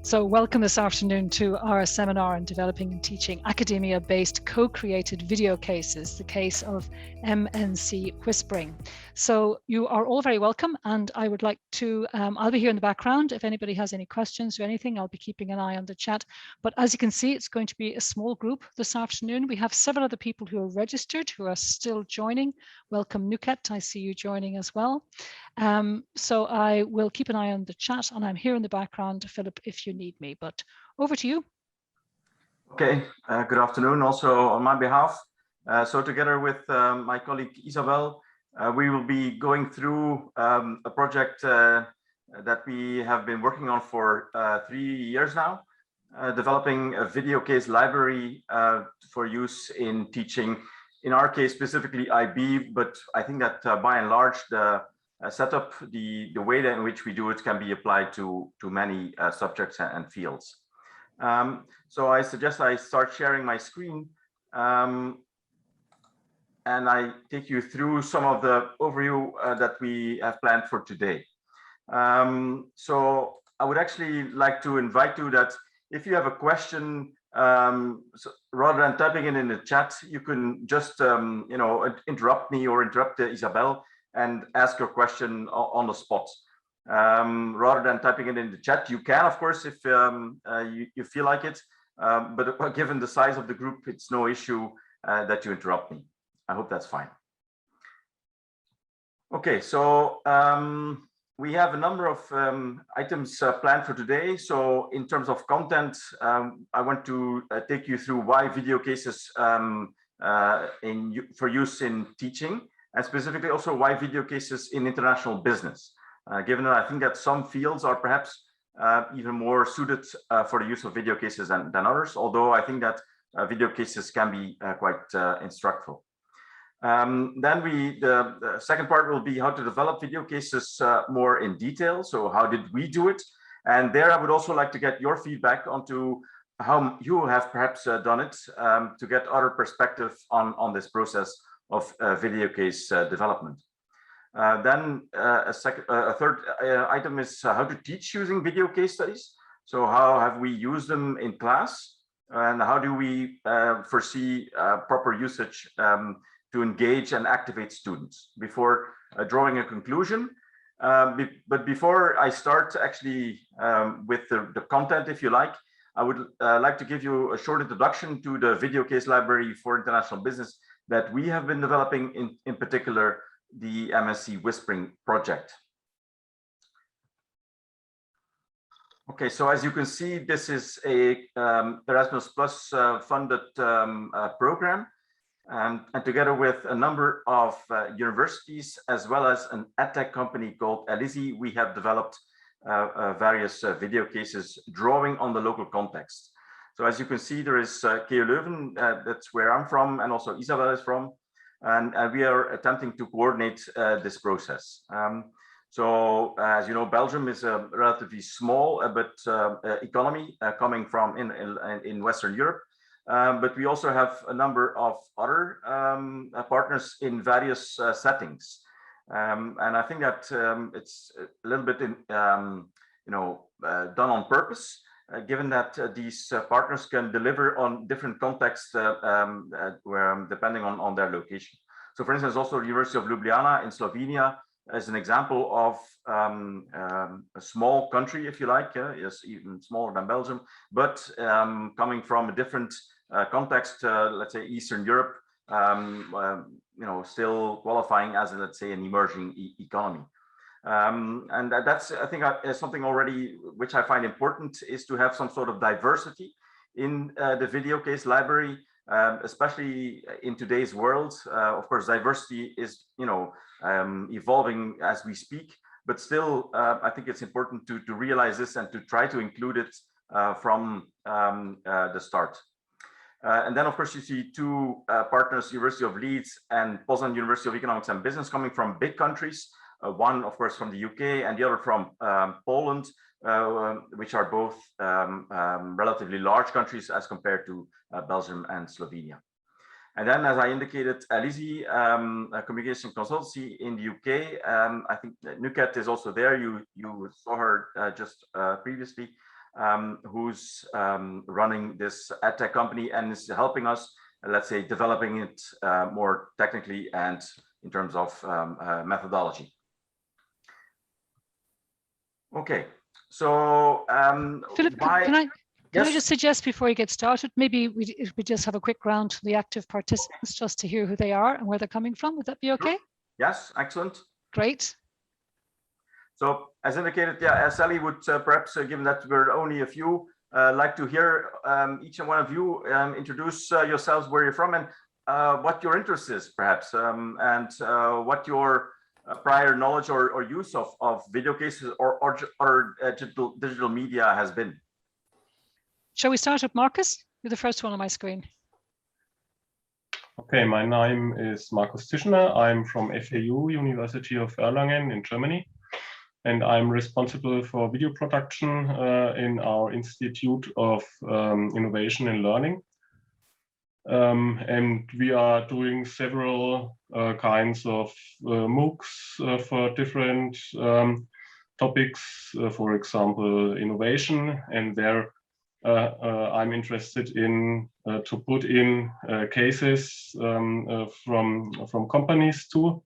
So welcome this afternoon to our seminar on developing and teaching academia-based co-created video cases, the case of MNC whispering. So you are all very welcome, and I would like to, I'll be here in the background. If anybody has any questions or anything, I'll be keeping an eye on the chat. But as you can see, it's going to be a small group this afternoon. We have several other people who are registered, who are still joining. Welcome, Nuket, I see you joining as well. So I will keep an eye on the chat, and I'm here in the background, Philip, if you need me, but over to you. Okay, good afternoon also on my behalf. So together with my colleague Isabel, we will be going through a project that we have been working on for 3 years now, developing a video case library for use in teaching, in our case specifically IB, but I think that by and large the setup, the way in which we do it can be applied to many subjects and fields. So I suggest I start sharing my screen and I take you through some of the overview that we have planned for today. So I would actually like to invite you that if you have a question, so rather than typing it in the chat, you can just interrupt me or interrupt Isabel and ask your question on the spot. Rather than typing it in the chat, you can, of course, if you feel like it, but given the size of the group, it's no issue that you interrupt me. I hope that's fine. Okay, so we have a number of items planned for today. So in terms of content, I want to take you through why video cases for use in teaching, and specifically also why video cases in international business. Given that I think that some fields are perhaps even more suited for the use of video cases than others, although I think that video cases can be quite instructive. Then the second part will be how to develop video cases more in detail. So how did we do it? And there I would also like to get your feedback onto how you have perhaps done it to get other perspective on this process of video case development. Then a third item is how to teach using video case studies. So how have we used them in class, and how do we foresee proper usage to engage and activate students before drawing a conclusion. But before I start actually with the content, if you like, I would like to give you a short introduction to the video case library for international business that we have been developing, in particular the MSc Whispering project. Okay, so as you can see, this is a Erasmus Plus funded program, and together with a number of universities as well as an edtech company called Alumni, we have developed various video cases drawing on the local context. So as you can see, there is KU Leuven, that's where I'm from, and also Isabel is from, and we are attempting to coordinate this process. So as you know, Belgium is a relatively small economy coming from in Western Europe, but we also have a number of other partners in various settings, and I think that it's a little bit done on purpose. Given that these partners can deliver on different contexts depending on their location. So for instance, also the University of Ljubljana in Slovenia is an example of a small country, if you like, is even smaller than Belgium, but coming from a different context, let's say Eastern Europe, still qualifying as, let's say, an emerging economy. And that's, I think, something already which I find important, is to have some sort of diversity in the video case library, especially in today's world. Of course, diversity is evolving as we speak, but still I think it's important to realize this and to try to include it from the start. And then, of course, you see two partners, University of Leeds and Poznan University of Economics and Business, coming from big countries. One, of course, from the UK, and the other from Poland, which are both relatively large countries as compared to Belgium and Slovenia. And then, as I indicated, Alizi, a communication consultancy in the UK. I think Nuket is also there. You saw her just previously. who's running this edtech company and is helping us, let's say, developing it more technically and in terms of methodology. Okay, so Philip, can I just suggest before you get started, maybe we just have a quick round to the active participants just to hear who they are and where they're coming from. Would that be okay? Yes, excellent. Great. So as indicated, yeah, Sally would perhaps, given that we're only a few, like to hear each and one of you introduce yourselves, where you're from, and what your interest is, perhaps, and what your prior knowledge or use of video cases or digital media has been. Shall we start with Marcus? You're the first one on my screen. Okay, my name is Markus Tischner. I'm from FAU, University of Erlangen in Germany, and I'm responsible for video production in our Institute of Innovation and Learning. And we are doing several kinds of MOOCs for different topics, for example, innovation, and there I'm interested in to put in cases from companies too.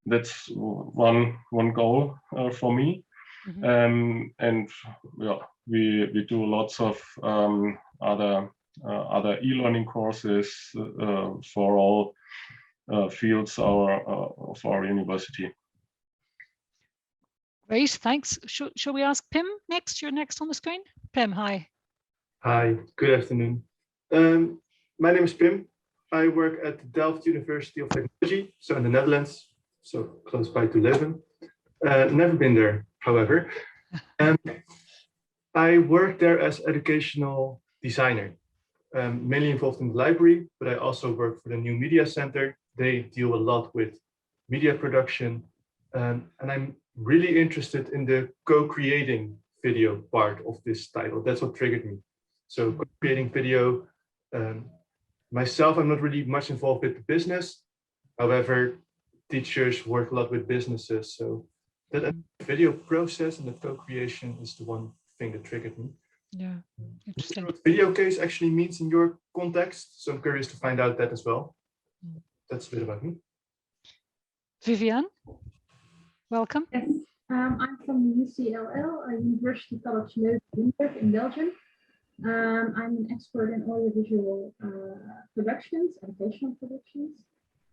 That's one goal for me. Mm-hmm. And yeah, we do lots of other e-learning courses for all fields of our university. Great, thanks. Shall we ask Pim next? You're next on the screen. Pim, hi. Hi, good afternoon. My name is Pim. I work at the Delft University of Technology, so in the Netherlands, so close by to Leuven. Never been there, however. I work there as educational designer, mainly involved in the library, but I also work for the New Media Center. They deal a lot with media production, and I'm really interested in the co-creating video part of this title. That's what triggered me. So creating video, myself, I'm not really much involved with the business. However, teachers work a lot with businesses. So that video process and the co-creation is the one thing that triggered me. Yeah, interesting. What video case actually means in your context. So I'm curious to find out that as well. That's a bit about me. Viviane, welcome. Yes, I'm from UCLL, University College Leuven in Belgium. I'm an expert in audiovisual productions, educational productions,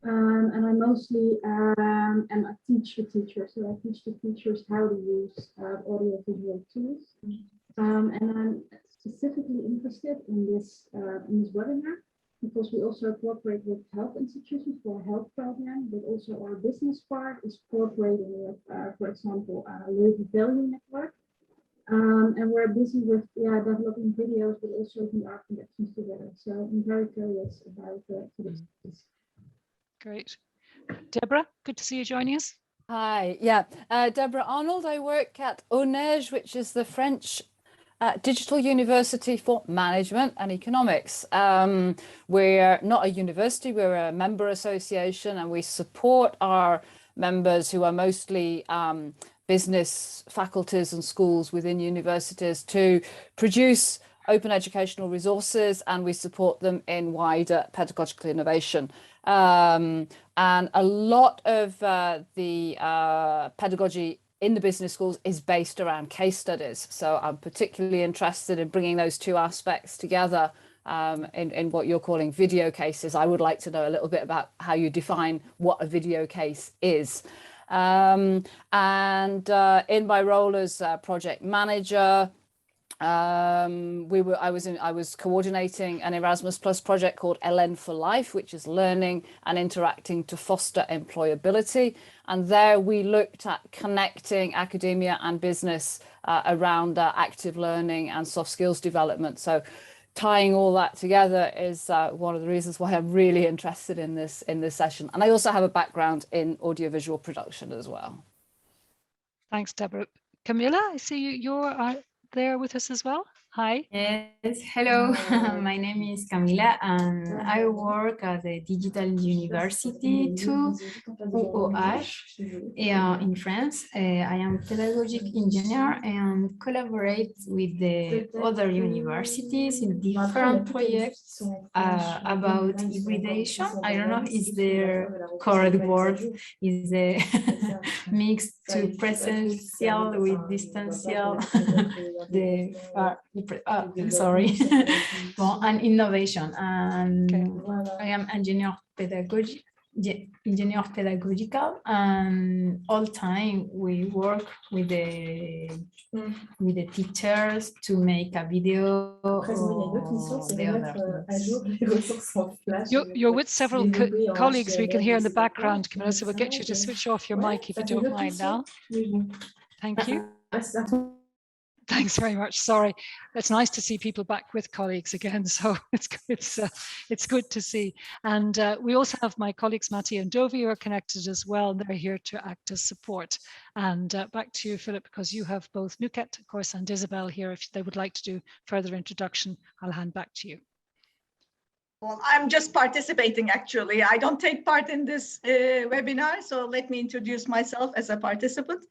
and I mostly am a teacher. So I teach the teachers how to use audiovisual tools, and I'm specifically interested in this webinar because we also cooperate with health institutions for a health program, but also our business part is cooperating with, for example, Leuven Value Network. And we're busy with developing videos, but also VR productions together. So I'm very curious about this. Great. Deborah, good to see you joining us. Hi, Deborah Arnold. I work at ONEJ, which is the French Digital University for Management and Economics. We're not a university, we're a member association, and we support our members who are mostly business faculties and schools within universities to produce open educational resources, and we support them in wider pedagogical innovation. And a lot of the pedagogy in the business schools is based around case studies. So I'm particularly interested in bringing those two aspects together in what you're calling video cases. I would like to know a little bit about how you define what a video case is. And in my role as project manager, I was coordinating an Erasmus Plus project called LN for Life, which is learning and interacting to foster employability. And there we looked at connecting academia and business around active learning and soft skills development. So tying all that together is one of the reasons why I'm really interested in this session. And I also have a background in audiovisual production as well. Thanks, Deborah. Camilla, I see you're there with us as well. Hi. Yes, hello. My name is Camila and I work at the Digital University 2 UOH in France. I am pedagogic engineer and collaborate with the other universities in different projects about hybridization. I don't know is the correct word, is a mix to presential with distancial, sorry, well, and innovation. And I am engineer pedagogical, and all time we work with the teachers to make a video. You're with several colleagues we can hear in the background, Camilla, so we'll get you to switch off your mic if you don't mind now. Thank you. Thanks very much. Sorry, it's nice to see people back with colleagues again. So it's good to see. And we also have my colleagues Matti and Dovi who are connected as well. They're here to act as support. And back to you, Philip, because you have both Nuket, of course, and Isabel here. If they would like to do further introduction, I'll hand back to you. Well, I'm just participating, actually. I don't take part in this webinar, so let me introduce myself as a participant.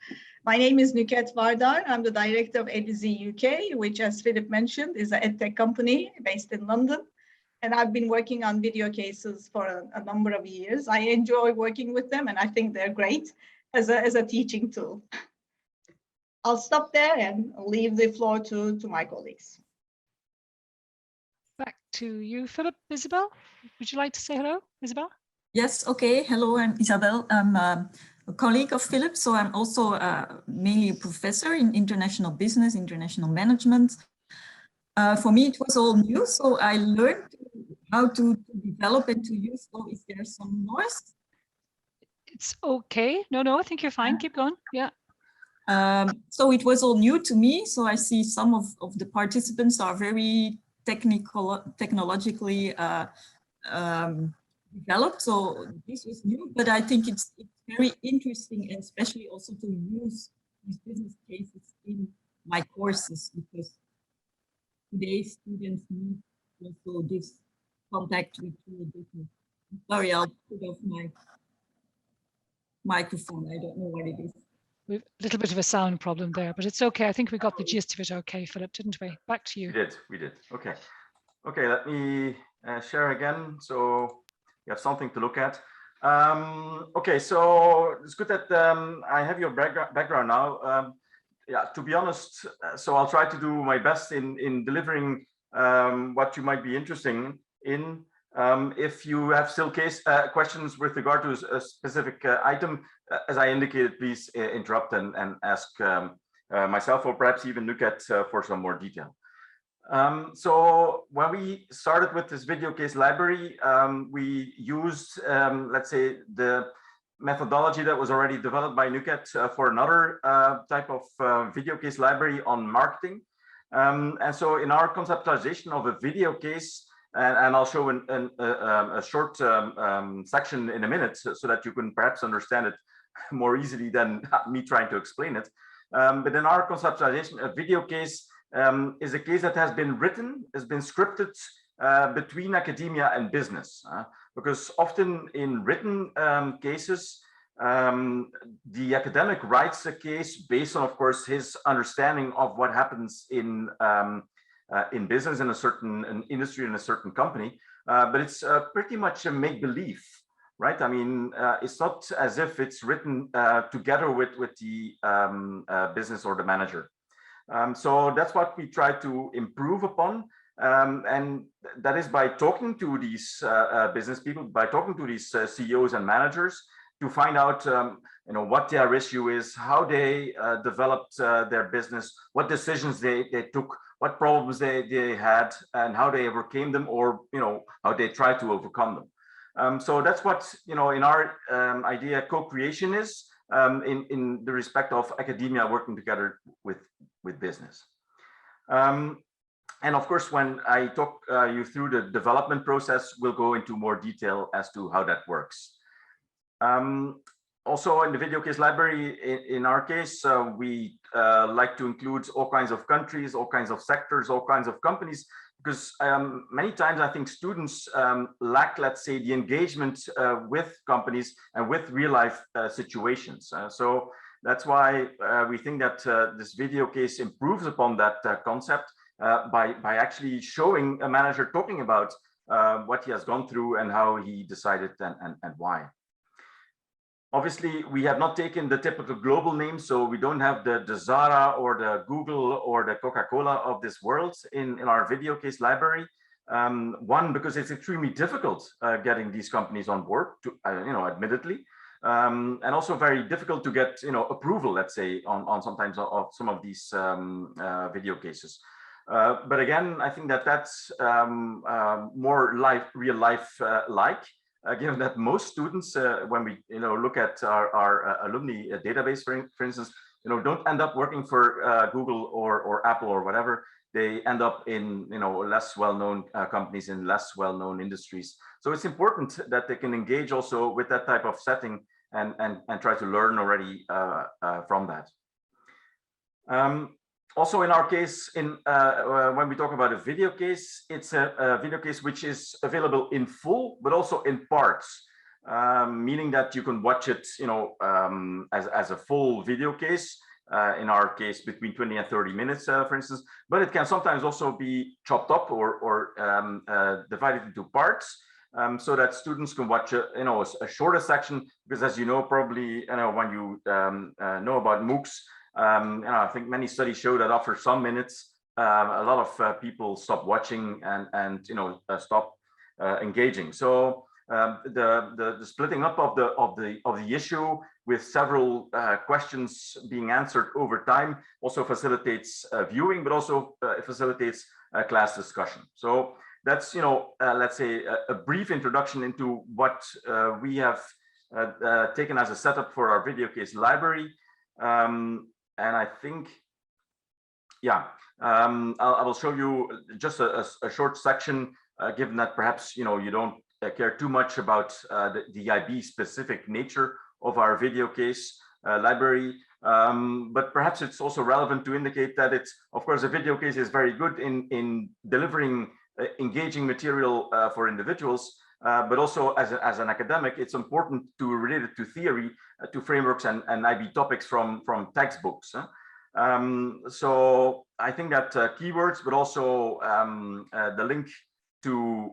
My name is Nuket Vardar. I'm the director of ABZ UK, which, as Philip mentioned, is an edtech company based in London. And I've been working on video cases for a number of years. I enjoy working with them, and I think they're great as a teaching tool. I'll stop there and leave the floor to my colleagues. Back to you, Philip. Isabel, would you like to say hello, Isabel? Yes, okay. Hello, I'm Isabel. I'm a colleague of Philip, so I'm also mainly a professor in international business, international management. For me, it was all new, so I learned how to develop and to use. Oh, is there some noise? It's okay. No, I think you're fine. Keep going. Yeah. So it was all new to me. So I see some of the participants are very technologically developed. So this was new, but I think it's very interesting, and especially also to use these business cases in my courses, because today students need also this contact with real business. Sorry, I'll put off my microphone. I don't know what it is. We've a little bit of a sound problem there, but it's okay. I think we got the gist of it okay, Philip, didn't we? Back to you. We did. Okay, let me share again so you have something to look at. Okay, so it's good that I have your background now. Yeah, to be honest, so I'll try to do my best in delivering what you might be interested in. If you have still questions with regard to a specific item, as I indicated, please interrupt and ask myself or perhaps even Nuket for some more detail. So when we started with this video case library, we used, let's say, the methodology that was already developed by Nuket for another type of video case library on marketing. And so in our conceptualization of a video case, and I'll show a short section in a minute so that you can perhaps understand it more easily than me trying to explain it. But in our conceptualization, a video case is a case that has been written, has been scripted between academia and business. Because often in written cases, the academic writes a case based on, of course, his understanding of what happens in business in a certain industry, in a certain company, but it's pretty much a make-believe, right? I mean, it's not as if it's written together with the business or the manager. So that's what we try to improve upon, and that is by talking to these business people, by talking to these CEOs and managers to find out what their issue is, how they developed their business, what decisions they took, what problems they had, and how they overcame them, or how they tried to overcome them. So that's what in our idea co-creation is, in the respect of academia working together with business. And of course, when I talk you through the development process, we'll go into more detail as to how that works. Also in the video case library, in our case, we like to include all kinds of countries, all kinds of sectors, all kinds of companies, because many times I think students lack, let's say, the engagement with companies and with real life situations. So that's why we think that this video case improves upon that concept by actually showing a manager talking about what he has gone through and how he decided and why. Obviously, we have not taken the typical global names, so we don't have the Zara or the Google or the Coca-Cola of this world in our video case library. One, because it's extremely difficult getting these companies on board, admittedly, and also very difficult to get, approval, let's say, on sometimes of some of these video cases. But again, I think that that's more real life like. Given that most students, when we look at our alumni database, for instance, don't end up working for Google or Apple or whatever. They end up in less well-known companies in less well-known industries. So it's important that they can engage also with that type of setting and try to learn already from that. Also, in our case, when we talk about a video case, it's a video case which is available in full, but also in parts, meaning that you can watch it, as a full video case. In our case, between 20 and 30 minutes, for instance. But it can sometimes also be chopped up or divided into parts, so that students can watch a shorter section. Because, as you know, probably when you know about MOOCs. I think many studies show that after some minutes, a lot of people stop watching and stop engaging. So the splitting up of the issue with several questions being answered over time also facilitates viewing, but also facilitates class discussion. So that's let's say a brief introduction into what we have taken as a setup for our video case library. And I think, I will show you just a short section, given that perhaps you don't care too much about the IB specific nature of our video case library, but perhaps it's also relevant to indicate that it's, of course, a video case is very good in delivering engaging material for individuals. But also as an academic, it's important to relate it to theory, to frameworks and IB topics from textbooks. So I think that keywords, but also the link to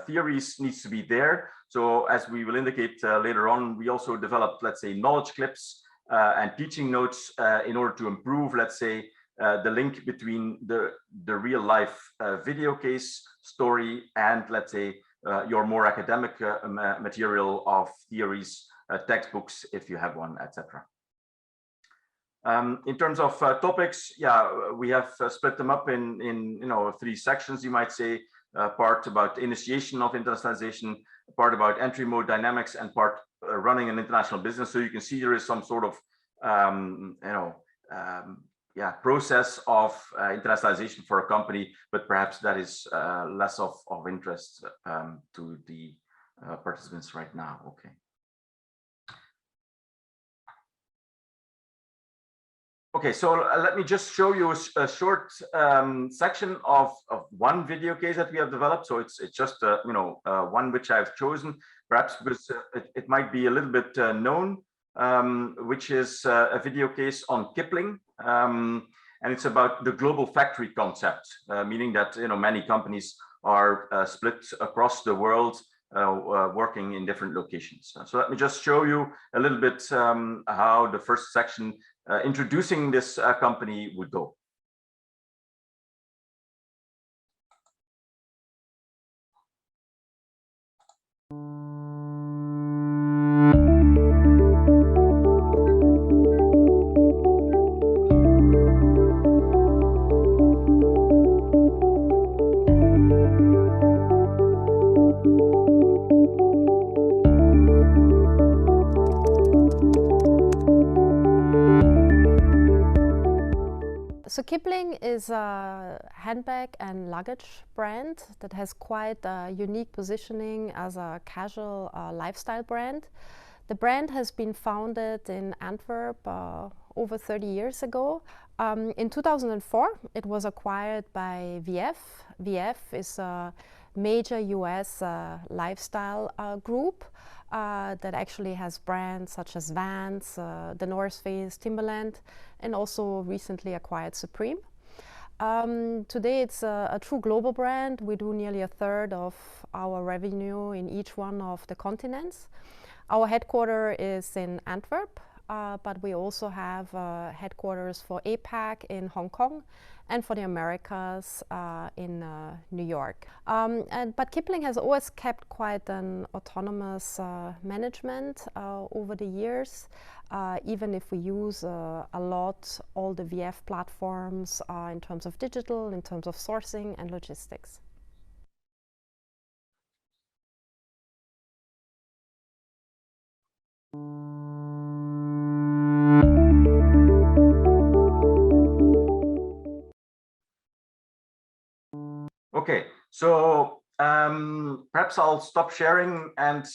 theories needs to be there. So as we will indicate later on, we also developed, let's say, knowledge clips and teaching notes in order to improve, let's say, the link between the real life video case story and, let's say, your more academic material of theories, textbooks, if you have one, etc. In terms of topics, we have split them up in 3 sections, you might say. Part about initiation of internationalization, part about entry mode dynamics, and part running an international business. So you can see there is some sort of process of internationalization for a company, but perhaps that is less of interest to the participants right now. Okay. Okay, so let me just show you a short section of one video case that we have developed. So it's just one which I've chosen, perhaps because it might be a little bit known, which is a video case on Kipling, and it's about the global factory concept, meaning that many companies are split across the world, working in different locations. So let me just show you a little bit how the first section introducing this company would go. So Kipling is a handbag and luggage brand that has quite a unique positioning as a casual lifestyle brand. The brand has been founded in Antwerp over 30 years ago. In 2004, it was acquired by VF. VF is a major US lifestyle group that actually has brands such as Vans, the North Face, Timberland, and also recently acquired Supreme. Today it's a true global brand. We do nearly a third of our revenue in each one of the continents. Our headquarters is in Antwerp, but we also have headquarters for APAC in Hong Kong and for the Americas in New York. But Kipling has always kept quite an autonomous management over the years, even if we use a lot all the VF platforms in terms of digital, in terms of sourcing and logistics. Okay, so perhaps I'll stop sharing and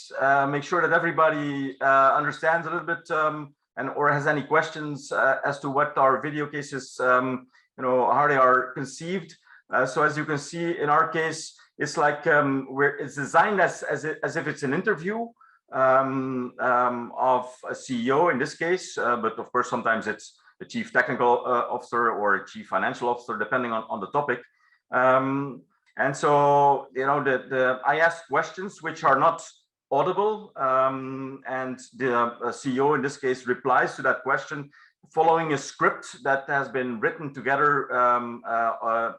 make sure that everybody understands a little bit or has any questions as to what our video cases, how they are conceived. So as you can see, in our case, it's like it's designed as if it's an interview of a CEO in this case, but of course sometimes it's a chief technical officer or a chief financial officer, depending on the topic. And so, I ask questions which are not audible, and the CEO in this case replies to that question following a script that has been written together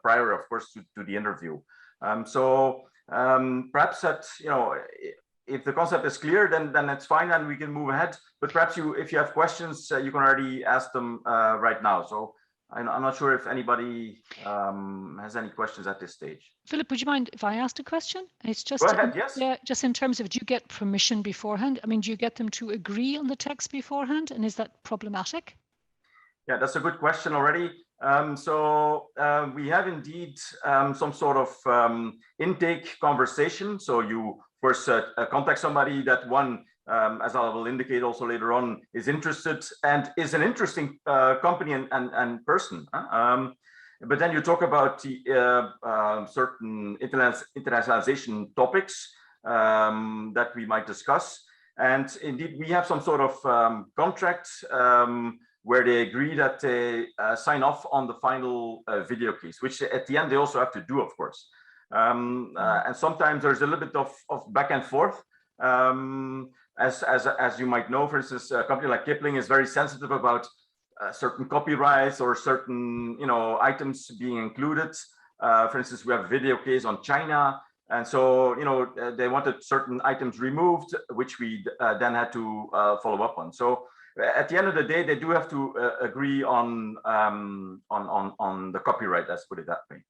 prior, of course, to the interview. Perhaps that, if the concept is clear, then it's fine and we can move ahead. But perhaps if you have questions, you can already ask them right now. So I'm not sure if anybody has any questions at this stage. Philip, would you mind if I asked a question? It's just, go ahead, yes. Yeah, just in terms of, do you get permission beforehand? I mean, do you get them to agree on the text beforehand? And is that problematic? Yeah, that's a good question already. We have indeed some sort of intake conversation. So you, of course, contact somebody that one, as I will indicate also later on, is interested and is an interesting company and person. But then you talk about the certain internationalization topics that we might discuss. And indeed, we have some sort of contract where they agree that they sign off on the final video case, which at the end they also have to do, of course. And sometimes there's a little bit of back and forth. As you might know, for instance, a company like Kipling is very sensitive about certain copyrights or certain items being included. For instance, we have a video case on China, and so they wanted certain items removed, which we then had to follow up on. So at the end of the day, they do have to agree on the copyright. Let's put it that way.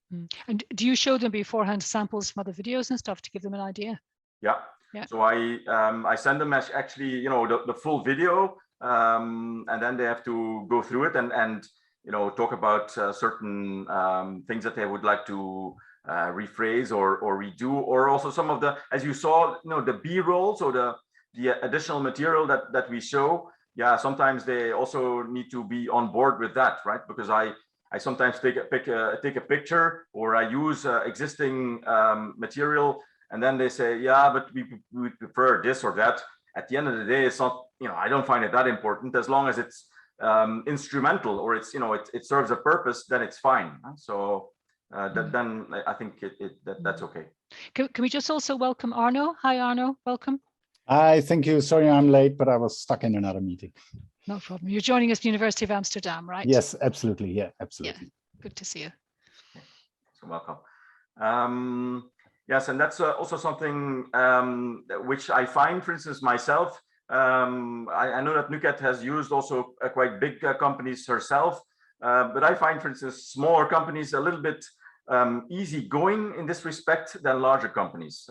And do you show them beforehand samples from other videos and stuff to give them an idea? Yeah. So I send them actually the full video, and then they have to go through it and talk about certain things that they would like to rephrase or redo, or also some of the, as you saw, the B-rolls or the additional material that we show. Yeah, sometimes they also need to be on board with that, right? Because I sometimes take a picture, or I use existing material, and then they say, yeah, but we prefer this or that. At the end of the day, it's not, I don't find it that important. As long as it's instrumental, or it's, it serves a purpose, then it's fine. So then I think that's okay. Can we just also welcome Arno? Hi, Arno, welcome. Hi, thank you. Sorry I'm late, but I was stuck in another meeting. No problem. You're joining us at the University of Amsterdam, right? Yes, absolutely. Yeah, absolutely. Yeah. Good to see you. So welcome. Yes, and that's also something which I find, for instance, myself. I know that Nuket has used also quite big companies herself, but I find, for instance, smaller companies a little bit easygoing in this respect than larger companies.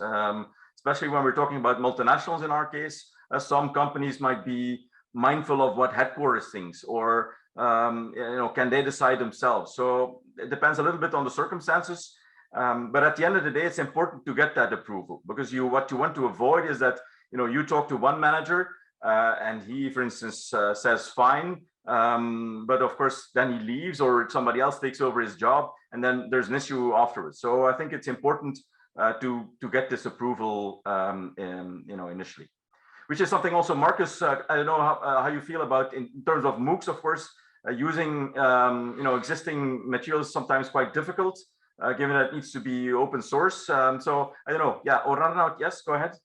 Especially when we're talking about multinationals in our case, some companies might be mindful of what headquarters thinks, or can they decide themselves? So it depends a little bit on the circumstances. But at the end of the day, it's important to get that approval, because what you want to avoid is that you talk to one manager and he, for instance, says fine, but of course then he leaves or somebody else takes over his job, and then there's an issue afterwards. So I think it's important to get this approval initially, which is something also, Marcus, I don't know how you feel about in terms of MOOCs. Of course, using existing materials is sometimes quite difficult, given that it needs to be open source. So I don't know. Yeah, Oranaut, yes, go ahead.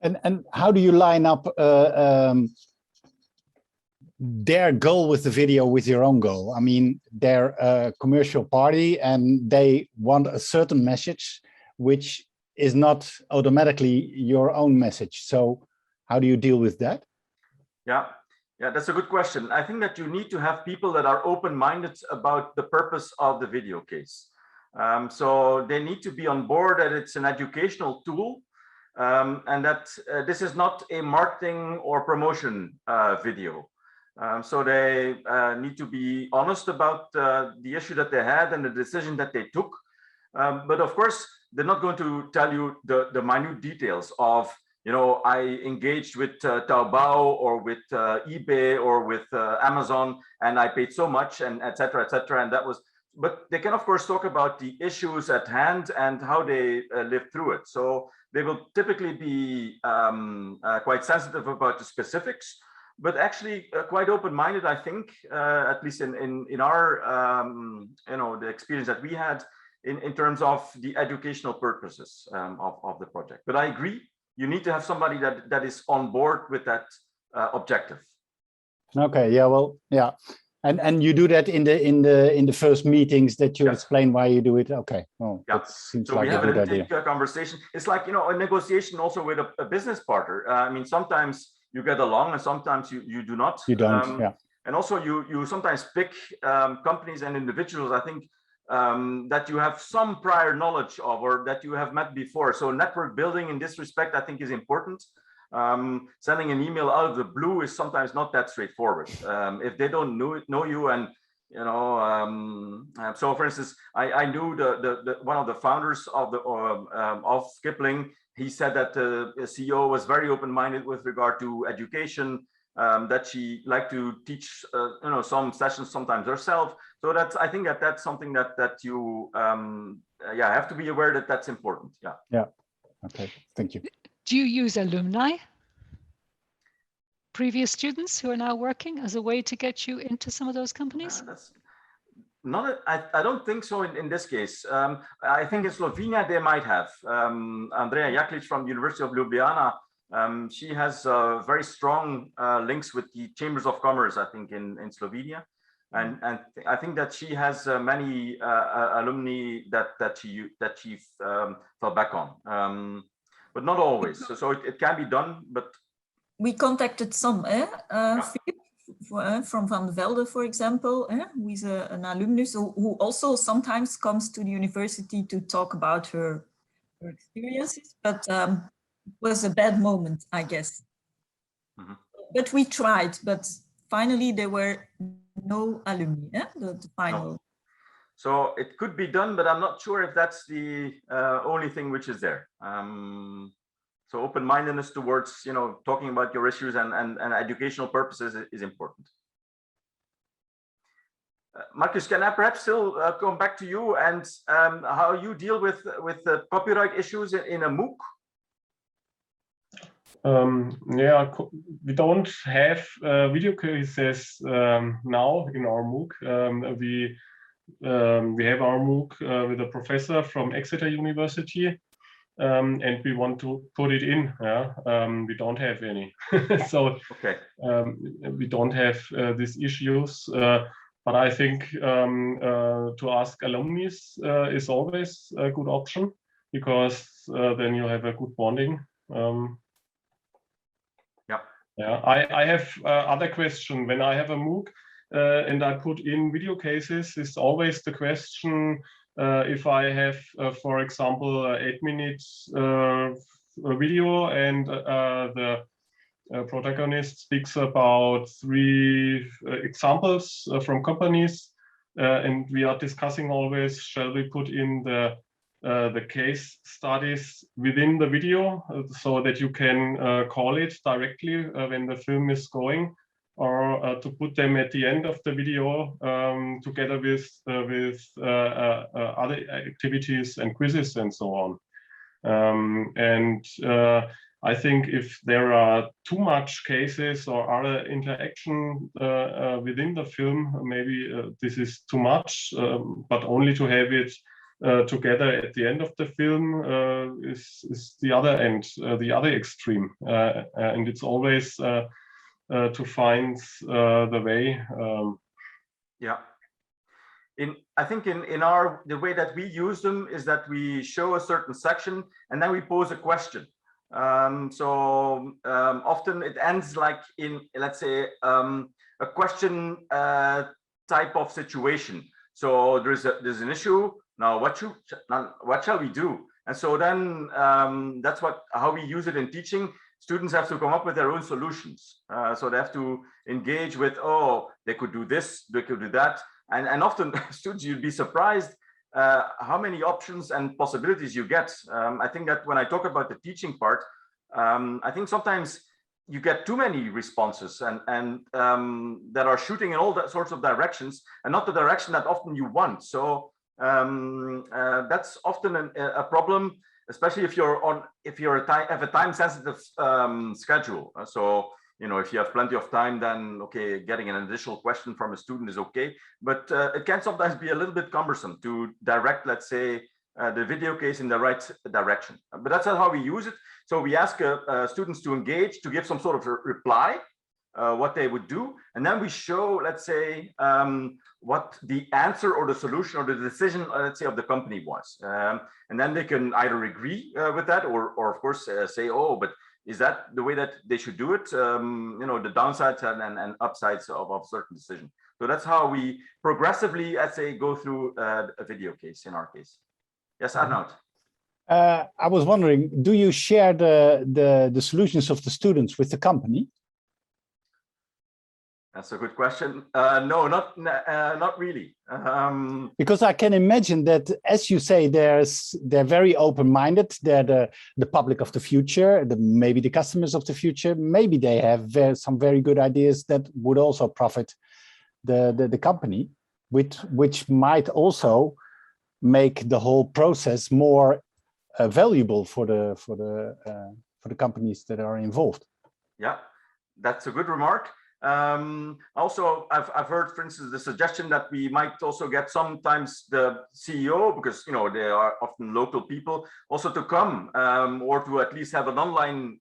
And how do you line up their goal with the video with your own goal? I mean, they're a commercial party and they want a certain message, which is not automatically your own message. So how do you deal with that? Yeah, that's a good question. I think that you need to have people that are open-minded about the purpose of the video case. So they need to be on board that it's an educational tool, and that this is not a marketing or promotion video. So they need to be honest about the issue that they had and the decision that they took. But of course, they're not going to tell you the minute details of, I engaged with Taobao or with eBay or with Amazon, and I paid so much, and et cetera, and that was. But they can, of course, talk about the issues at hand and how they lived through it. So they will typically be quite sensitive about the specifics, but actually quite open-minded, I think, at least in our, the experience that we had in terms of the educational purposes of the project. But I agree, you need to have somebody that is on board with that objective. Okay, yeah, well, yeah. And you do that in the first meetings that you explain why you do it. Okay, well, yeah. That seems so like we have a good an intake idea. Conversation. It's like a negotiation also with a business partner. I mean, sometimes you get along and sometimes you do not. You don't, yeah. And also you sometimes pick companies and individuals, I think, that you have some prior knowledge of or that you have met before. So network building in this respect, I think, is important. Sending an email out of the blue is sometimes not that straightforward. If they don't know you, and so for instance, I knew the one of the founders of Kipling. He said that the CEO was very open-minded with regard to education, that she liked to teach some sessions sometimes herself. So I think that's something that you have to be aware that that's important. Yeah. Okay, thank you. Do you use alumni, previous students who are now working, as a way to get you into some of those companies? I don't think so in this case. I think in Slovenia they might have. Andrea Jaklic from the University of Ljubljana, she has very strong links with the chambers of commerce, I think, in Slovenia. And I think that she has many alumni that she fell back on. But not always. So it can be done, but we contacted some from Van de Velde, for example, who is an alumnus who also sometimes comes to the university to talk about her experiences, but it was a bad moment, I guess. Mm-hmm. But we tried, but finally there were no alumni, the final. No. So it could be done, but I'm not sure if that's the only thing which is there. So open-mindedness towards, talking about your issues and educational purposes is important. Marcus, can I perhaps still come back to you and how you deal with the copyright issues in a MOOC? Yeah, we don't have video cases now in our MOOC. We have our MOOC with a professor from Exeter University, and we want to put it in. We don't have any, so okay. We don't have these issues. But I think to ask alumni is always a good option, because then you have a good bonding. Yeah, I have other question. When I have a MOOC and I put in video cases, it's always the question if I have, for example, 8 minutes video and the protagonist speaks about 3 examples from companies, and we are discussing always, shall we put in the the case studies within the video, so that you can call it directly when the film is going, or to put them at the end of the video together with other activities and quizzes and so on. I think if there are too much cases or other interaction within the film, maybe this is too much, but only to have it together at the end of the film is the other end, the other extreme. And it's always to find the way. Yeah. I think in our, the way that we use them is that we show a certain section and then we pose a question. Often it ends like in, let's say, a question type of situation. So there's an issue. Now what shall we do? And so then that's how we use it in teaching. Students have to come up with their own solutions. So they have to engage with, oh, they could do this, they could do that. And often students, you'd be surprised how many options and possibilities you get. I think that when I talk about the teaching part, I think sometimes you get too many responses and that are shooting in all that sorts of directions and not the direction that often you want. So that's often a problem, especially if have a time-sensitive schedule. So you know, if you have plenty of time, then okay, getting an additional question from a student is okay. But it can sometimes be a little bit cumbersome to direct, let's say, the video case in the right direction. But that's not how we use it. So we ask students to engage, to give some sort of a reply, what they would do. And then we show, let's say, what the answer or the solution or the decision, let's say, of the company was. And then they can either agree with that or of course, say, oh, but is that the way that they should do it? You know, the downsides and upsides of a certain decision. So that's how we progressively, let's say, go through a video case in our case. Yes, Arnoud. I was wondering, do you share the solutions of the students with the company? That's a good question. No, not really. Because I can imagine that, as you say, they're very open-minded. They're the public of the future, maybe the customers of the future. Maybe they have some very good ideas that would also profit the company, which might also make the whole process more valuable for the companies that are involved. Yeah, that's a good remark. Also, I've heard, for instance, the suggestion that we might also get sometimes the CEO, because you know they are often local people, also to come or to at least have an online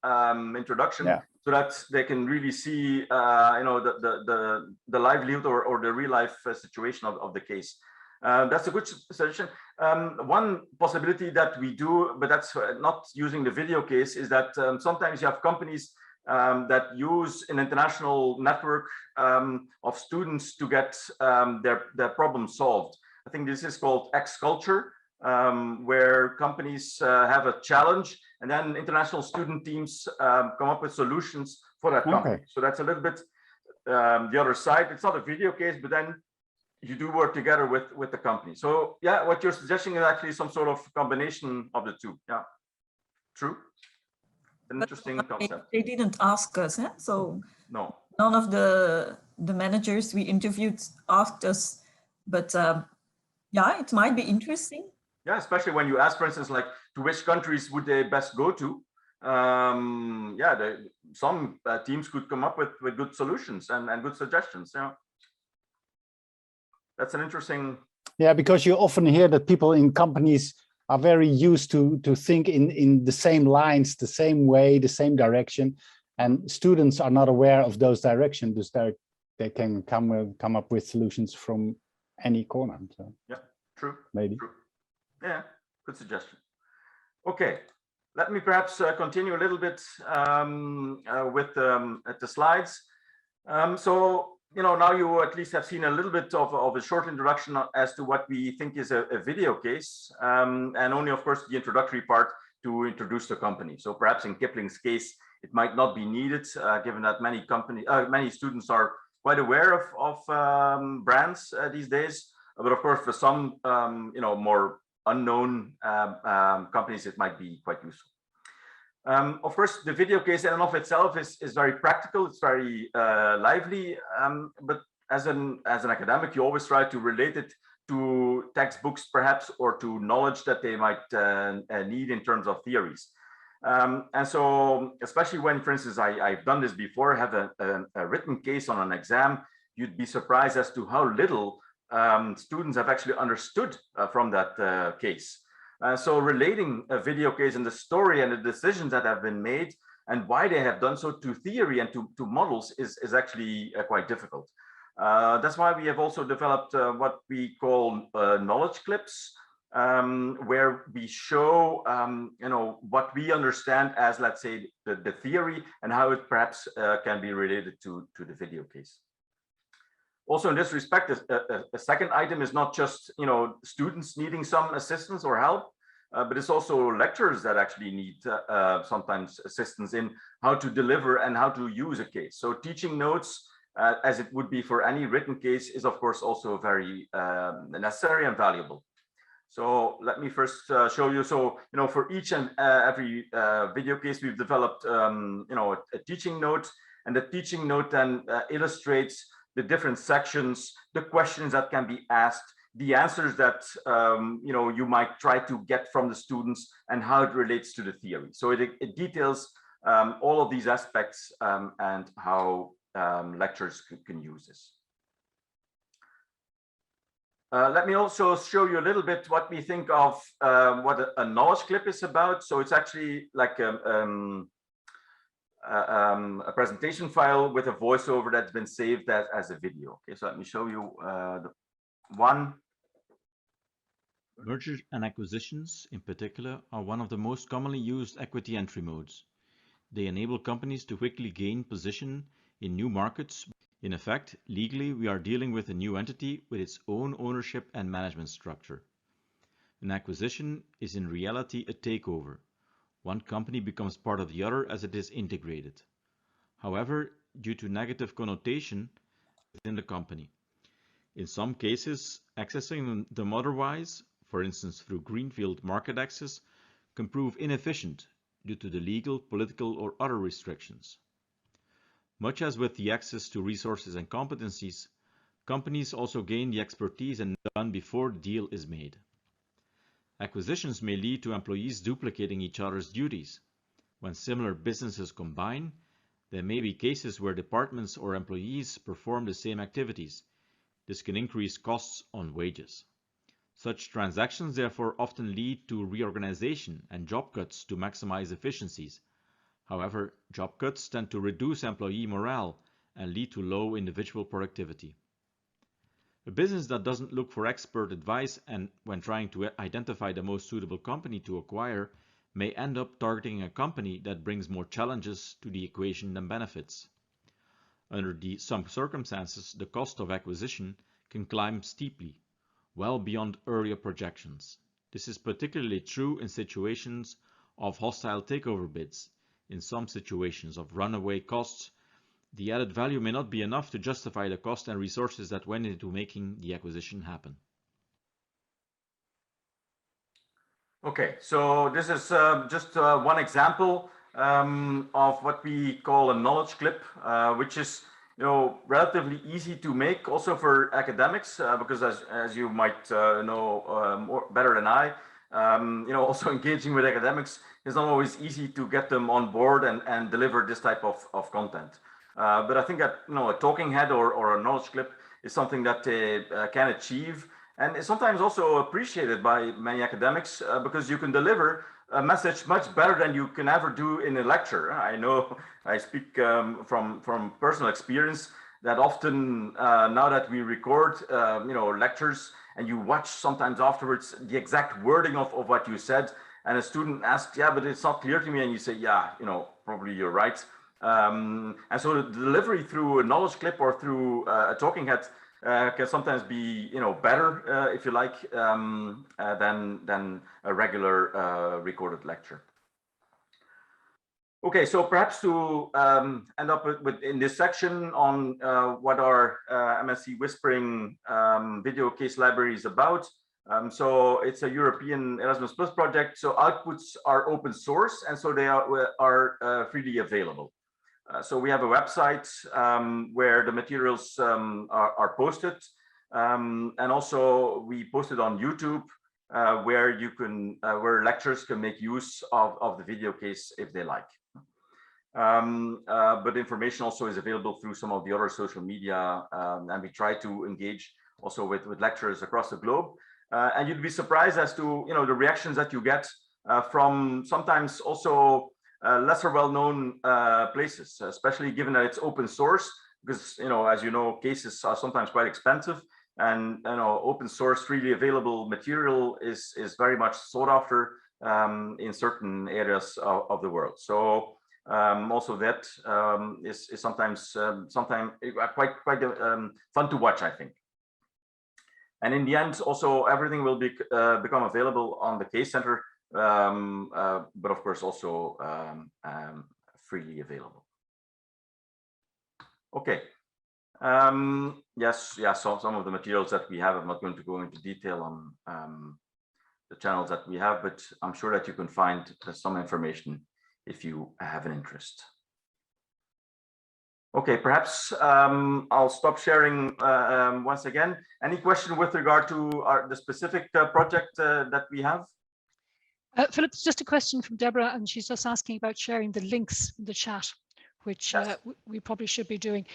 introduction, so that they can really see you know the livelihood or the real life situation of the case. That's a good suggestion. One possibility that we do, but that's not using the video case, is that sometimes you have companies that use an international network of students to get their problem solved. I think this is called X-Culture, where companies have a challenge and then international student teams come up with solutions for that company. So that's a little bit the other side. It's not a video case, but then you do work together with the company. So yeah, what you're suggesting is actually some sort of combination of the two. Yeah, true. An interesting concept. They didn't ask us, eh? So no, none of the managers we interviewed asked us, but yeah, it might be interesting. Yeah, especially when you ask, for instance, like to which countries would they best go to? Yeah, some teams could come up with good solutions and good suggestions. Yeah, that's an interesting. Yeah, because you often hear that people in companies are very used to think in the same lines, the same way, the same direction, and students are not aware of those directions. They can come up with solutions from any corner. So yeah, true. Maybe. True. Yeah, good suggestion. Okay, let me perhaps continue a little bit with the slides. So, you know, now you at least have seen a little bit of a short introduction as to what we think is a video case, and only, of course, the introductory part to introduce the company. So perhaps in Kipling's case, it might not be needed, given that many students are quite aware of brands these days. But of course, for some, you know, more unknown companies, it might be quite useful. Of course, the video case in and of itself is very practical. It's very lively, but as an academic, you always try to relate it to textbooks, perhaps, or to knowledge that they might need in terms of theories. And so, especially when, for instance, I've done this before, have a written case on an exam, you'd be surprised as to how little students have actually understood from that case. So relating a video case and the story and the decisions that have been made and why they have done so to theory and to models is actually quite difficult. That's why we have also developed what we call knowledge clips, where we show, what we understand as, let's say, the theory and how it perhaps can be related to the video case. Also, in this respect, a second item is not just, students needing some assistance or help, but it's also lecturers that actually need sometimes assistance in how to deliver and how to use a case. So teaching notes, as it would be for any written case, is of course also very necessary and valuable. So let me first show you. So, for each and every video case, we've developed, a teaching note, and the teaching note then illustrates the different sections, the questions that can be asked, the answers that you might try to get from the students, and how it relates to the theory. So it details all of these aspects and how lecturers can use this. Let me also show you a little bit what we think of what a knowledge clip is about. So it's actually like a presentation file with a voiceover that's been saved as a video. Okay, so let me show you the one. Mergers and acquisitions, in particular, are one of the most commonly used equity entry modes. They enable companies to quickly gain position in new markets. In effect, legally, we are dealing with a new entity with its own ownership and management structure. An acquisition is in reality a takeover. One company becomes part of the other as it is integrated. However, due to negative connotation within the company. In some cases, accessing them otherwise, for instance through greenfield market access, can prove inefficient due to the legal, political, or other restrictions. Much as with the access to resources and competencies, companies also gain the expertise and done before the deal is made. Acquisitions may lead to employees duplicating each other's duties. When similar businesses combine, there may be cases where departments or employees perform the same activities. This can increase costs on wages. Such transactions therefore often lead to reorganization and job cuts to maximize efficiencies. However, job cuts tend to reduce employee morale and lead to low individual productivity. A business that doesn't look for expert advice and when trying to identify the most suitable company to acquire may end up targeting a company that brings more challenges to the equation than benefits. Under some circumstances, the cost of acquisition can climb steeply, well beyond earlier projections. This is particularly true in situations of hostile takeover bids. In some situations of runaway costs, the added value may not be enough to justify the cost and resources that went into making the acquisition happen. Okay, so this is just one example of what we call a knowledge clip, which is relatively easy to make also for academics, because as you might know better than I, also engaging with academics is not always easy to get them on board and deliver this type of content. But I think that a talking head or a knowledge clip is something that they can achieve, and is sometimes also appreciated by many academics because you can deliver a message much better than you can ever do in a lecture. I know I speak from personal experience that often now that we record lectures and you watch sometimes afterwards the exact wording of what you said, and a student asks, yeah, but it's not clear to me, and you say, yeah, probably you're right. And so the delivery through a knowledge clip or through a talking head can sometimes be, better, if you like, than a regular recorded lecture. Okay, so perhaps to end up with in this section on what our MSc Whispering video case library is about, So it's a European Erasmus Plus project. So outputs are open source, and so they are freely available. So we have a website where the materials are posted, and also we post it on YouTube, where you can where lecturers can make use of the video case if they like. But information also is available through some of the other social media, and we try to engage also with lecturers across the globe. And you'd be surprised as to the reactions that you get from sometimes also lesser well-known places, especially given that it's open source, because as you know, cases are sometimes quite expensive, and open source freely available material is very much sought after in certain areas of the world. So also that is sometimes quite fun to watch, I think. And in the end, also everything will become available on the Case Center, but of course also freely available. Okay. Yes, yeah. So some of the materials that we have, I'm not going to go into detail on the channels that we have, but I'm sure that you can find some information if you have an interest. Okay, perhaps I'll stop sharing once again. Any question with regard to the specific project that we have? Philip, just a question from Deborah, and she's just asking about sharing the links in the chat, which yes, we probably should be doing.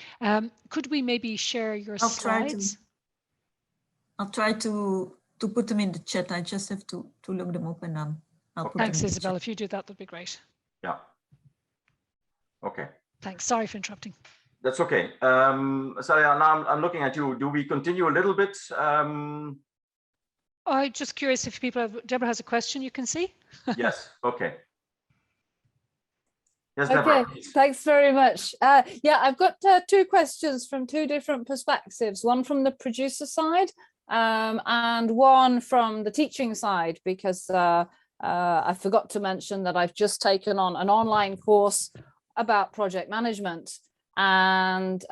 Could we maybe share your slides? I'll try to put them in the chat. I just have to look them up, and I'll put them in the chat. Isabel. If you do that, that'd be great. Yeah. Okay. Thanks. Sorry for interrupting. That's okay. Sorry, now I'm looking at you. Do we continue a little bit? I'm just curious if people have. Deborah has a question. You can see. Yes. Okay. Yes, Deborah. Okay. Thanks very much. Yeah, I've got two questions from two different perspectives. One from the producer side, and one from the teaching side, because I forgot to mention that I've just taken on an online course about project management, and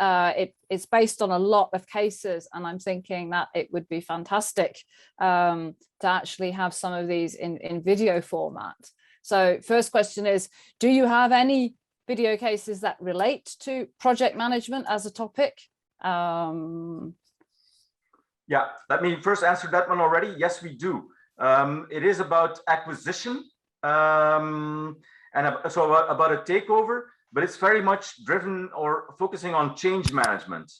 it's based on a lot of cases, and I'm thinking that it would be fantastic to actually have some of these in video format. So first question is, do you have any video cases that relate to project management as a topic? Yeah, let me first answer that one already. Yes, we do. It is about acquisition, and so about a takeover, but it's very much driven or focusing on change management.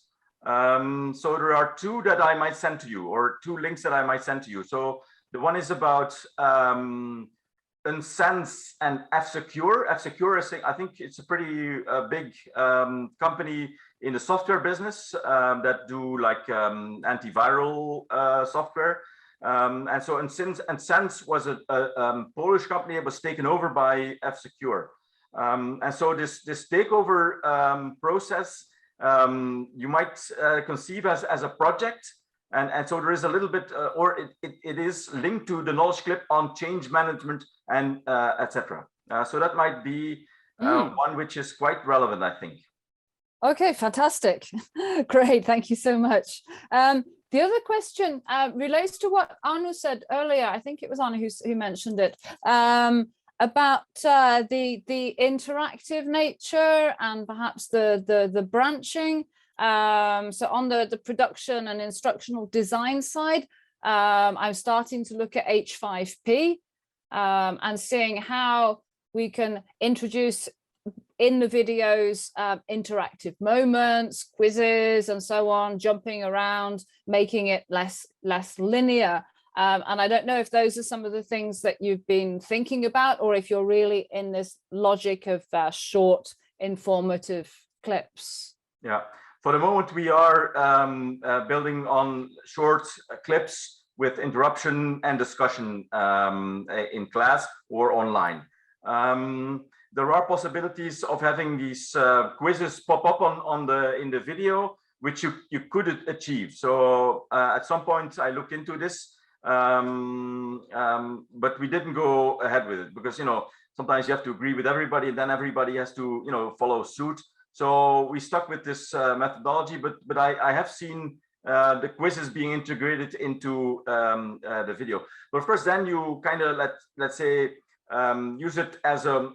So there are two that I might send to you, or two links that I might send to you. So the one is about Unsense and F-Secure. F-Secure is, I think it's a pretty big company in the software business that do like antiviral software. And so Unsense was a Polish company that was taken over by F-Secure. And so this takeover process you might conceive as a project. And so there is a little bit, or it is linked to the knowledge clip on change management and etc. So that might be one which is quite relevant, I think. Okay, fantastic. Great, thank you so much. The other question relates to what Anu said earlier. I think it was Anu who mentioned it, about the interactive nature and perhaps the branching. So on the production and instructional design side, I'm starting to look at H5P and seeing how we can introduce in the videos interactive moments, quizzes, and so on, jumping around, making it less linear. And I don't know if those are some of the things that you've been thinking about, or if you're really in this logic of short, informative clips. Yeah. For the moment, we are building on short clips with interruption and discussion in class or online. There are possibilities of having these quizzes pop up in the video, which you could achieve. So at some point, I looked into this, but we didn't go ahead with it because sometimes you have to agree with everybody, and then everybody has to follow suit. So we stuck with this methodology, but I have seen the quiz is being integrated into the video. But of course, then you kind of let's say use it as a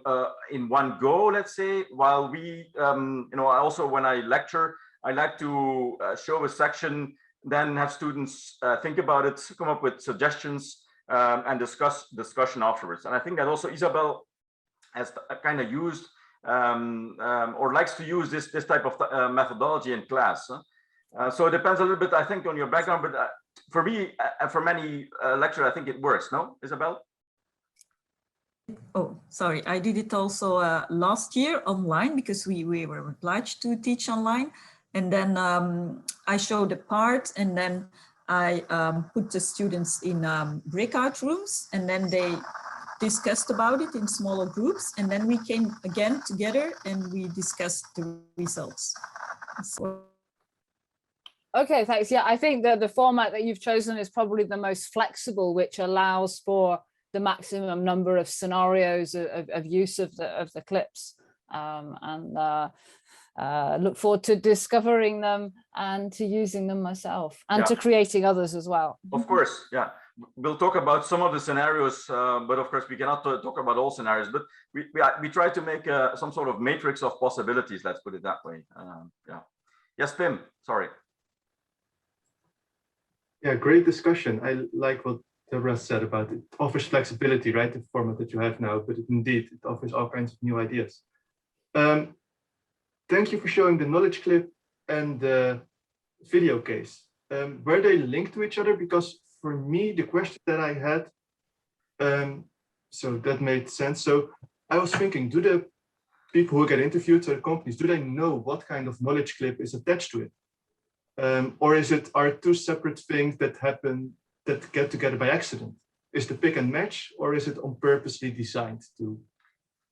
in one go. Let's say while we you know, also when I lecture, I like to show a section, then have students think about it, come up with suggestions, and discussion afterwards. And I think that also Isabel has kind of used or likes to use this type of methodology in class. So it depends a little bit, I think, on your background, but for me and for many lecturers, I think it works. No, Isabel? Oh, sorry. I did it also last year online because we were obliged to teach online. And then I showed a part, and then I put the students in breakout rooms, and then they discussed about it in smaller groups. And then we came again together and we discussed the results. So, okay, thanks. Yeah, I think that the format that you've chosen is probably the most flexible, which allows for the maximum number of scenarios of use of the clips, look forward to discovering them and to using them myself, and to creating others as well. Of course, yeah. We'll talk about some of the scenarios, but of course we cannot talk about all scenarios, but we try to make some sort of matrix of possibilities, let's put it that way. Yeah. Yes, Pim, sorry. Yeah, great discussion. I like what Deborah said about it. It offers flexibility, right? The format that you have now, but indeed it offers all kinds of new ideas. Thank you for showing the knowledge clip and the video case. Were they linked to each other? Because for me, the question that I had, so that made sense. So I was thinking, do the people who get interviewed, so the companies, do they know what kind of knowledge clip is attached to it? Or are two separate things that happen, that get together by accident? Is the pick and match, or is it on purposely designed to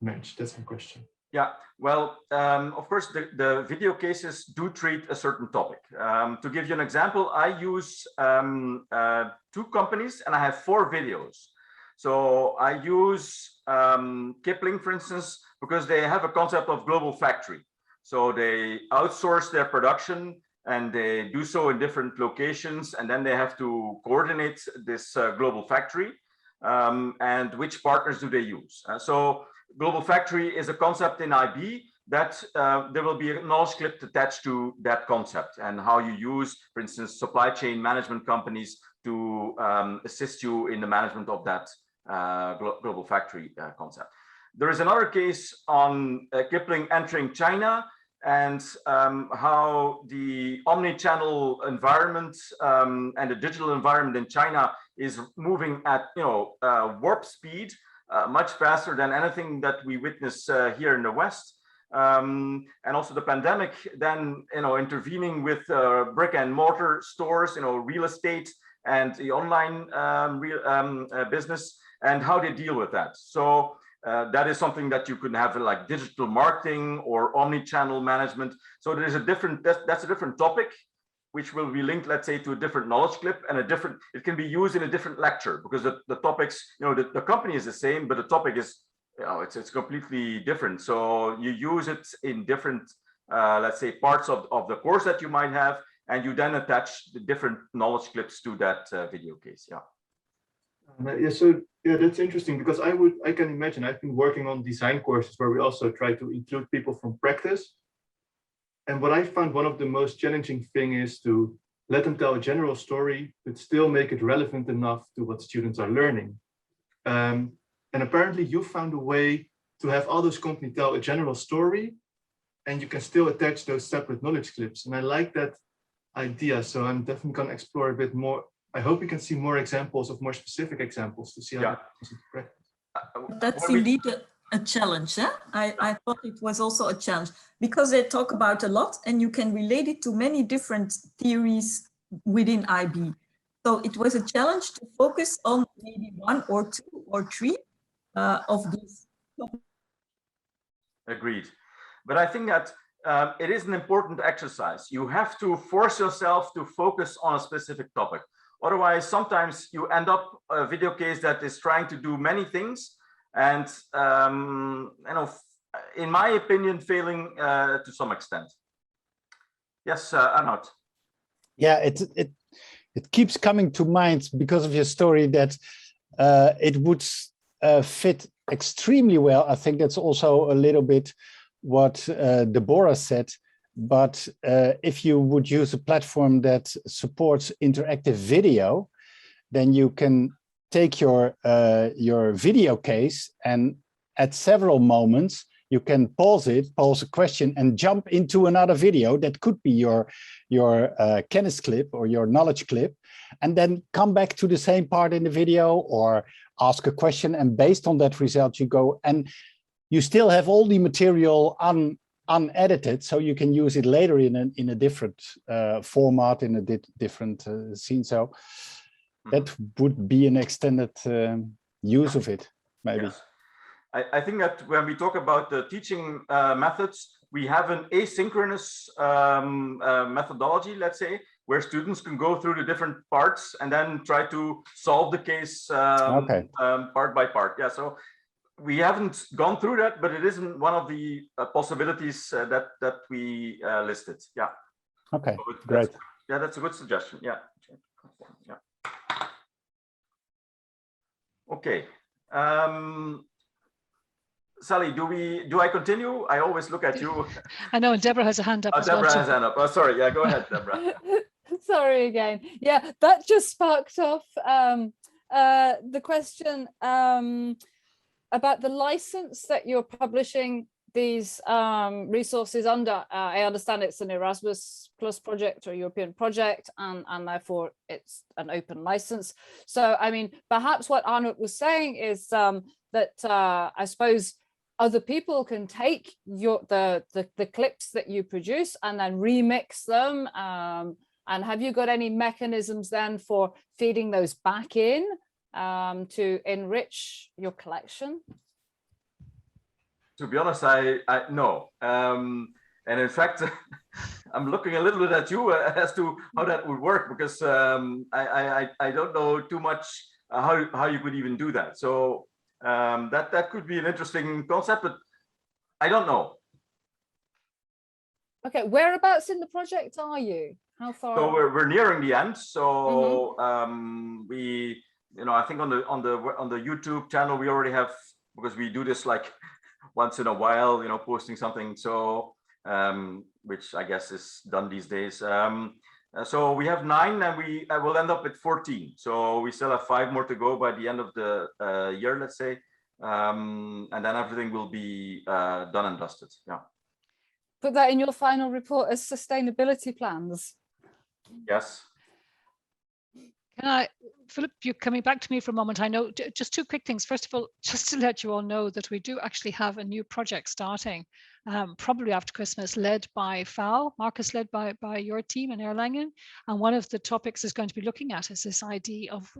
match? That's my question. Yeah, well, of course, the video cases do treat a certain topic. To give you an example, I use 2 companies and I have 4 videos. So I use Kipling, for instance, because they have a concept of global factory. So they outsource their production and they do so in different locations, and then they have to coordinate this global factory, and which partners do they use. So global factory is a concept in IB that there will be a knowledge clip attached to that concept, and how you use, for instance, supply chain management companies to assist you in the management of that global factory concept. There is another case on Kipling entering China, and how the omni-channel environment and the digital environment in China is moving at warp speed, much faster than anything that we witness here in the West. And also the pandemic then intervening with brick and mortar stores, real estate and the online business, and how they deal with that. So that is something that you could have like digital marketing or omni-channel management. So there is a different, that's a different topic, which will be linked, let's say, to a different knowledge clip, and it can be used in a different lecture, because the topics, the company is the same, but the topic is, it's completely different. So you use it in different, let's say, parts of the course that you might have, and you then attach the different knowledge clips to that video case. Yeah. Yeah, that's interesting, because I can imagine, I've been working on design courses where we also try to include people from practice. And what I found one of the most challenging thing is to let them tell a general story, but still make it relevant enough to what students are learning. And apparently you found a way to have all those companies tell a general story, and you can still attach those separate knowledge clips. And I like that idea. So I'm definitely going to explore a bit more. I hope we can see more examples of more specific examples to see how that comes into practice. That's indeed a challenge. Eh? I thought it was also a challenge, because they talk about a lot and you can relate it to many different theories within IB. So it was a challenge to focus on maybe 1 or 2 or 3 of these topics. Agreed. But I think that it is an important exercise. You have to force yourself to focus on a specific topic. Otherwise, sometimes you end up a video case that is trying to do many things, and in my opinion, failing to some extent. Yes, Arnoud. Yeah, it keeps coming to mind because of your story that it would fit extremely well. I think that's also a little bit what Deborah said. But if you would use a platform that supports interactive video, then you can take your video case, and at several moments you can pause a question, and jump into another video that could be your Kennis clip or your knowledge clip, and then come back to the same part in the video or ask a question, and based on that result you go, and you still have all the material unedited, so you can use it later in a different format, in a different scene. So that would be an extended use of it, maybe. Yes. I think that when we talk about the teaching methods, we have an asynchronous methodology, let's say, where students can go through the different parts and then try to solve the case part by part. Yeah, so we haven't gone through that, but it isn't one of the possibilities that we listed. Yeah. Okay, so great. Yeah, that's a good suggestion. Yeah. Yeah. Okay. Sally, do I continue? I always look at you. I know, and Deborah has a hand up as Deborah well. has a hand up. Oh, sorry. Yeah, go ahead, Deborah. Sorry again. Yeah, that just sparked off the question about the license that you're publishing these resources under. I understand it's an Erasmus Plus project or European project, and therefore it's an open license. So, I mean, perhaps what Arnold was saying is that I suppose other people can take the clips that you produce and then remix them. And have you got any mechanisms then for feeding those back in to enrich your collection? To be honest, I no. And in fact, I'm looking a little bit at you as to how that would work, because I don't know too much how you could even do that. So that could be an interesting concept, but I don't know. Okay, whereabouts in the project are you? How far? So we're nearing the end. So we, I think on the YouTube channel we already have, because we do this like once in a while, posting something. So which I guess is done these days. So we have 9, and we will end up at 14. So we still have 5 more to go by the end of the year, let's say, and then everything will be done and dusted. Yeah. Put that in your final report as sustainability plans. Yes. Can I, Philip, you're coming back to me for a moment. I know, just 2 quick things. First of all, just to let you all know that we do actually have a new project starting probably after Christmas, led by FAO, Marcus, led by your team in Erlangen. And one of the topics is going to be looking at is this idea of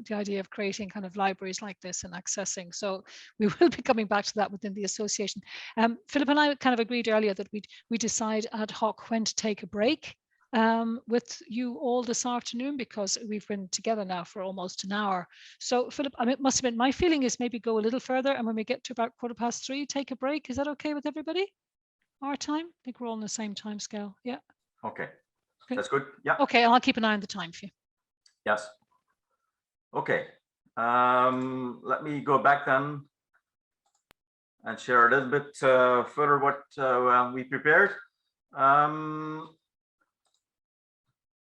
creating kind of libraries like this and accessing. So we will be coming back to that within the association. Philip and I kind of agreed earlier that we decide ad hoc when to take a break with you all this afternoon, because we've been together now for almost an hour. So Philip, I mean, it must have been, my feeling is maybe go a little further, and when we get to about 3:15, take a break. Is that okay with everybody? Our time? I think we're all on the same time scale. Yeah. Okay. That's good. Yeah. Okay, I'll keep an eye on the time for you. Yes. Okay. Let me go back then and share a little bit further what we prepared.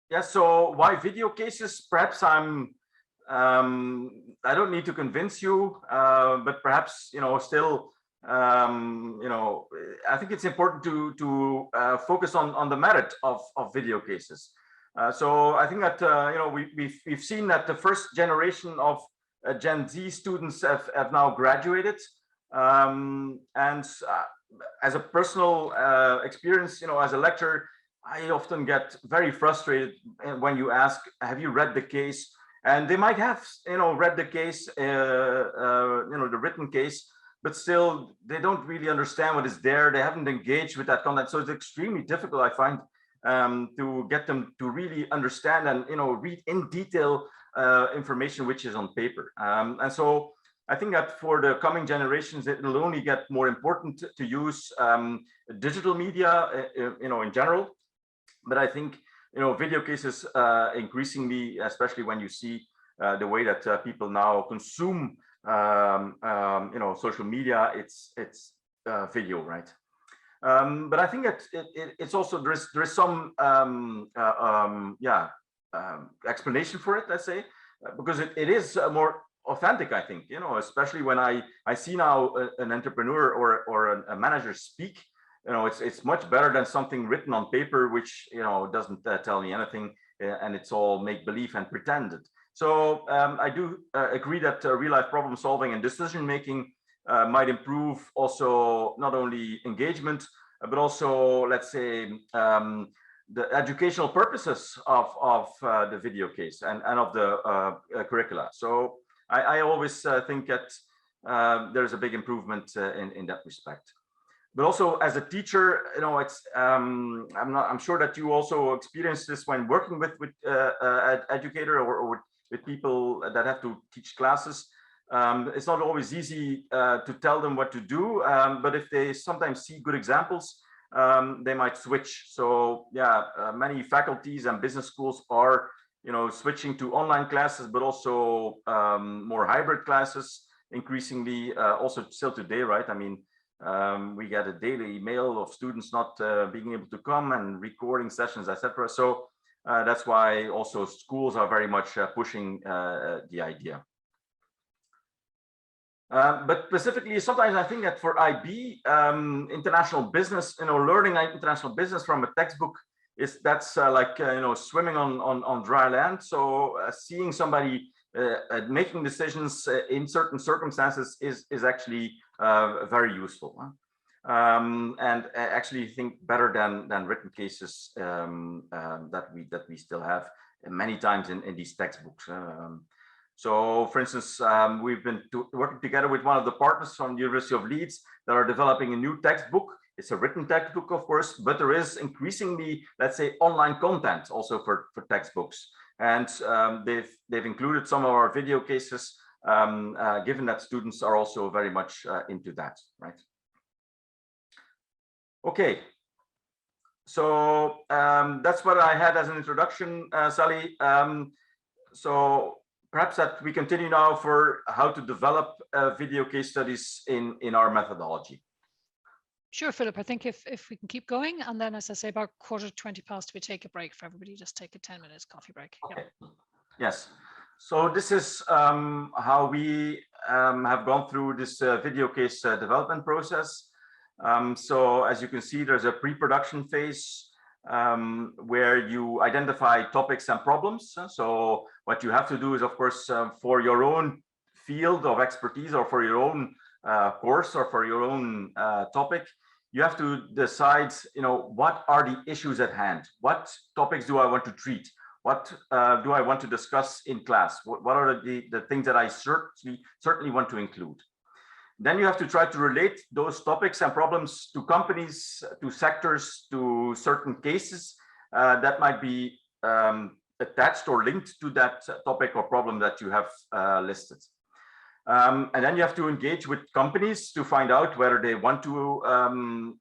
Yeah, so why video cases? Perhaps I don't need to convince you, but perhaps, still, I think it's important to focus on the merit of video cases. So I think that, we've seen that the first generation of Gen Z students have now graduated. And as a personal experience, as a lecturer, I often get very frustrated when you ask, have you read the case? And they might have, read the case, the written case, but still they don't really understand what is there. They haven't engaged with that content. So it's extremely difficult, I find, to get them to really understand and, read in detail information which is on paper. And so I think that for the coming generations, it will only get more important to use digital media, in general. But I think video cases increasingly, especially when you see the way that people now consume social media, it's video, right? But I think it's also there's some explanation for it, let's say, because it is more authentic, I think, especially when I see now an entrepreneur or a manager speak, it's much better than something written on paper, which, doesn't tell me anything, and it's all make believe and pretended. So I do agree that real life problem solving and decision making might improve also not only engagement, but also, let's say, the educational purposes of the video case and of the curricula. So I always think that there's a big improvement in that respect. But also as a teacher, it's I'm sure that you also experience this when working with educator or with people that have to teach classes. It's not always easy to tell them what to do, but if they sometimes see good examples, they might switch. So yeah, many faculties and business schools are switching to online classes, but also more hybrid classes increasingly, also still today, right? I mean, we get a daily email of students not being able to come and recording sessions, etc. So that's why also schools are very much pushing the idea. But specifically, sometimes I think that for IB, international business, learning international business from a textbook that's like swimming on dry land. So seeing somebody making decisions in certain circumstances is actually very useful, and actually think better than written cases that we still have many times in these textbooks. So, for instance, we've been working together with one of the partners from the University of Leeds that are developing a new textbook. It's a written textbook, of course, but there is increasingly, let's say, online content also for textbooks. And they've included some of our video cases, given that students are also very much into that, right? Okay. So that's what I had as an introduction, Sally. So perhaps that we continue now for how to develop video case studies in our methodology. Sure, Philip, I think if we can keep going, and then, as I say, about 20 we take a break for everybody, just take a 10 minutes coffee break. Okay. Yep. Yes. So this is how we have gone through this video case development process. So as you can see, there's a pre-production phase where you identify topics and problems. So what you have to do is, of course, for your own field of expertise or for your own course or for your own topic, you have to decide, what are the issues at hand? What topics do I want to treat? What do I want to discuss in class? What are the things that I certainly want to include? Then you have to try to relate those topics and problems to companies, to sectors, to certain cases that might be attached or linked to that topic or problem that you have listed. And then you have to engage with companies to find out whether they want to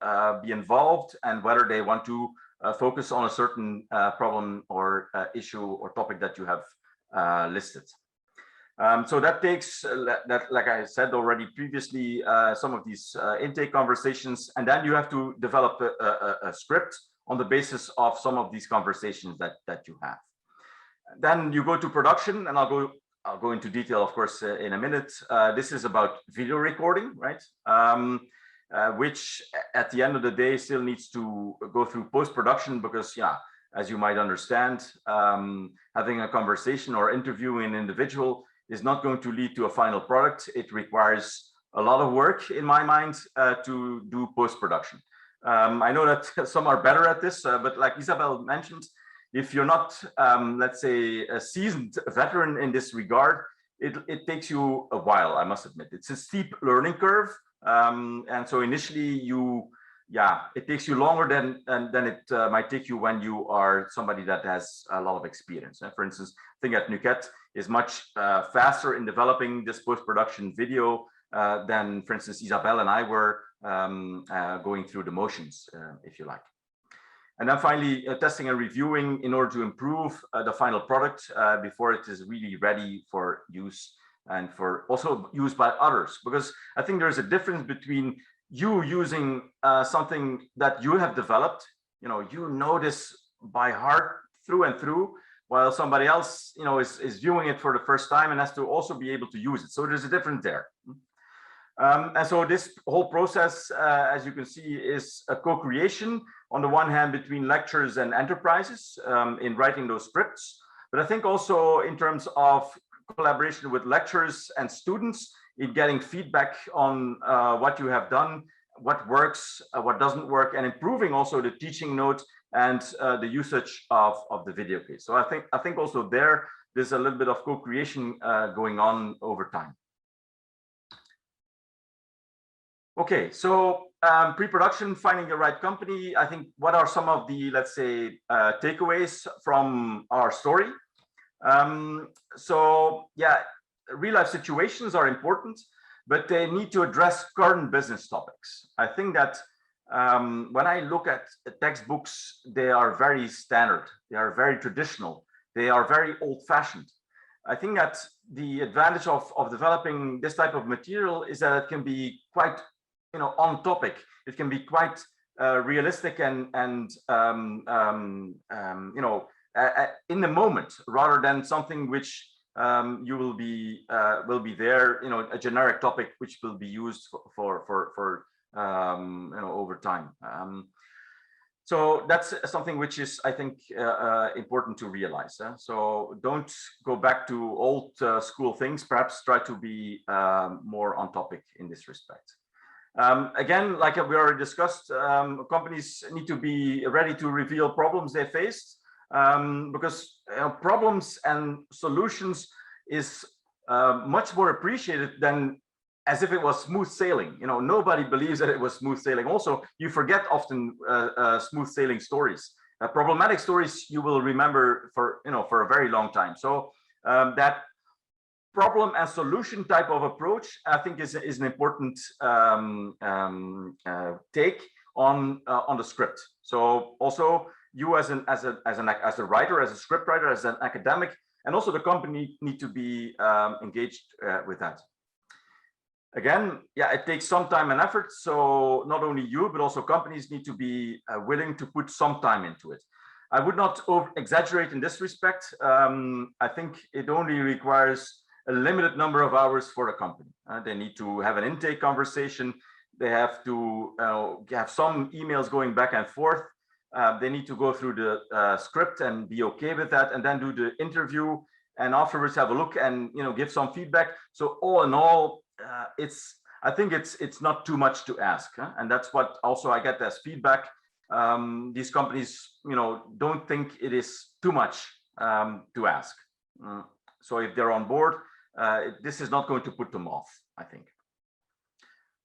be involved and whether they want to focus on a certain problem or issue or topic that you have listed. So that takes, like I said already previously, some of these intake conversations, and then you have to develop a script on the basis of some of these conversations that you have. Then you go to production, and I'll go into detail, of course, in a minute. This is about video recording, right? Which at the end of the day still needs to go through post-production because, yeah, as you might understand, having a conversation or interviewing an individual is not going to lead to a final product. It requires a lot of work, in my mind, to do post-production. I know that some are better at this, but like Isabel mentioned, if you're not, let's say, a seasoned veteran in this regard, it takes you a while, I must admit. It's a steep learning curve. And so initially it takes you longer than it might take you when you are somebody that has a lot of experience. For instance, I think at Nuket is much faster in developing this post-production video than, for instance, Isabel and I were going through the motions, if you like. And then finally, testing and reviewing in order to improve the final product before it is really ready for use and for also used by others. Because I think there's a difference between you using something that you have developed, you know this by heart through and through, while somebody else, is viewing it for the first time and has to also be able to use it. So there's a difference there. And so this whole process, as you can see, is a co-creation on the one hand between lecturers and enterprises in writing those scripts, but I think also in terms of collaboration with lecturers and students in getting feedback on what you have done, what works, what doesn't work, and improving also the teaching notes and the usage of the video case. So I think also there's a little bit of co-creation going on over time. Okay, so pre-production, finding the right company. I think what are some of the, let's say, takeaways from our story? So yeah, real life situations are important, but they need to address current business topics. I think that when I look at the textbooks, they are very standard, they are very traditional, they are very old-fashioned. I think that the advantage of developing this type of material is that it can be quite on topic. It can be quite realistic and in the moment, rather than something which you will be there, a generic topic which will be used for over time. So that's something which is, I think, important to realize. So don't go back to old school things. Perhaps try to be more on topic in this respect. Again, like we already discussed, companies need to be ready to reveal problems they faced, because problems and solutions is much more appreciated than as if it was smooth sailing. Nobody believes that it was smooth sailing. Also, you forget often smooth sailing stories. Problematic stories you will remember for a very long time. So that problem and solution type of approach, I think, is an important take on the script. So also you as a writer, as a script writer, as an academic, and also the company need to be engaged with that. Again, yeah, it takes some time and effort. So not only you, but also companies need to be willing to put some time into it. I would not exaggerate in this respect. I think it only requires a limited number of hours for a company. They need to have an intake conversation. They have to have some emails going back and forth. They need to go through the script and be okay with that, and then do the interview, and afterwards have a look and give some feedback. So all in all, I think it's not too much to ask, and that's what also I get as feedback. These companies, don't think it is too much to ask. So if they're on board, this is not going to put them off, I think.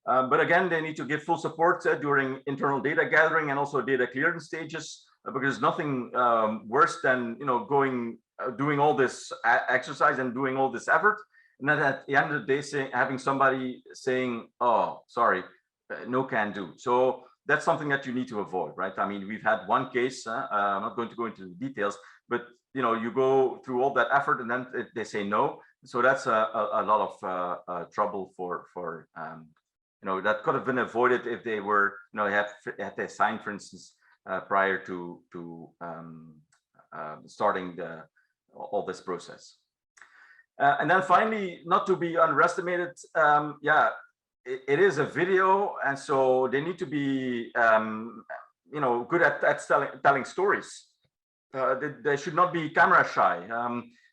But again, they need to give full support during internal data gathering and also data clearance stages, because nothing worse than doing all this exercise and doing all this effort, and then at the end of the day having somebody saying, "Oh, sorry, no can do." So that's something that you need to avoid, right? I mean, we've had one case. I'm not going to go into the details, but you go through all that effort and then they say no. So that's a lot of trouble for that could have been avoided if they were had they signed, for instance, prior to starting all this process. And then finally, not to be underestimated, yeah, it is a video, and so they need to be good at telling stories. They should not be camera shy.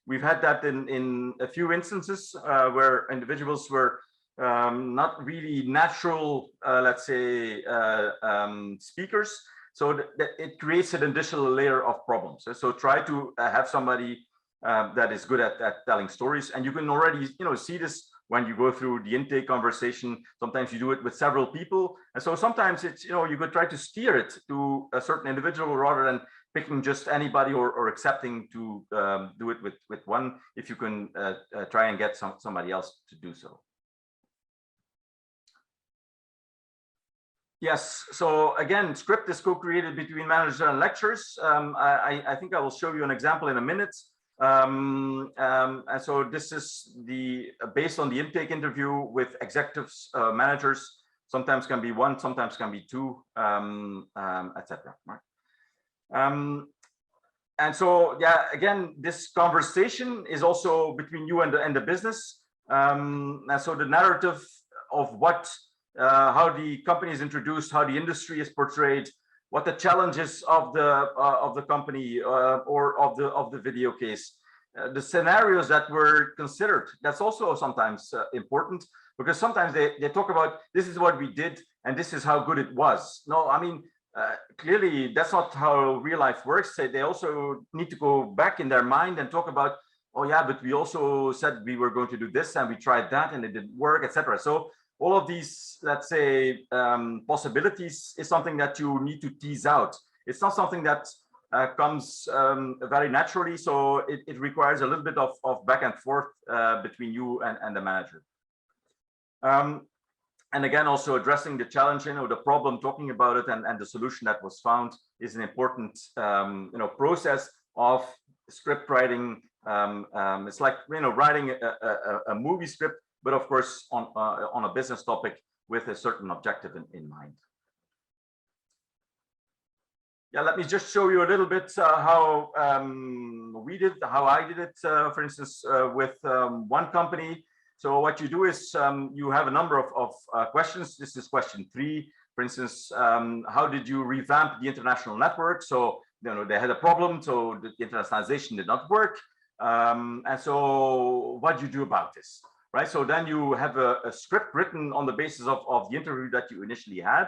We've had that in a few instances where individuals were not really natural, let's say, speakers. So it creates an additional layer of problems. So try to have somebody that is good at telling stories, and you can already see this when you go through the intake conversation. Sometimes you do it with several people, and so sometimes it's you could try to steer it to a certain individual rather than picking just anybody or accepting to do it with one, if you can try and get somebody else to do so. Yes, so again, script is co-created between manager and lecturers. I think I will show you an example in a minute. And so this is based on the intake interview with executives, managers. Sometimes can be one, sometimes can be two, etc. Right? And so, yeah, again, this conversation is also between you and the business. And so the narrative of how the company is introduced, how the industry is portrayed, what the challenges of the company or of the video case, the scenarios that were considered. That's also sometimes important, because sometimes they talk about this is what we did and this is how good it was. No, I mean, clearly that's not how real life works. They also need to go back in their mind and talk about, oh yeah, but we also said we were going to do this and we tried that and it didn't work, etc. So all of these, let's say, possibilities is something that you need to tease out. It's not something that comes very naturally. So it requires a little bit of back and forth between you and the manager. And again, also addressing the challenge, the problem, talking about it, and the solution that was found is an important, process of script writing. It's like, writing a movie script, but of course on a business topic with a certain objective in mind. Yeah, let me just show you a little bit how I did it, for instance, with one company. So what you do is you have a number of questions. This is question 3. For instance, how did you revamp the international network? So they had a problem, so the internationalization did not work. And so what do you do about this? Right. So then you have a script written on the basis of the interview that you initially had.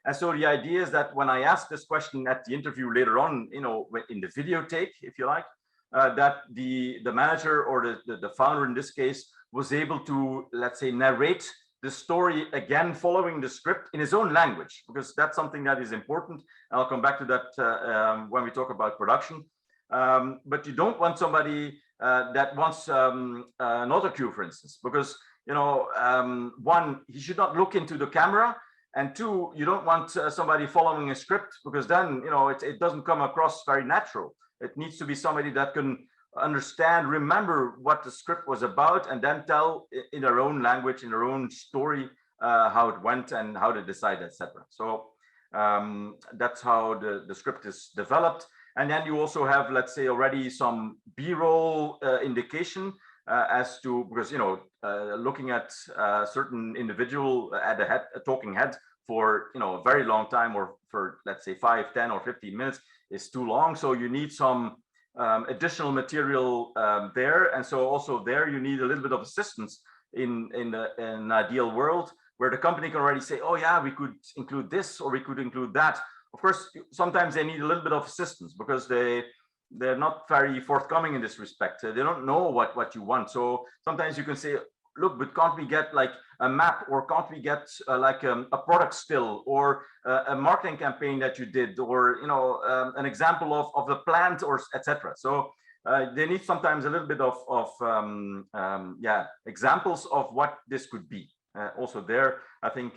And so the idea is that when I ask this question at the interview later on, in the video take, if you like, that the manager or the founder in this case was able to, let's say, narrate the story again following the script in his own language, because that's something that is important. And I'll come back to that when we talk about production. But you don't want somebody that wants an autocue, for instance, because one, he should not look into the camera, and 2, you don't want somebody following a script, because then it doesn't come across very natural. It needs to be somebody that can understand, remember what the script was about, and then tell in their own language, in their own story, how it went and how they decided, etc. So that's how the script is developed. And then you also have, let's say, already some B-roll indication as to, because looking at a certain individual at a talking head for a very long time, or for, let's say, 5, 10, or 15 minutes is too long. So you need some additional material there. And so also there you need a little bit of assistance in an ideal world, where the company can already say, oh yeah, we could include this or we could include that. Of course, sometimes they need a little bit of assistance, because they're not very forthcoming in this respect. They don't know what you want. So sometimes you can say, look, but can't we get like a map, or can't we get like a product still, or a marketing campaign that you did, or an example of the plant, or etc. So they need sometimes a little bit of examples of what this could be. Also there, I think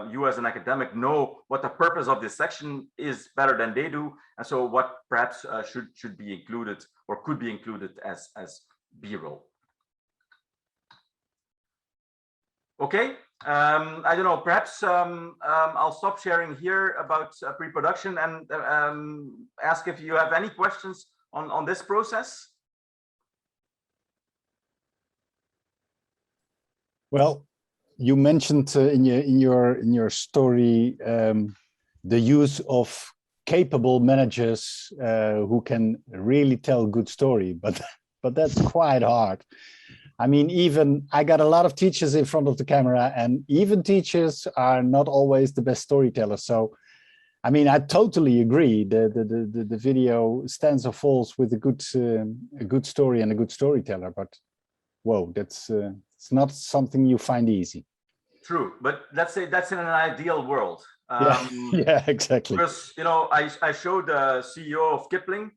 you as an academic know what the purpose of this section is better than they do, and so what perhaps should be included or could be included as B-roll. Okay, I don't know, perhaps I'll stop sharing here about pre-production and ask if you have any questions on this process. Well, you mentioned in your story the use of capable managers who can really tell good story, but that's quite hard. I mean, even I got a lot of teachers in front of the camera, and even teachers are not always the best storytellers. So, I mean, I totally agree. The video stands or falls with a good story and a good storyteller. But whoa, that's it's not something you find easy. True, but let's say that's in an ideal world. Yeah, exactly. Because I showed the CEO of Kipling.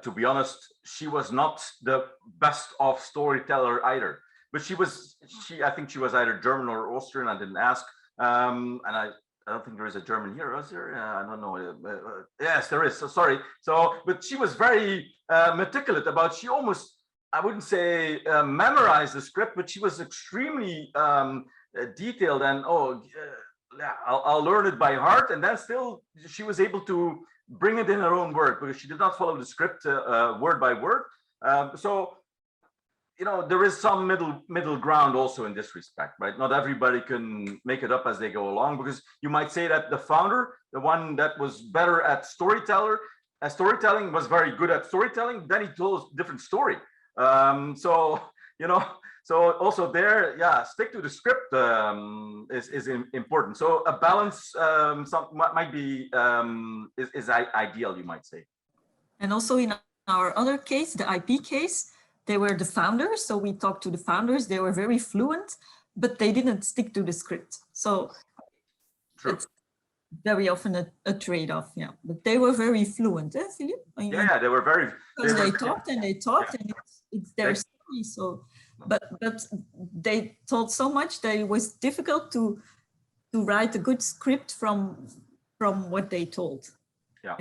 To be honest, she was not the best of storyteller either. But I think she was either German or Austrian. I didn't ask, and I don't think there is a German here, is there? I don't know. Yes, there is. So sorry. So, but she was very meticulous about. She almost, I wouldn't say memorized the script, but she was extremely detailed. And yeah, I'll learn it by heart. And then still, she was able to bring it in her own word because she did not follow the script word by word. So, you know, there is some middle ground also in this respect, right? Not everybody can make it up as they go along, because you might say that the founder, the one that was better at storytelling, was very good at storytelling, then he told a different story. So, you know, so also there, yeah, stick to the script is important. So a balance might be is ideal, you might say. And also in our other case, the IP case, they were the founders. So we talked to the founders. They were very fluent, but they didn't stick to the script. So it's very often a trade-off. Yeah, but they were very fluent, eh, Philippe? Yeah, they were very. Because they talked and they talked, and it's their story. So, but they told so much that it was difficult to write a good script from what they told. Yeah.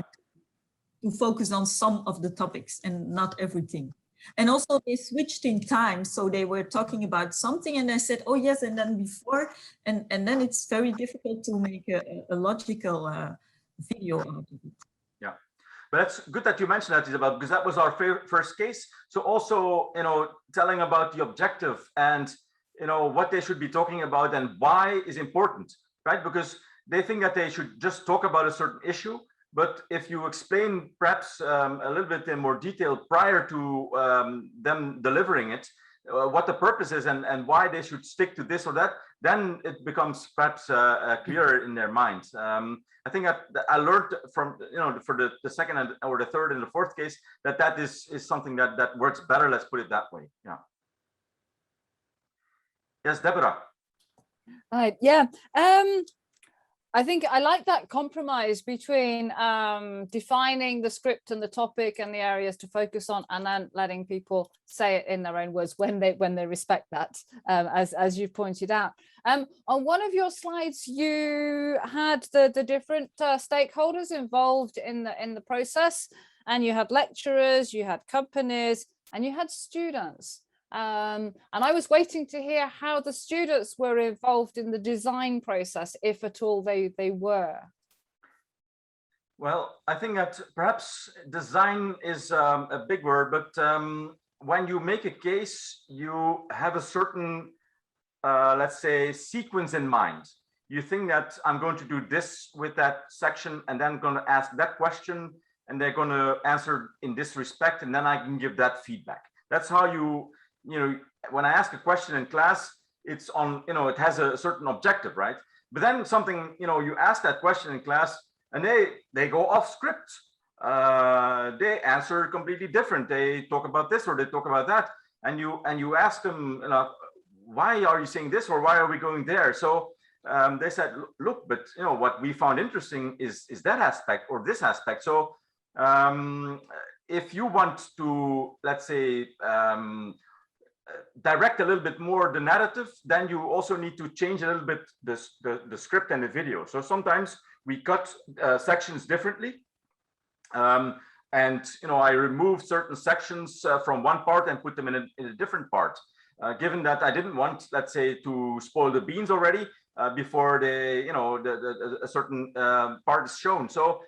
To focus on some of the topics and not everything. And also they switched in time. So they were talking about something and I said, oh yes, and then before, and then it's very difficult to make a logical video out of it. Yeah, but that's good that you mentioned that, Isabel, because that was our first case. So also, you know, telling about the objective and, you know, what they should be talking about and why is important, right? Because they think that they should just talk about a certain issue. But if you explain perhaps a little bit in more detail prior to them delivering it, what the purpose is and why they should stick to this or that, then it becomes perhaps clearer in their minds. I think I learned from, you know, for the second or the third and the fourth case, that is something that works better. Let's put it that way. Yeah. Yes, Deborah. Right. Yeah. I think I like that compromise between defining the script and the topic and the areas to focus on, and then letting people say it in their own words when they respect that, as you pointed out. On one of your slides, you had the different stakeholders involved in the process, and you had lecturers, you had companies, and you had students. And I was waiting to hear how the students were involved in the design process, if at all they were. Well, I think that perhaps design is a big word, but when you make a case, you have a certain, let's say, sequence in mind. You think that I'm going to do this with that section, and then I'm going to ask that question, and they're going to answer in this respect, and then I can give that feedback. That's how you know, when I ask a question in class, it's on, you know, it has a certain objective, right? But then something, you know, you ask that question in class and they go off script. They answer completely different. They talk about this or they talk about that. And you ask them, you know, why are you saying this or why are we going there? So they said, look, but you know, what we found interesting is that aspect or this aspect. So if you want to, let's say, direct a little bit more the narrative, then you also need to change a little bit the script and the video. So sometimes we cut sections differently. And you know, I removed certain sections from one part and put them in a different part, given that I didn't want, let's say, to spoil the beans already before they, you know, a certain part is shown. So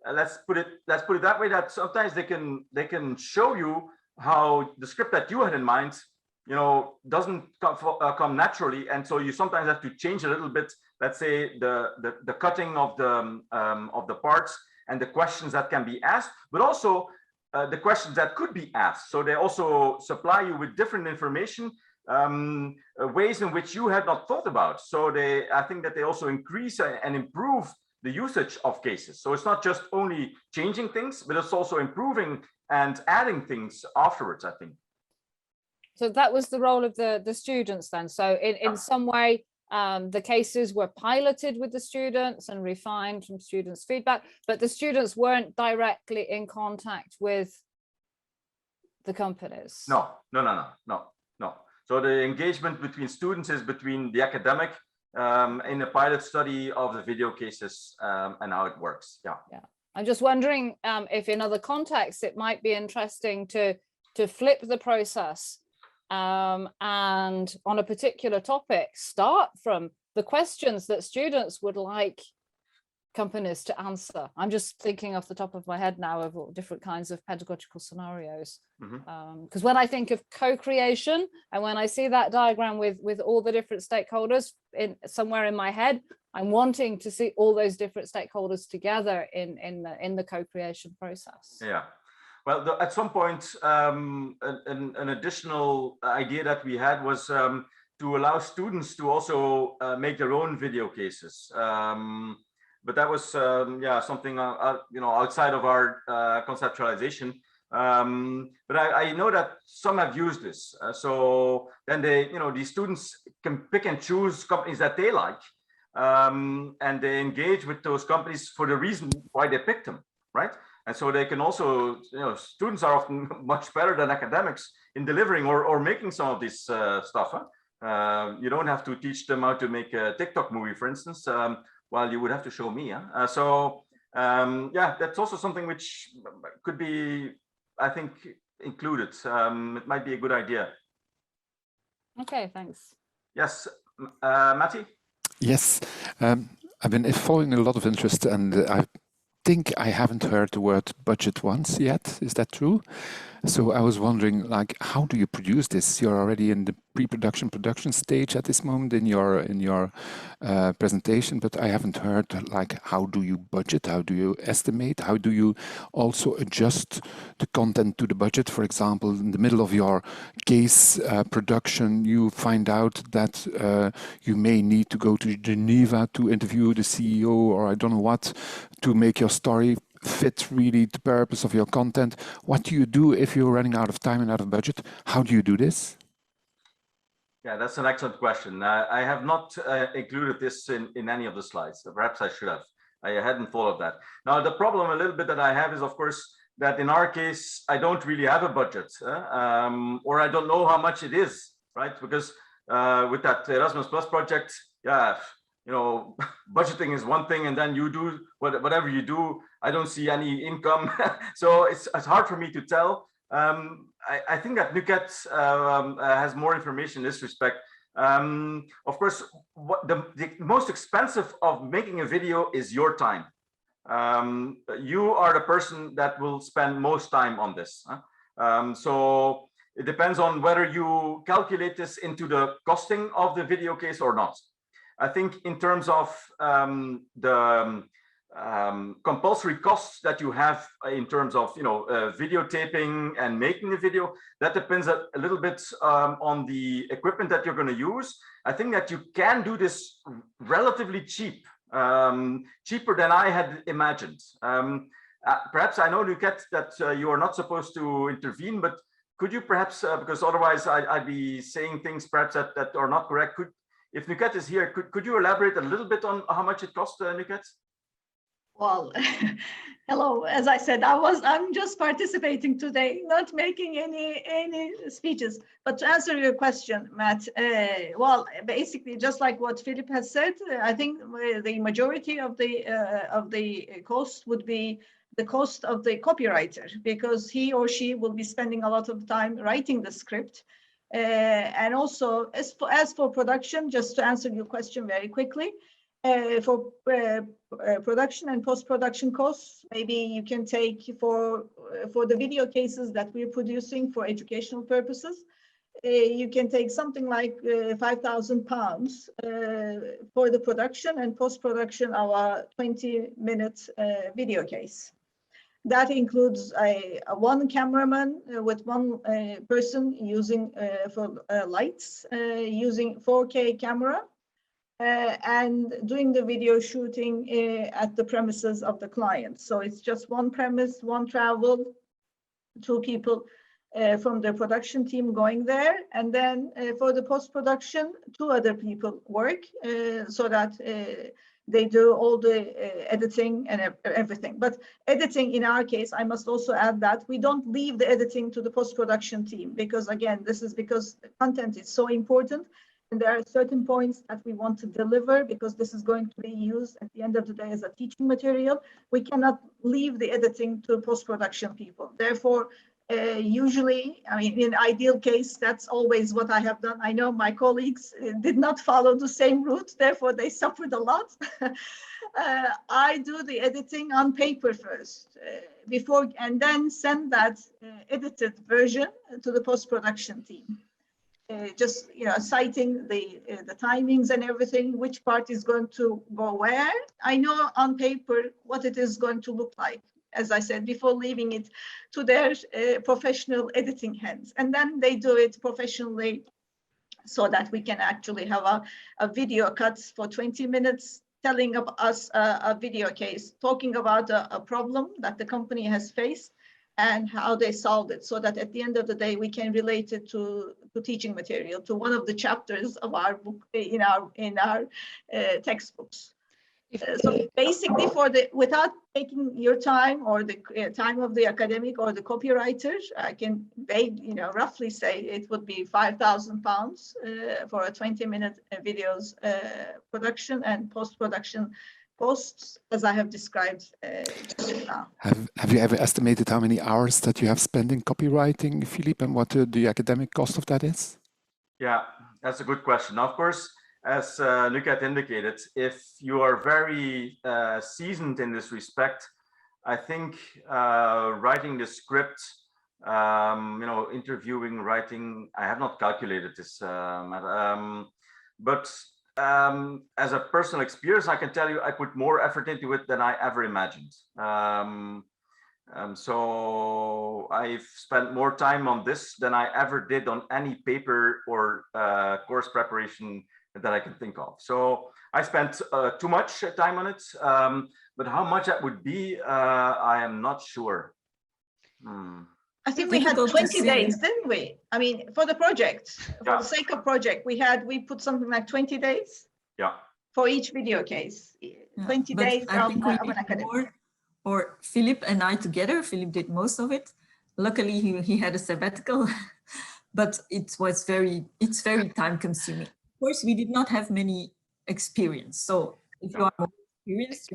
let's put it that way, that sometimes they can show you how the script that you had in mind, you know, doesn't come naturally, and so you sometimes have to change a little bit. Let's say the cutting of the parts and the questions that can be asked, but also the questions that could be asked. So they also supply you with different information, ways in which you had not thought about. So I think that they also increase and improve the usage of cases. So it's not just only changing things, but it's also improving and adding things afterwards, I think. So that was the role of the students then. So in some way, the cases were piloted with the students and refined from students' feedback, but the students weren't directly in contact with the companies. No. So the engagement between students is between the academic in a pilot study of the video cases and how it works. Yeah. I'm just wondering if in other contexts it might be interesting to flip the process and on a particular topic start from the questions that students would like companies to answer. I'm just thinking off the top of my head now of all different kinds of pedagogical scenarios. Because when I think of co-creation and when I see that diagram with all the different stakeholders somewhere in my head, I'm wanting to see all those different stakeholders together in the co-creation process. Yeah. Well, at some point, an additional idea that we had was to allow students to also make their own video cases. But that was, yeah, something outside of our conceptualization. But I know that some have used this. So then these students can pick and choose companies that they like, and they engage with those companies for the reason why they picked them, right? And so they can also, students are often much better than academics in delivering or making some of this stuff. Huh? You don't have to teach them how to make a TikTok movie, for instance. Well, you would have to show me. Huh? Yeah, that's also something which could be, I think, included. It might be a good idea. Okay, thanks. Yes, Matti? Yes, I've been following a lot of interest, and I think I haven't heard the word budget once yet. Is that true? So I was wondering, like, how do you produce this? You're already in the production stage at this moment in your presentation, but I haven't heard, like, how do you budget? How do you estimate? How do you also adjust the content to the budget? For example, in the middle of your case production, you find out that you may need to go to Geneva to interview the CEO, or I don't know what, to make your story fit really the purpose of your content. What do you do if you're running out of time and out of budget? How do you do this? Yeah, that's an excellent question. I have not included this in any of the slides. Perhaps I should have. I hadn't thought of that. Now, the problem a little bit that I have is, of course, that in our case, I don't really have a budget, or I don't know how much it is, right? Because with that Erasmus Plus project, yeah, budgeting is one thing, and then you do whatever you do. I don't see any income, so it's hard for me to tell. I think that NUCET has more information in this respect. Of course, what the most expensive of making a video is your time. You are the person that will spend most time on this. So it depends on whether you calculate this into the costing of the video case or not. I think in terms of the compulsory costs that you have in terms of videotaping and making the video, that depends a little bit on the equipment that you're going to use. I think that you can do this relatively cheap, cheaper than I had imagined. Perhaps I know, NUCET, that you are not supposed to intervene, but could you perhaps, because otherwise I'd be saying things perhaps that are not correct. If NUCET is here, could you elaborate a little bit on how much it costs, NUCET? Well, hello. As I said, I'm just participating today, not making any speeches. But to answer your question, Matt, well, basically, just like what Philip has said, I think the majority of the cost would be the cost of the copywriter, because he or she will be spending a lot of time writing the script. And also, as for production, just to answer your question very quickly, for production and post-production costs, maybe you can take for the video cases that we're producing for educational purposes, you can take something like £5,000 for the production and post-production of a 20-minute video case. That includes one cameraman with one person using for lights, using 4K camera, and doing the video shooting at the premises of the client. So it's just one premise, one travel, two people from the production team going there. And then for the post-production, two other people work so that they do all the editing and everything. But editing in our case, I must also add that we don't leave the editing to the post-production team, because again, this is because the content is so important. And there are certain points that we want to deliver because this is going to be used at the end of the day as a teaching material. We cannot leave the editing to post-production people. Therefore, usually, I mean, in ideal case, that's always what I have done. I know my colleagues did not follow the same route, therefore they suffered a lot. I do the editing on paper first, before, and then send that edited version to the post-production team. Just citing the timings and everything, which part is going to go where. I know on paper what it is going to look like, as I said, before leaving it to their professional editing hands. And then they do it professionally so that we can actually have a video cut for 20 minutes telling us a video case, talking about a problem that the company has faced and how they solved it, so that at the end of the day, we can relate it to teaching material, to one of the chapters of our book in our textbooks. So basically, without taking your time or the time of the academic or the copywriter, I can roughly say it would be £5,000 for a 20-minute videos production and post-production posts, as I have described just now. Have you ever estimated how many hours that you have spent in copywriting, Philippe, and what the academic cost of that is? Yeah, that's a good question. Of course, as Lucat indicated, if you are very seasoned in this respect, I think writing the script, interviewing, writing, I have not calculated this, but as a personal experience, I can tell you I put more effort into it than I ever imagined. So I've spent more time on this than I ever did on any paper or course preparation that I can think of. So I spent too much time on it, but how much that would be, I am not sure. I think we had 20 days, didn't we? I mean, for the project, for the sake of project, we put something like 20 days. Yeah. For each video case, 20 days of an academic. Or Philippe and I together, Philippe did most of it. Luckily, he had a sabbatical, but it's very time consuming. Of course, we did not have many experience. So if you are more experienced,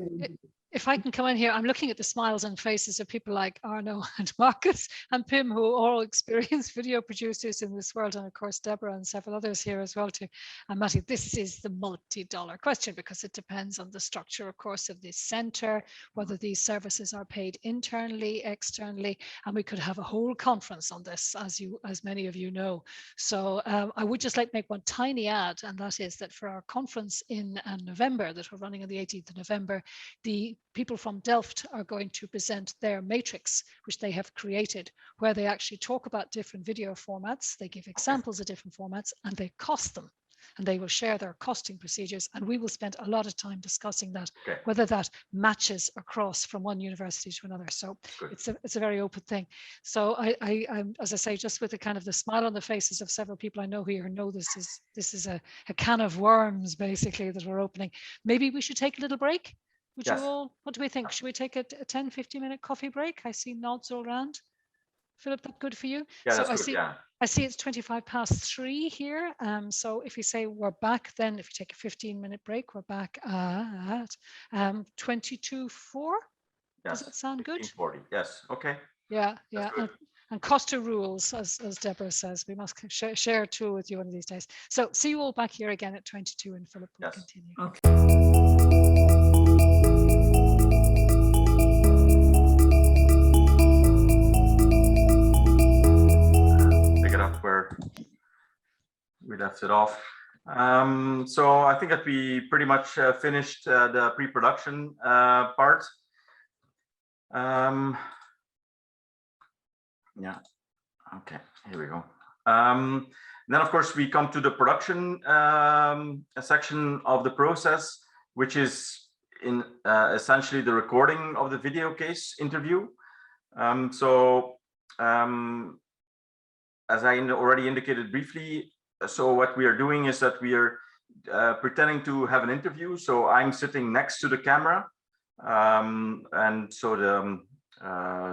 if I can come in here, I'm looking at the smiles and faces of people like Arno and Marcus and Pim, who are all experienced video producers in this world, and of course Deborah and several others here as well too. And Matty, this is the multi-dollar question, because it depends on the structure, of course, of this centre, whether these services are paid internally, externally, and we could have a whole conference on this, as many of you know. So I would just like to make one tiny add, and that is that for our conference in November, that we're running on the 18th of November, the people from Delft are going to present their matrix, which they have created, where they actually talk about different video formats. They give examples of different formats and they cost them, and they will share their costing procedures. And we will spend a lot of time discussing that, whether that matches across from one university to another. So it's a very open thing. So I'm, as I say, just with the kind of the smile on the faces of several people I know here know this is a can of worms basically that we're opening. Maybe we should take a little break. Would you all, what do we think? Should we take a 10-15 minute coffee break? I see nods all around. Philip, that good for you? Yeah, so that's good, I see it's 3:25 here. So if we say we're back, then if you take a 15-minute break, we're back at 22:04. Does that sound good? 15:40. Yes. Okay. Yeah. And Costa rules, as Deborah says. We must share a tool with you one of these days. So see you all back here again at 22, and Philip will continue. Okay. Where we left it off. So I think that we pretty much finished the pre-production part. Yeah, okay, here we go. Then of course we come to the production section of the process, which is in essentially the recording of the video case interview. As I already indicated briefly, so what we are doing is that we are pretending to have an interview. So I'm sitting next to the camera, and so the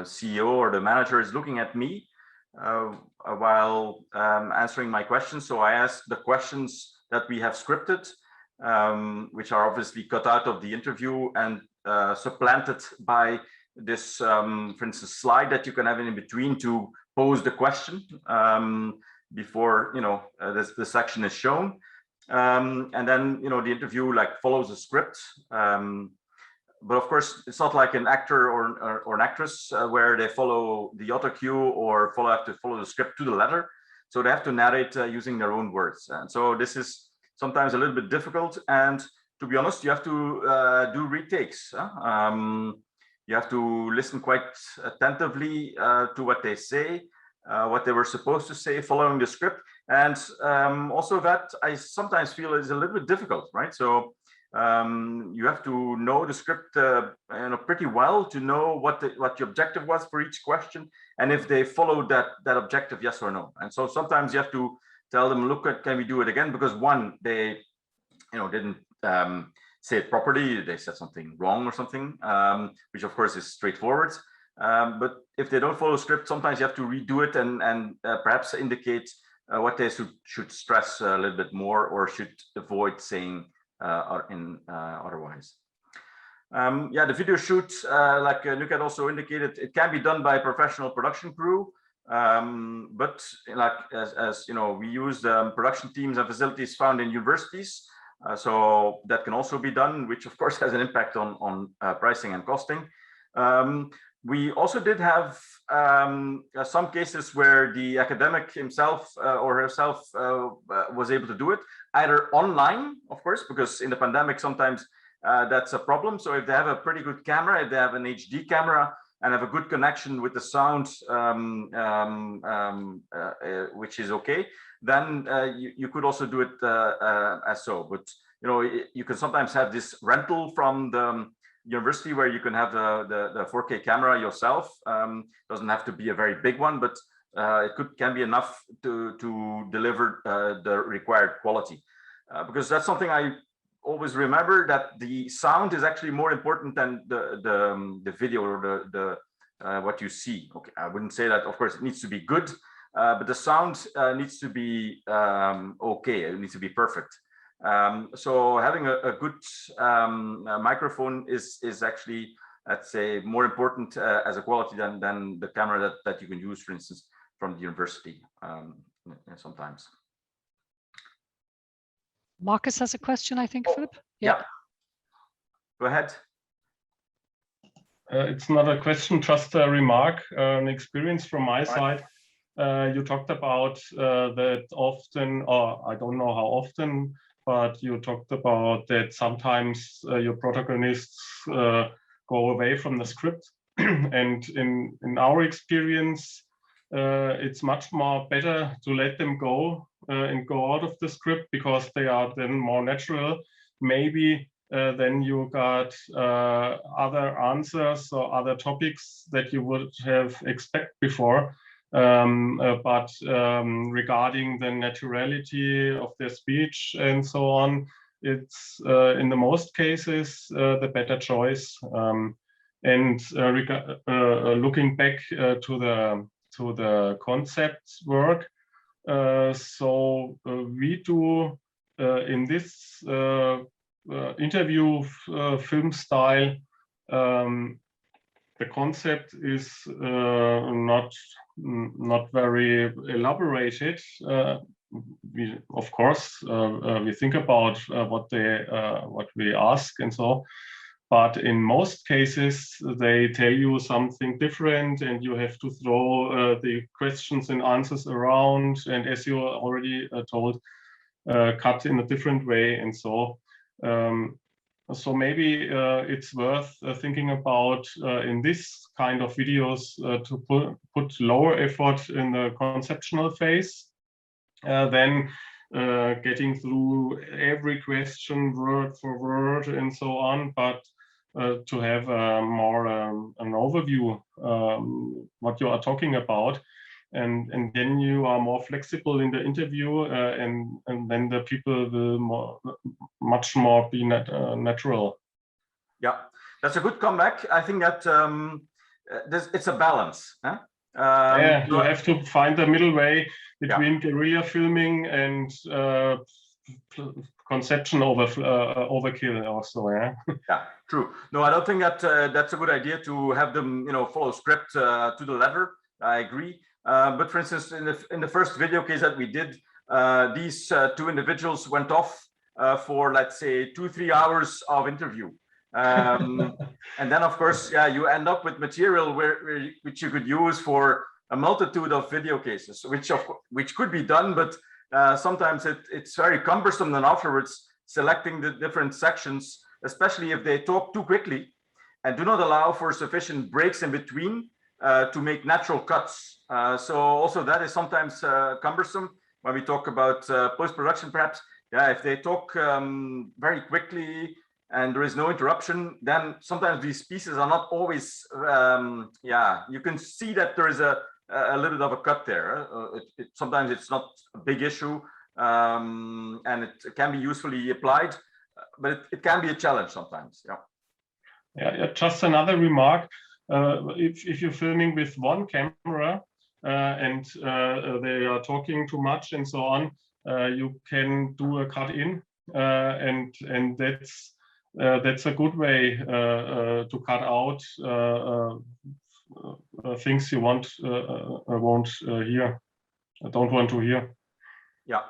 CEO or the manager is looking at me while answering my questions. So I ask the questions that we have scripted, which are obviously cut out of the interview and supplanted by this, for instance, slide that you can have in between to pose the question before the section is shown, and then the interview like follows a script. But of course, it's not like an actor or an actress where they follow the auto cue or have to follow the script to the letter. So they have to narrate using their own words, and so this is sometimes a little bit difficult. And to be honest, you have to do retakes. You have to listen quite attentively to what they say, what they were supposed to say, following the script. And also that I sometimes feel is a little bit difficult, right? So you have to know the script pretty well to know what the objective was for each question, and if they followed that objective, yes or no. And so sometimes you have to tell them, look, can we do it again? Because one, they didn't say it properly, they said something wrong or something, which of course is straightforward. But if they don't follow script, sometimes you have to redo it and perhaps indicate what they should stress a little bit more or should avoid saying otherwise. Yeah, the video shoot, like Nuket also indicated, it can be done by a professional production crew, but like as you know, we use production teams and facilities found in universities, so that can also be done, which of course has an impact on pricing and costing. We also did have some cases where the academic himself or herself was able to do it, either online, of course, because in the pandemic sometimes that's a problem. So if they have a pretty good camera, if they have an HD camera and have a good connection with the sound, which is okay, then you could also do it as so. But you can sometimes have this rental from the university where you can have the 4K camera yourself. Doesn't have to be a very big one, but it can be enough to deliver the required quality. Because that's something I always remember, that the sound is actually more important than the video or the what you see. Okay, I wouldn't say that. Of course, it needs to be good, but the sound needs to be okay. It needs to be perfect. So having a good microphone is actually, let's say, more important as a quality than the camera that you can use, for instance, from the university sometimes. Marcus has a question, I think, Philip. Yeah. Go ahead. It's not a question, just a remark, an experience from my side. You talked about that often, or I don't know how often, but you talked about that sometimes your protagonists go away from the script. And in our experience, it's much more better to let them go and go out of the script, because they are then more natural. Maybe then you got other answers or other topics that you would have expected before. But regarding the naturality of their speech and so on, it's in the most cases the better choice. And looking back to the concepts work, so we do in this interview film style, the concept is not very elaborated. We, of course, we think about what we ask and so, but in most cases they tell you something different, and you have to throw the questions and answers around, and as you already told, cut in a different way, and so. So maybe it's worth thinking about in this kind of videos to put lower effort in the conceptual phase, then getting through every question word for word and so on, but to have more an overview what you are talking about. And then you are more flexible in the interview, and then the people will much more be natural. Yeah, that's a good comeback. I think that it's a balance. Huh? Yeah, you have to find the middle way between guerrilla filming and conception overkill also. Yeah. Yeah, true. No, I don't think that that's a good idea to have them, follow script to the letter. I agree. But for instance, in the first video case that we did, these two individuals went off for, let's say, 2-3 hours of interview. And then, of course, yeah, you end up with material which you could use for a multitude of video cases, which could be done, but sometimes it's very cumbersome then afterwards selecting the different sections, especially if they talk too quickly and do not allow for sufficient breaks in between to make natural cuts. So also that is sometimes cumbersome when we talk about post-production, perhaps. Yeah, if they talk very quickly and there is no interruption, then sometimes these pieces are not always, yeah, you can see that there is a little bit of a cut there. Sometimes it's not a big issue and it can be usefully applied, but it can be a challenge sometimes. Yeah. Yeah, just another remark. If you're filming with one camera and they are talking too much and so on, you can do a cut in, and that's a good way to cut out things you won't hear, don't want to hear. Yeah.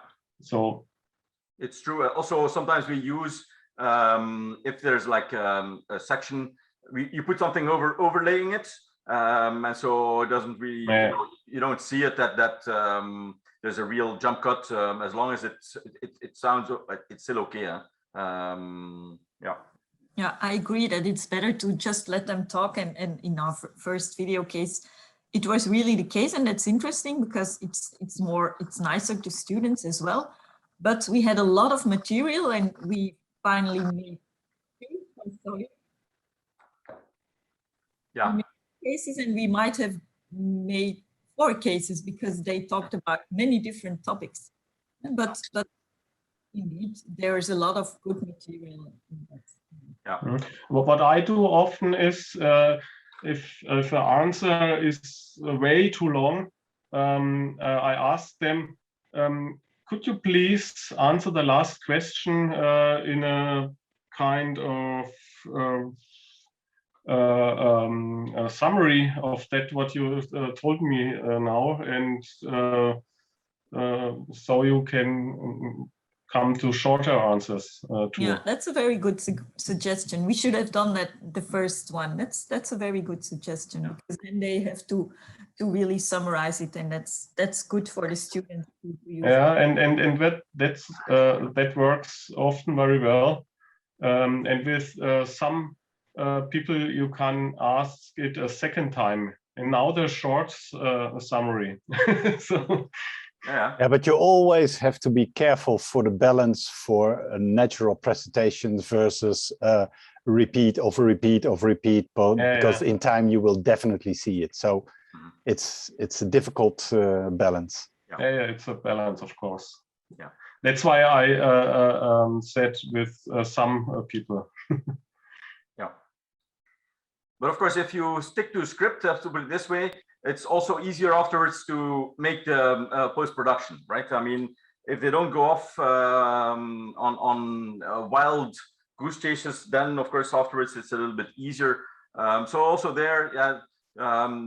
So it's true. Also, sometimes we use if there's like a section, you put something overlaying it, and so it doesn't really, you don't see it that there's a real jump cut, as long as it sounds like it's still okay. Yeah. Yeah, I agree that it's better to just let them talk. And in our first video case, it was really the case, and that's interesting because it's nicer to students as well. But we had a lot of material, and we finally made cases, and we might have made 4 cases because they talked about many different topics. But indeed, there is a lot of good material in that. Yeah. Well, what I do often is if an answer is way too long, I ask them, could you please answer the last question in a kind of a summary of that what you told me now, and so you can come to shorter answers too. Yeah, that's a very good suggestion. We should have done that the first one. That's a very good suggestion, because then they have to really summarize it, and that's good for the students to use. Yeah, and that works often very well. And with some people you can ask it a second time, and now the short summary. So. Yeah, but you always have to be careful for the balance for natural presentations versus repeat of repeat of repeat, because in time you will definitely see it. So it's a difficult balance. Yeah, it's a balance, of course. Yeah, that's why I said with some people. Yeah, but of course, if you stick to script, have to put it this way, it's also easier afterwards to make the post-production, right? I mean, if they don't go off on wild goose chases, then of course afterwards it's a little bit easier. So also there,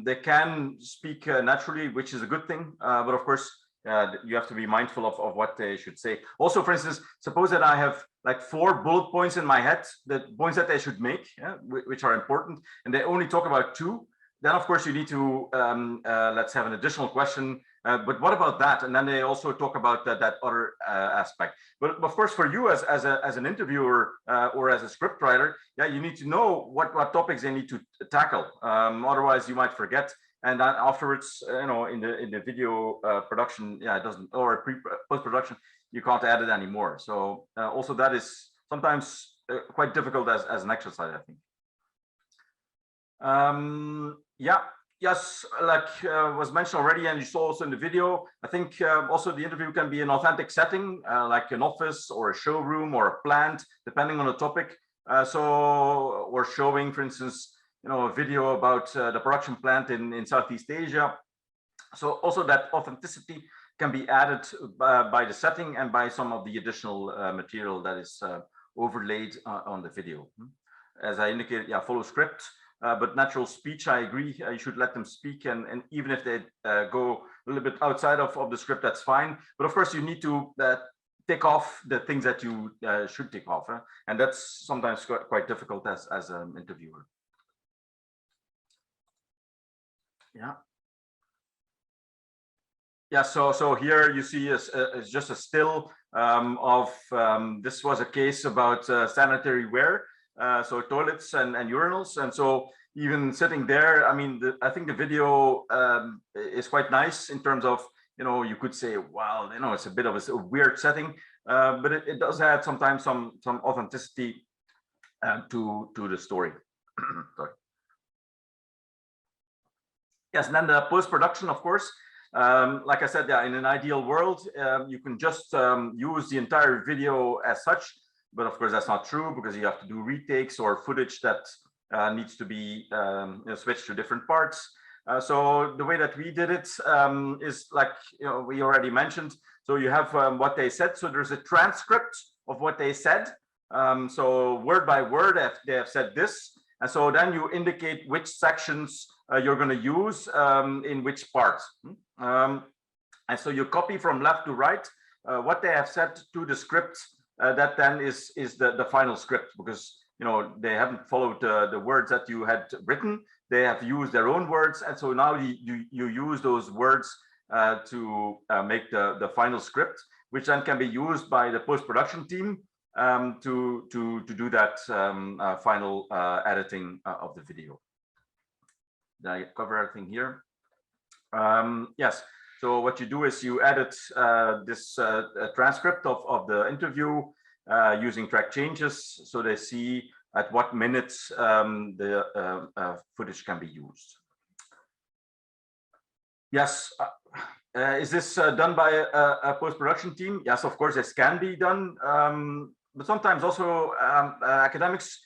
they can speak naturally, which is a good thing. But of course, you have to be mindful of what they should say. Also, for instance, suppose that I have like 4 bullet points in my head, the points that they should make, which are important, and they only talk about 2. Then, of course, you need to let's have an additional question. But what about that? And then they also talk about that other aspect. But of course, for you as an interviewer or as a script writer, you need to know what topics they need to tackle. Otherwise, you might forget. And then afterwards, in the video production, it doesn't, or post production, you can't add it anymore. So also that is sometimes quite difficult as an exercise, I think. Yes, like was mentioned already, and you saw also in the video, I think also the interview can be an authentic setting, like an office or a showroom or a plant, depending on the topic. So we're showing, for instance, a video about the production plant in Southeast Asia. So also that authenticity can be added by the setting and by some of the additional material that is overlaid on the video. As I indicated, yeah, follow script, but natural speech, I agree, you should let them speak, and even if they go a little bit outside of the script, that's fine. But of course, you need to take off the things that you should take off, and that's sometimes quite difficult as an interviewer. Yeah. Yeah, so here you see is just a still of this was a case about sanitary ware, so toilets and urinals, and so even sitting there, I mean, I think the video is quite nice in terms of, you know, you could say, well, you know, it's a bit of a weird setting, but it does add sometimes some authenticity to the story. Sorry. Yes, and then the post-production, of course. Like I said, yeah, in an ideal world, you can just use the entire video as such, but of course that's not true, because you have to do retakes or footage that needs to be switched to different parts. So the way that we did it is like, you know, we already mentioned. So you have what they said. So there's a transcript of what they said. So word by word, they have said this. And so then you indicate which sections you're going to use in which parts. And so you copy from left to right what they have said to the script. That then is the final script, because, you know, they haven't followed the words that you had written. They have used their own words, and so now you use those words to make the final script, which then can be used by the post-production team to do that final editing of the video. Did I cover everything here? Yes. So what you do is you edit this transcript of the interview using track changes, so they see at what minutes the footage can be used. Yes. Is this done by a post-production team? Yes, of course, this can be done. But sometimes also academics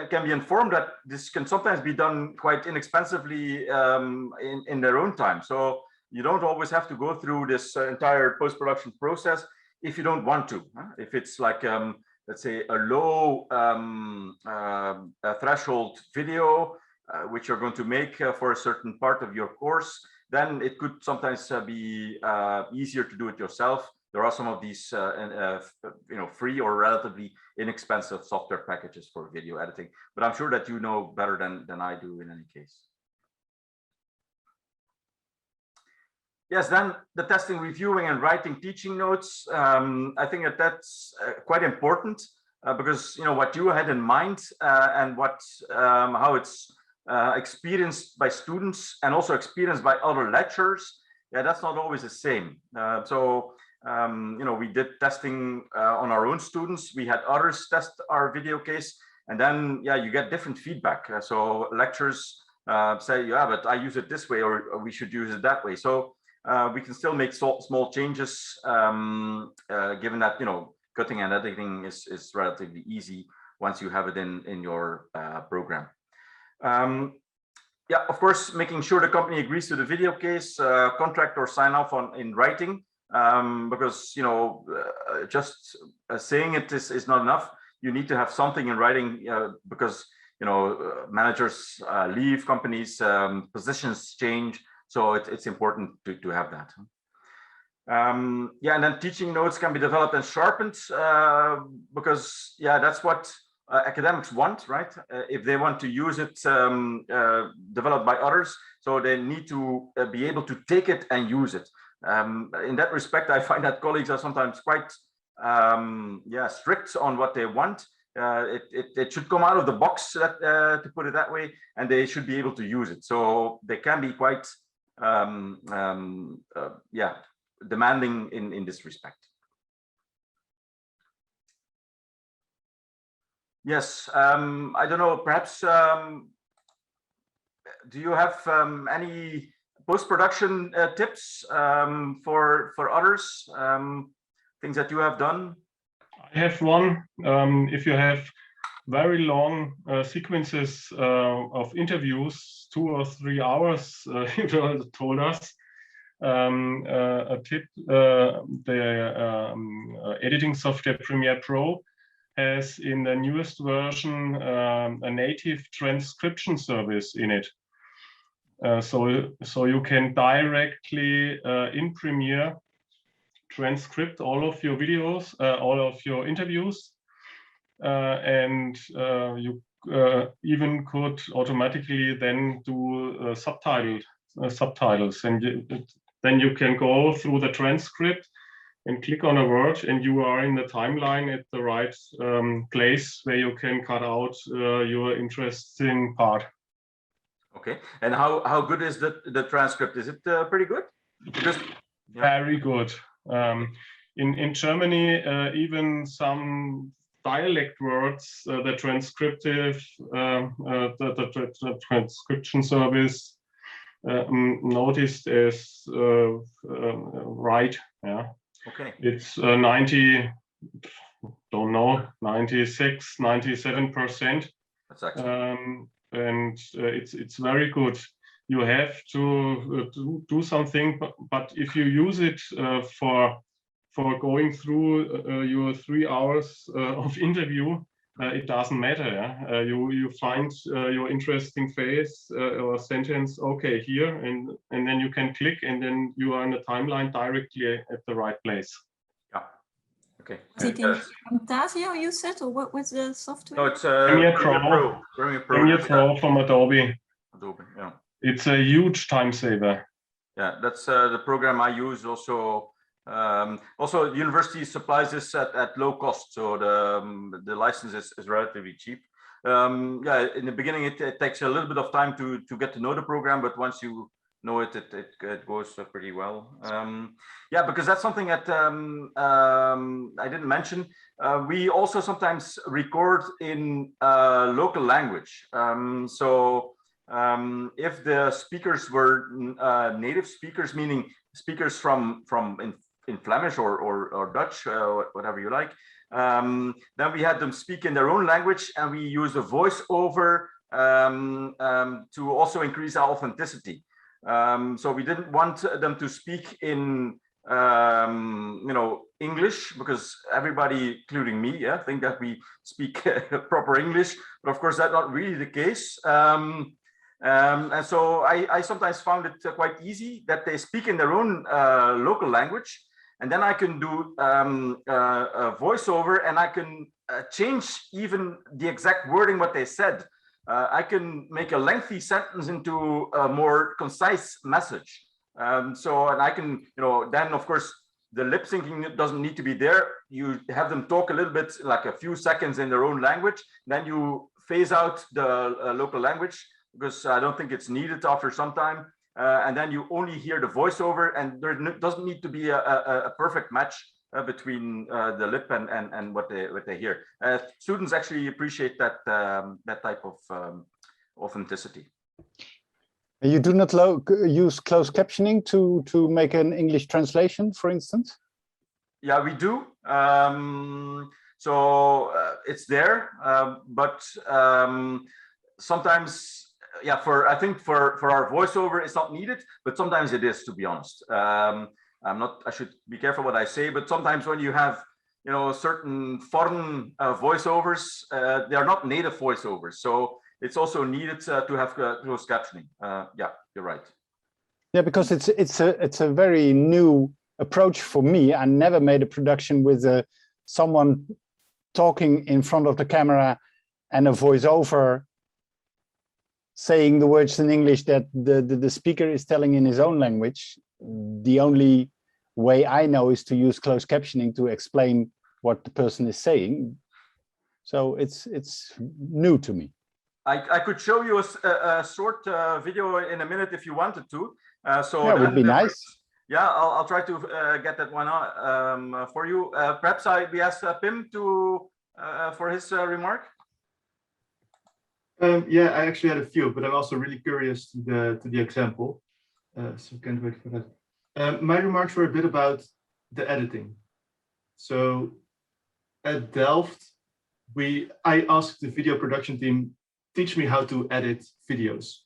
can be informed that this can sometimes be done quite inexpensively in their own time. So you don't always have to go through this entire post-production process if you don't want to. If it's like, let's say, a low threshold video, which you're going to make for a certain part of your course, then it could sometimes be easier to do it yourself. There are some of these, free or relatively inexpensive software packages for video editing, but I'm sure that you know better than I do in any case. Yes, then the testing, reviewing, and writing teaching notes. I think that's quite important because, you know, what you had in mind and what how it's experienced by students and also experienced by other lecturers. Yeah, that's not always the same. We did testing on our own students. We had others test our video case, and then, yeah, you get different feedback. So lecturers say, yeah, but I use it this way, or we should use it that way. So we can still make small changes, given that, you know, cutting and editing is relatively easy once you have it in your program. Yeah, of course, making sure the company agrees to the video case, contract, or sign off in writing, because, you know, just saying it is not enough. You need to have something in writing because, you know, managers leave companies, positions change. So it's important to have that. Yeah, and then teaching notes can be developed and sharpened because, yeah, that's what academics want, right? If they want to use it developed by others, so they need to be able to take it and use it. In that respect, I find that colleagues are sometimes quite strict on what they want. It should come out of the box, to put it that way, and they should be able to use it. So they can be quite demanding in this respect. Yes, I don't know, perhaps do you have any post-production tips for others, things that you have done? I have one. If you have very long sequences of interviews, 2 or 3 hours, you told us, a tip, the editing software Premiere Pro has in the newest version a native transcription service in it. So you can directly in Premiere transcript all of your videos, all of your interviews, and you even could automatically then do subtitles, and then you can go through the transcript and click on a word, and you are in the timeline at the right place where you can cut out your interesting part. Okay, and how good is the transcript? Is it pretty good? Just, yeah. Very good. In Germany, even some dialect words, the transcriptive, the transcription service noticed as right. Yeah. Okay. It's 96, 97%. That's excellent. And it's very good. You have to do something, but if you use it for going through your 3 hours of interview, it doesn't matter. Yeah? You find your interesting phrase or sentence, okay, here, and then you can click, and then you are in the timeline directly at the right place. Yeah. Okay. Is it in Camtasia, you said, or what was the software? No, it's Premiere Pro. Premiere Pro from Adobe. Adobe, yeah. It's a huge time saver. Yeah, that's the program I use also. Also, the university supplies this at low cost, so the license is relatively cheap. Yeah, in the beginning it takes a little bit of time to get to know the program, but once you know it goes pretty well. Yeah, because that's something that I didn't mention. We also sometimes record in local language. So if the speakers were native speakers, meaning speakers from in Flemish or Dutch, whatever you like, then we had them speak in their own language, and we use a voiceover to also increase our authenticity. So we didn't want them to speak in English, because everybody, including me, think that we speak proper English, but of course that's not really the case. And so I sometimes found it quite easy that they speak in their own local language, and then I can do a voiceover, and I can change even the exact wording what they said. I can make a lengthy sentence into a more concise message. So, and I can, then of course the lip syncing doesn't need to be there. You have them talk a little bit, like a few seconds in their own language. Then you phase out the local language, because I don't think it's needed after some time. And then you only hear the voiceover, and there doesn't need to be a perfect match between the lip and what they hear. Students actually appreciate that type of authenticity. You do not use closed captioning to make an English translation, for instance? Yeah, we do. So it's there, but sometimes, yeah, I think for our voiceover, it's not needed, but sometimes it is, to be honest. I should be careful what I say, but sometimes when you have, certain foreign voiceovers, they are not native voiceovers. So it's also needed to have closed captioning. Yeah, you're right. Yeah, because it's a very new approach for me. I never made a production with someone talking in front of the camera and a voiceover saying the words in English that the speaker is telling in his own language. The only way I know is to use closed captioning to explain what the person is saying. So it's new to me. I could show you a short video in a minute if you wanted to. So that would be nice. Yeah, I'll try to get that one for you. Perhaps we ask Pim for his remark. Yeah, I actually had a few, but I'm also really curious to the example, so can't wait for that. My remarks were a bit about the editing. So at Delft, I asked the video production team, teach me how to edit videos,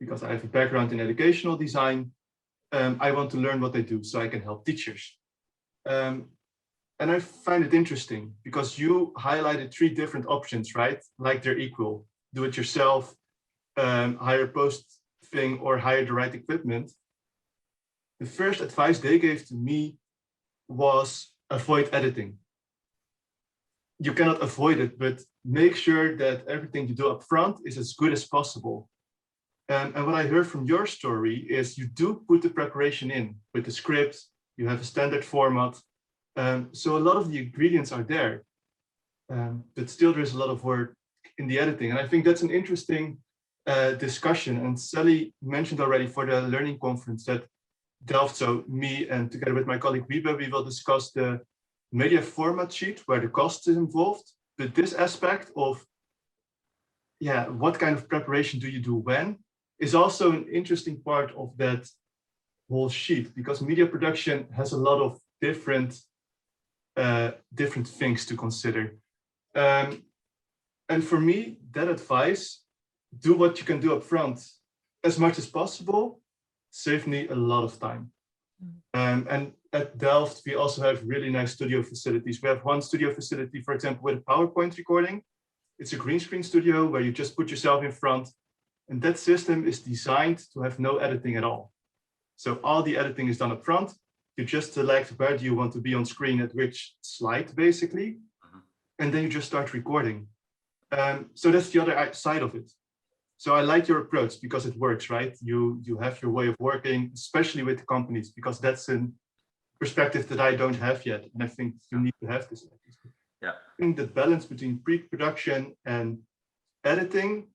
because I have a background in educational design, I want to learn what they do so I can help teachers. And I find it interesting because you highlighted 3 different options, right? Like they're equal, do it yourself, hire post thing, or hire the right equipment. The first advice they gave to me was avoid editing. You cannot avoid it, but make sure that everything you do up front is as good as possible. And what I heard from your story is you do put the preparation in with the script, you have a standard format. So a lot of the ingredients are there, but still there's a lot of work in the editing. And I think that's an interesting discussion. And Sally mentioned already for the learning conference that Delft, so me and together with my colleague Wiebe, we will discuss the media format sheet where the cost is involved. But this aspect of, yeah, what kind of preparation do you do when is also an interesting part of that whole sheet, because media production has a lot of different things to consider. And for me, that advice, do what you can do up front as much as possible, saved me a lot of time. And at Delft, we also have really nice studio facilities. We have one studio facility, for example, with a PowerPoint recording. It's a green screen studio where you just put yourself in front. And that system is designed to have no editing at all. So all the editing is done up front. You just select where do you want to be on screen at which slide, basically. And then you just start recording. So that's the other side of it. So I like your approach because it works, right? You have your way of working, especially with the companies, because that's a perspective that I don't have yet. And I think you need to have this. Yeah. I think the balance between pre-production and editing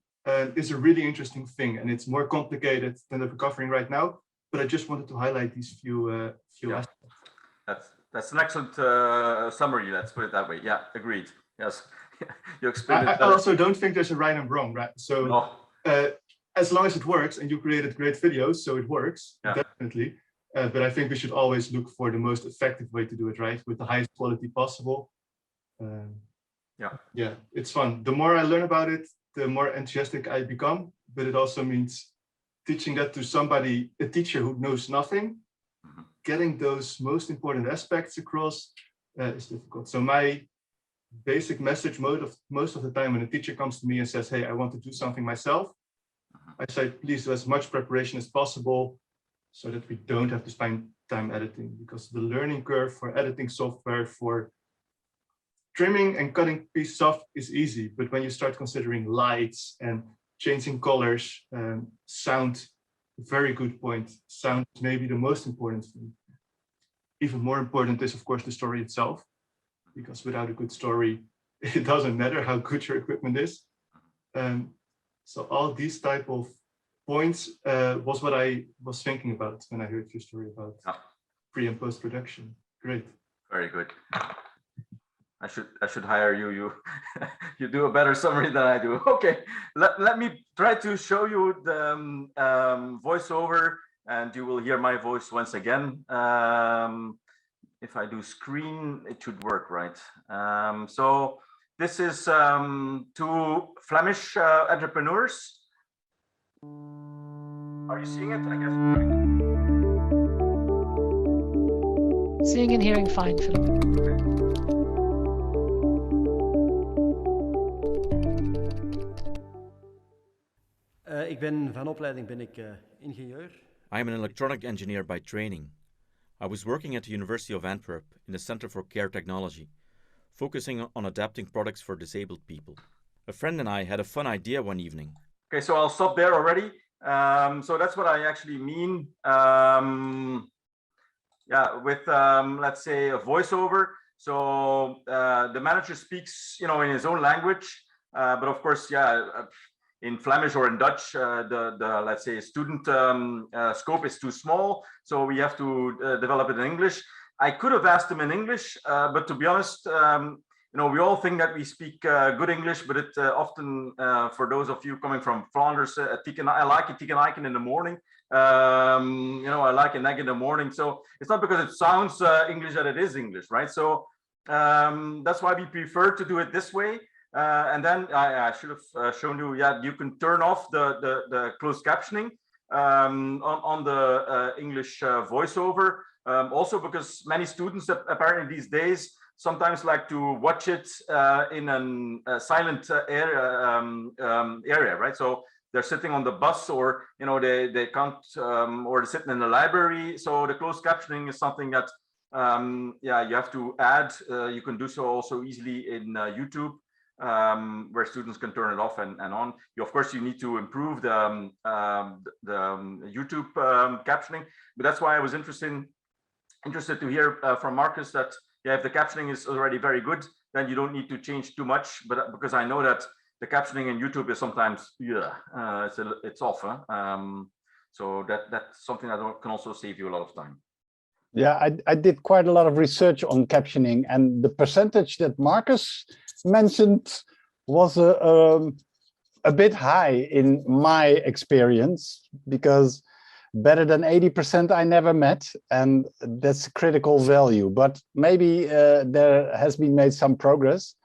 is a really interesting thing. And it's more complicated than we're covering right now. But I just wanted to highlight these few aspects. That's an excellent summary. Let's put it that way. Yeah, agreed. Yes, you explained it. I also don't think there's a right and wrong, right? So no. As long as it works, and you created great videos, so it works, definitely. But I think we should always look for the most effective way to do it, right? With the highest quality possible. Yeah, it's fun. The more I learn about it, the more enthusiastic I become. But it also means teaching that to somebody, a teacher who knows nothing, getting those most important aspects across is difficult. So my basic message most of the time when a teacher comes to me and says, hey, I want to do something myself, I say, please do as much preparation as possible so that we don't have to spend time editing, because the learning curve for editing software, for trimming and cutting pieces off is easy. But when you start considering lights and changing colors, sound, very good point. Sound is maybe the most important thing. Even more important is, of course, the story itself, because without a good story, it doesn't matter how good your equipment is. So all these type of points was what I was thinking about when I heard your story about pre and post production. Great. Very good. I should hire you. You do a better summary than I do. Okay, let me try to show you the voiceover, and you will hear my voice once again. If I do screen, it should work, right? So this is 2 Flemish entrepreneurs. Are you seeing it? I guess. Seeing and hearing fine, Philip. Ik ben van opleiding ingenieur. I am an electronic engineer by training. I was working at the University of Antwerp in the Center for Care Technology, focusing on adapting products for disabled people. A friend and I had a fun idea one evening. Okay, so I'll stop there already. So that's what I actually mean. With let's say a voiceover. So the manager speaks, in his own language, but of course, in Flemish or in Dutch, the let's say student scope is too small, so we have to develop it in English. I could have asked him in English, but to be honest, we all think that we speak good English, but it often, for those of you coming from Flanders, I like a tikken in the morning. I like an egg in the morning. So it's not because it sounds English that it is English, right? So that's why we prefer to do it this way. And then I should have shown you, you can turn off the closed captioning. on the English voiceover. Also because many students apparently these days sometimes like to watch it in a silent area, right? So they're sitting on the bus, or they can't, or they're sitting in the library. So the closed captioning is something that yeah, you have to add. You can do so also easily in YouTube, where students can turn it off and on. Of course, you need to improve the YouTube captioning, but that's why I was interested to hear from Marcus that if the captioning is already very good, then you don't need to change too much. But because I know that the captioning in YouTube is sometimes it's off. So that's something that can also save you a lot of time. Yeah, I did quite a lot of research on captioning, and the percentage that Marcus mentioned was a bit high in my experience, because better than 80% I never met, and that's a critical value. But maybe there has been made some progress.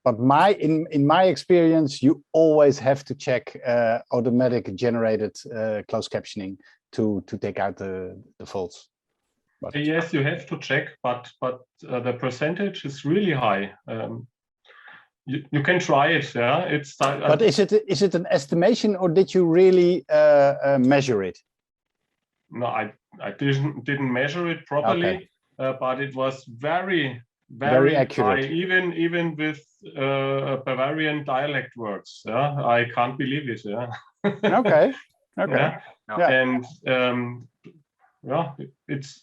But in my experience, you always have to check automatic generated closed captioning to take out the faults. But yes, you have to check, but the percentage is really high. You can try it. Yeah, it's. But is it an estimation, or did you really measure it? No, I didn't measure it properly, okay. But it was very accurate. High, even with Bavarian dialect words. Yeah, I can't believe it. Yeah. Okay. Yeah. And yeah, it's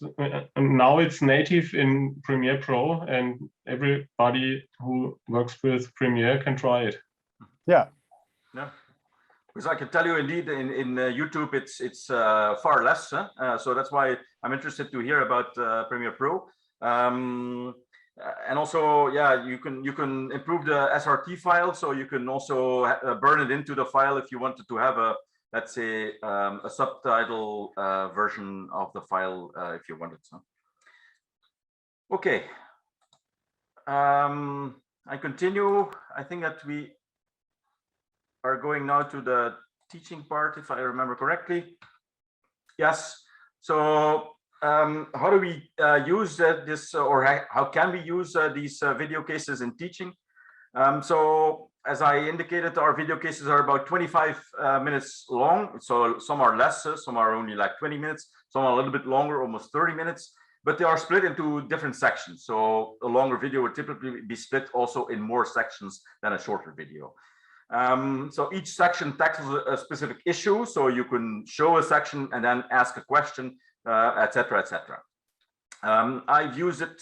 now it's native in Premiere Pro, and everybody who works with Premiere can try it. Yeah. Yeah. Because I can tell you, indeed, in YouTube, it's far less. So that's why I'm interested to hear about Premiere Pro. And also, yeah, you can improve the SRT file, so you can also burn it into the file if you wanted to have a, let's say, a subtitle version of the file if you wanted. So. Okay. I continue. I think that we are going now to the teaching part, if I remember correctly. Yes. So how do we use this, or how can we use these video cases in teaching? So as I indicated, our video cases are about 25 minutes long. So some are less, some are only like 20 minutes, some are a little bit longer, almost 30 minutes, but they are split into different sections. So a longer video would typically be split also in more sections than a shorter video. So each section tackles a specific issue. So you can show a section and then ask a question, etc., etc. I've used it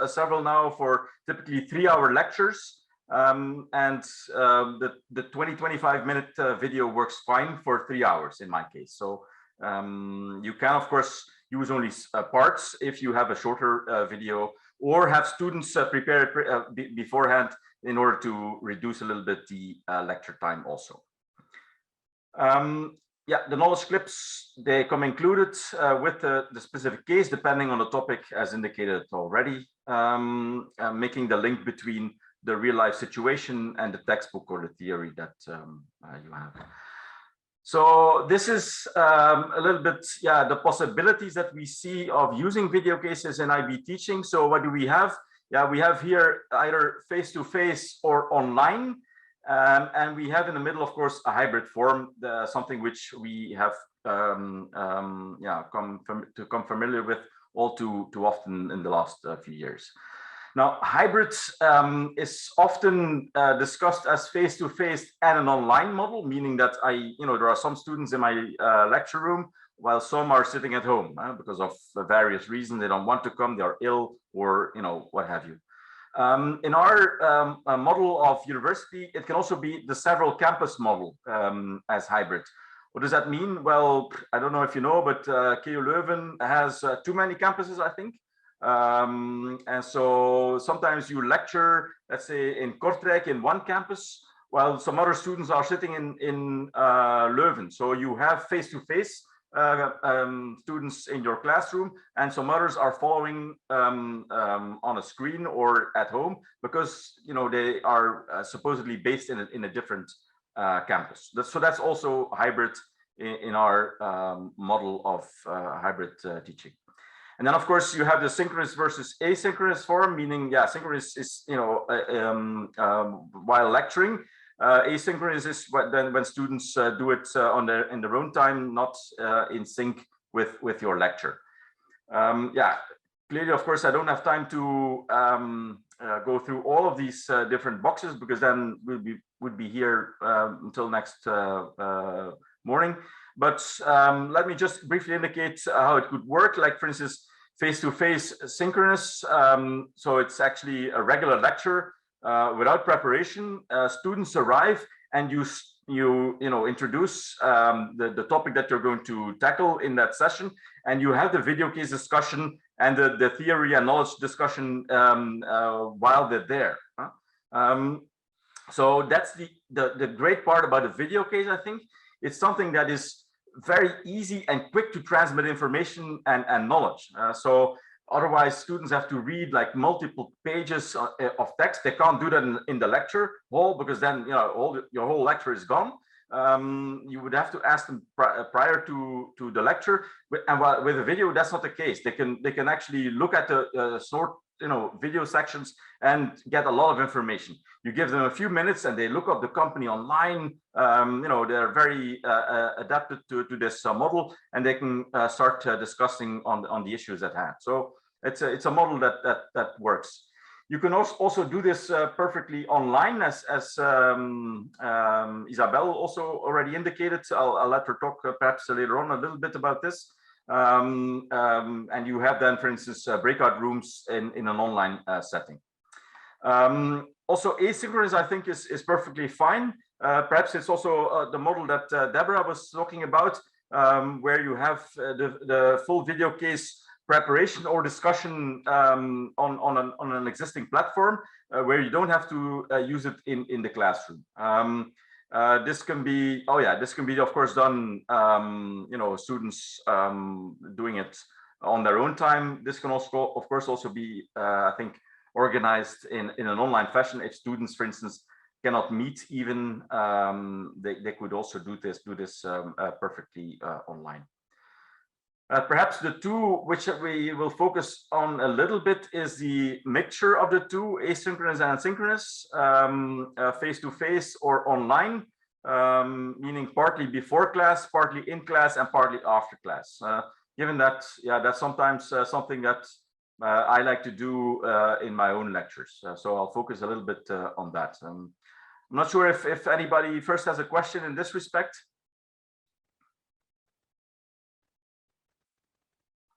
several now for typically 3-hour lectures. And the 20-25 minute video works fine for 3 hours in my case. So you can, of course, use only parts if you have a shorter video, or have students prepare it beforehand in order to reduce a little bit the lecture time also. Yeah, the knowledge clips, they come included with the specific case, depending on the topic, as indicated already, making the link between the real life situation and the textbook or the theory that you have. So this is a little bit, yeah, the possibilities that we see of using video cases in IB teaching. So what do we have? Yeah, we have here either face-to-face or online. And we have in the middle, of course, a hybrid form, something which we have yeah, come familiar with all too often in the last few years. Now, hybrid is often discussed as face-to-face and an online model, meaning that there are some students in my lecture room, while some are sitting at home because of various reasons. They don't want to come, they are ill, or what have you. In our model of university, it can also be the several campus model as hybrid. What does that mean? Well, I don't know if you know, but KU Leuven has too many campuses, I think. And so sometimes you lecture, let's say in Kortrijk in one campus, while some other students are sitting in Leuven. So you have face-to-face students in your classroom, and some others are following on a screen or at home, because they are supposedly based in a different campus. So that's also hybrid in our model of hybrid teaching. And then, of course, you have the synchronous versus asynchronous form, meaning, yeah, synchronous is, you know, while lecturing. Asynchronous is when students do it in their own time, not in sync with your lecture. Yeah, clearly, of course, I don't have time to go through all of these different boxes, because then would be here until next morning. But let me just briefly indicate how it could work. Like, for instance, face-to-face synchronous. So it's actually a regular lecture without preparation. Students arrive and you introduce the topic that you're going to tackle in that session, and you have the video case discussion and the theory and knowledge discussion while they're there. So that's the great part about a video case, I think. It's something that is very easy and quick to transmit information and knowledge. So otherwise, students have to read like multiple pages of text. They can't do that in the lecture hall, because then your whole lecture is gone. You would have to ask them prior to the lecture. And with a video, that's not the case. They can actually look at the short video sections and get a lot of information. You give them a few minutes and they look up the company online. They're very adapted to this model, and they can start discussing on the issues at hand. So it's a model that works. You can also do this perfectly online, as Isabel also already indicated. I'll let her talk perhaps later on a little bit about this. And you have then, for instance, breakout rooms in an online setting. Also, asynchronous, I think, is perfectly fine. Perhaps it's also the model that Deborah was talking about, where you have the full video case preparation or discussion on an existing platform, where you don't have to use it in the classroom. This can be, of course, done, students doing it on their own time. This can also, of course, also be, I think, organized in an online fashion. If students, for instance, cannot meet even, they could also do this perfectly online. Perhaps the two which we will focus on a little bit is the mixture of the two, asynchronous and asynchronous, face-to-face or online, meaning partly before class, partly in class, and partly after class. Given that, that's sometimes something that I like to do in my own lectures. So I'll focus a little bit on that. I'm not sure if anybody first has a question in this respect.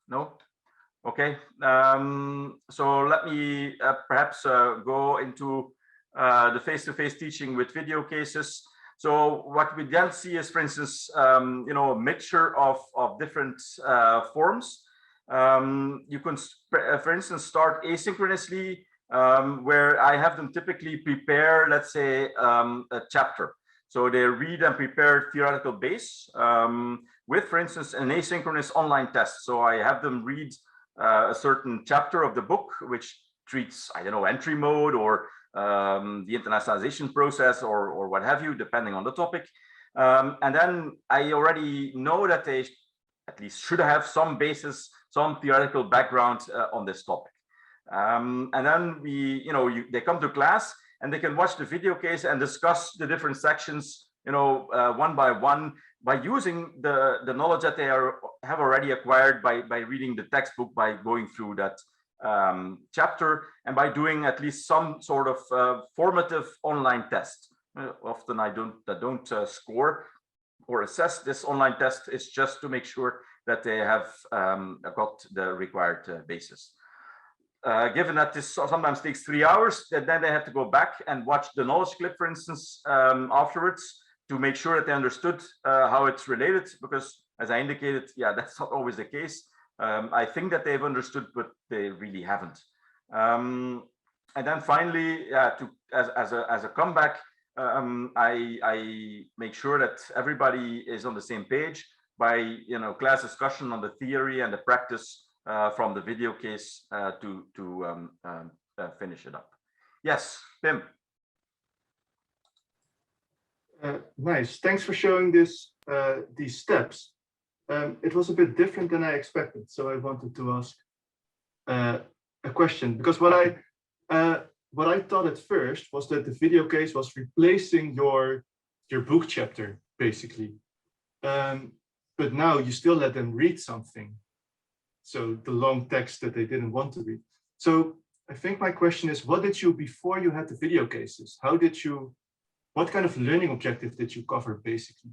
No? Okay. So let me perhaps go into the face-to-face teaching with video cases. So what we then see is, for instance, a mixture of different forms. You can, for instance, start asynchronously, where I have them typically prepare, let's say, a chapter. So they read and prepare theoretical base with, for instance, an asynchronous online test. So I have them read a certain chapter of the book, which treats, I don't know, entry mode or the internationalization process or what have you, depending on the topic. And then I already know that they at least should have some basis, some theoretical background on this topic. And then they come to class and they can watch the video case and discuss the different sections, one by one, by using the knowledge that they have already acquired by reading the textbook, by going through that chapter, and by doing at least some sort of formative online test. Often I don't score or assess this online test. It's just to make sure that they have got the required basis. Given that this sometimes takes 3 hours, then they have to go back and watch the knowledge clip, for instance, afterwards, to make sure that they understood how it's related, because as I indicated, that's not always the case. I think that they've understood, but they really haven't. And then finally, as a comeback, I make sure that everybody is on the same page by class discussion on the theory and the practice from the video case to finish it up. Yes, Pim. Nice. Thanks for showing this these steps, it was a bit different than I expected. So I wanted to ask a question, because what I thought at first was that the video case was replacing your book chapter, basically. But now you still let them read something. So the long text that they didn't want to read. So I think my question is, what did you, before you had the video cases, what kind of learning objective did you cover, basically?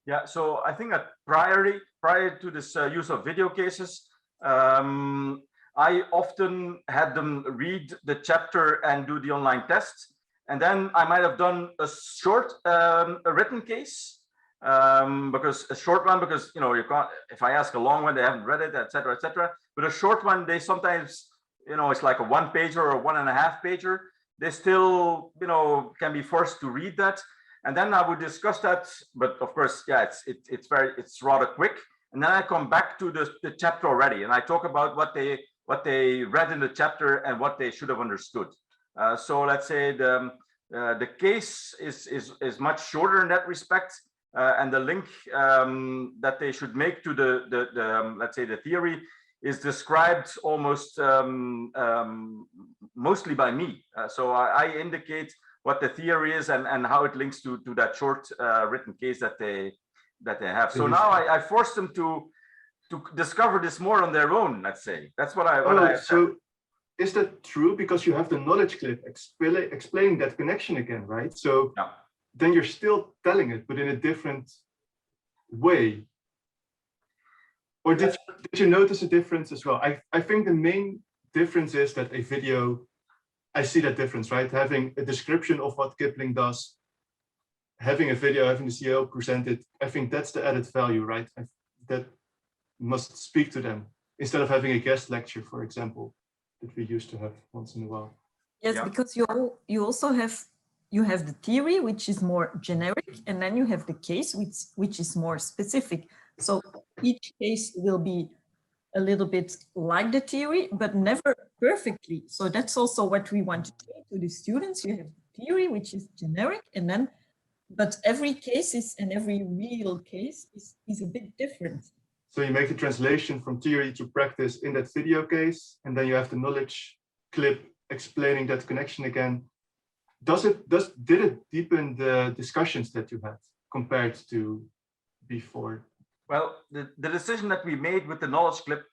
Yeah, so I think that prior to this use of video cases, I often had them read the chapter and do the online test. And then I might have done a short a written case, because a short one, because you can't, if I ask a long one, they haven't read it, etc., etc. But a short one, they sometimes, it's like a 1-pager or a 1.5-pager. They still, can be forced to read that. And then I would discuss that, but of course, yeah, it's rather quick. And then I come back to the chapter already, and I talk about what they read in the chapter and what they should have understood. So let's say the case is much shorter in that respect, and the link that they should make to the let's say the theory is described almost mostly by me. So I indicate what the theory is and how it links to that short written case that they have. So now I force them to discover this more on their own, let's say. That's what I so is that true? Because you have the knowledge clip explaining that connection again, right? So yeah. Then you're still telling it, but in a different way. Or did you notice a difference as well? I think the main difference is that a video, I see that difference, right? Having a description of what Kipling does, having a video, having the CEO present it, I think that's the added value, right? That must speak to them instead of having a guest lecture, for example, that we used to have once in a while. Yes, yeah. Because you also have the theory, which is more generic, and then you have the case, which is more specific. So each case will be a little bit like the theory, but never perfectly. So that's also what we want to say to the students. You have the theory, which is generic, and then, but every case is, and every real case is a bit different. So you make a translation from theory to practice in that video case, and then you have the knowledge clip explaining that connection again. Did it deepen the discussions that you had compared to before? Well, the decision that we made with the knowledge clip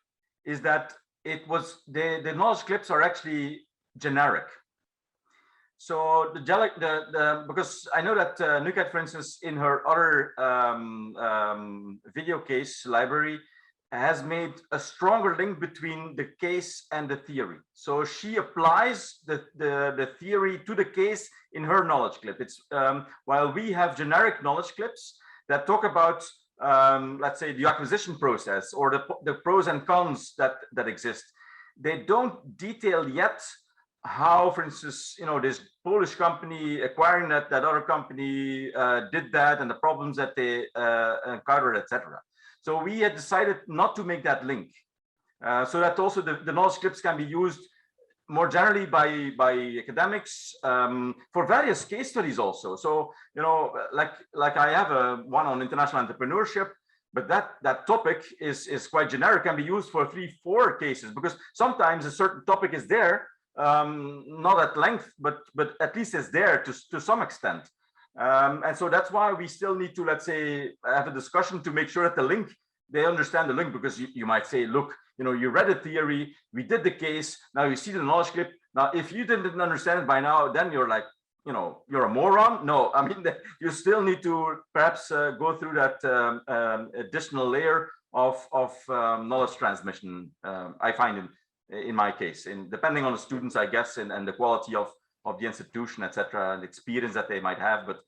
is that it was the knowledge clips are actually generic. So because I know that Nuket, for instance, in her other video case library, has made a stronger link between the case and the theory. So she applies the theory to the case in her knowledge clip. It's while we have generic knowledge clips that talk about let's say the acquisition process or the pros and cons that exist. They don't detail yet how, for instance, this Polish company acquiring that other company did that and the problems that they encountered, etc. So we had decided not to make that link, so that also the knowledge clips can be used more generally by academics for various case studies also. So like I have one on international entrepreneurship, but that topic is quite generic, can be used for 3-4 cases, because sometimes a certain topic is there, not at length, but at least it's there to some extent. And so that's why we still need to, let's say, have a discussion to make sure that the link, they understand the link, because you might say, look, you read the theory, we did the case, now you see the knowledge clip. Now, if you didn't understand it by now, then you're like, you're a moron. No, I mean, you still need to perhaps go through that additional layer of knowledge transmission, I find in my case, depending on the students, I guess, and the quality of the institution, etc., and experience that they might have. But